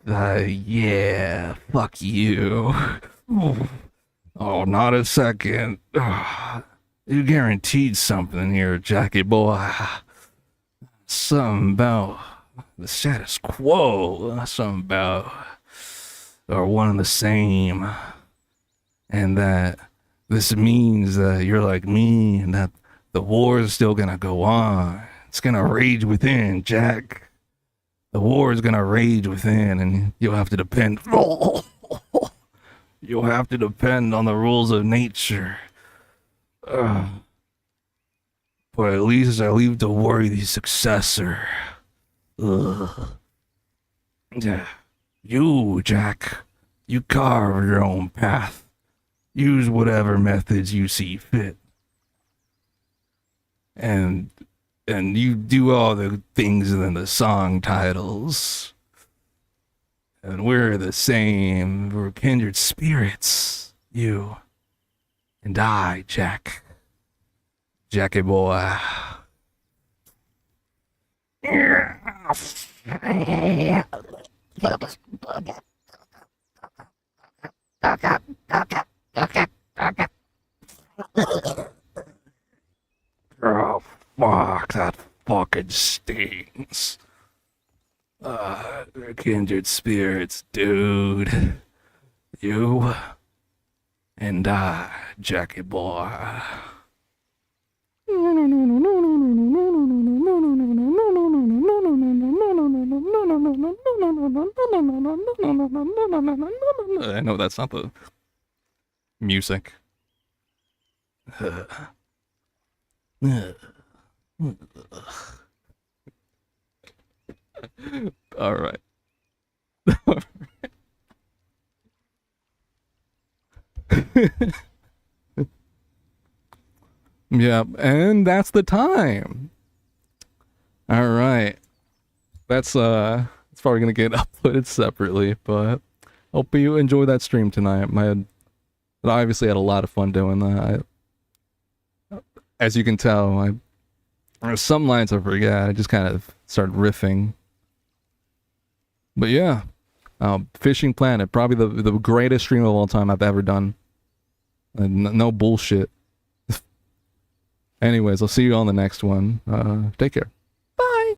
Yeah, fuck you. Oh, not a second. You guaranteed something here, Jackie boy. Something about the status quo. Something about are one and the same. And that this means that you're like me and that the war is still gonna go on. It's gonna rage within, Jack. The war is gonna rage within and you'll have to depend. You'll have to depend on the rules of nature. But at least I leave the worthy successor. Yeah. You, Jack, you carve your own path. Use whatever methods you see fit. And you do all the things in the song titles. And we're the same. We're kindred spirits. You and I, Jack. Jackie boy. Oh, fuck, that fucking stings. Kindred spirits, dude. You and I, Jackie boy. I know that's not the music. All right. Yeah, and that's the time. All right. That's it's probably gonna get uploaded separately, but hope you enjoy that stream tonight. I obviously had a lot of fun doing that. As you can tell, there's some lines I forgot. I just kind of started riffing. But yeah, Fishing Planet, probably the greatest stream of all time I've ever done. No bullshit. Anyways, I'll see you on the next one. Take care.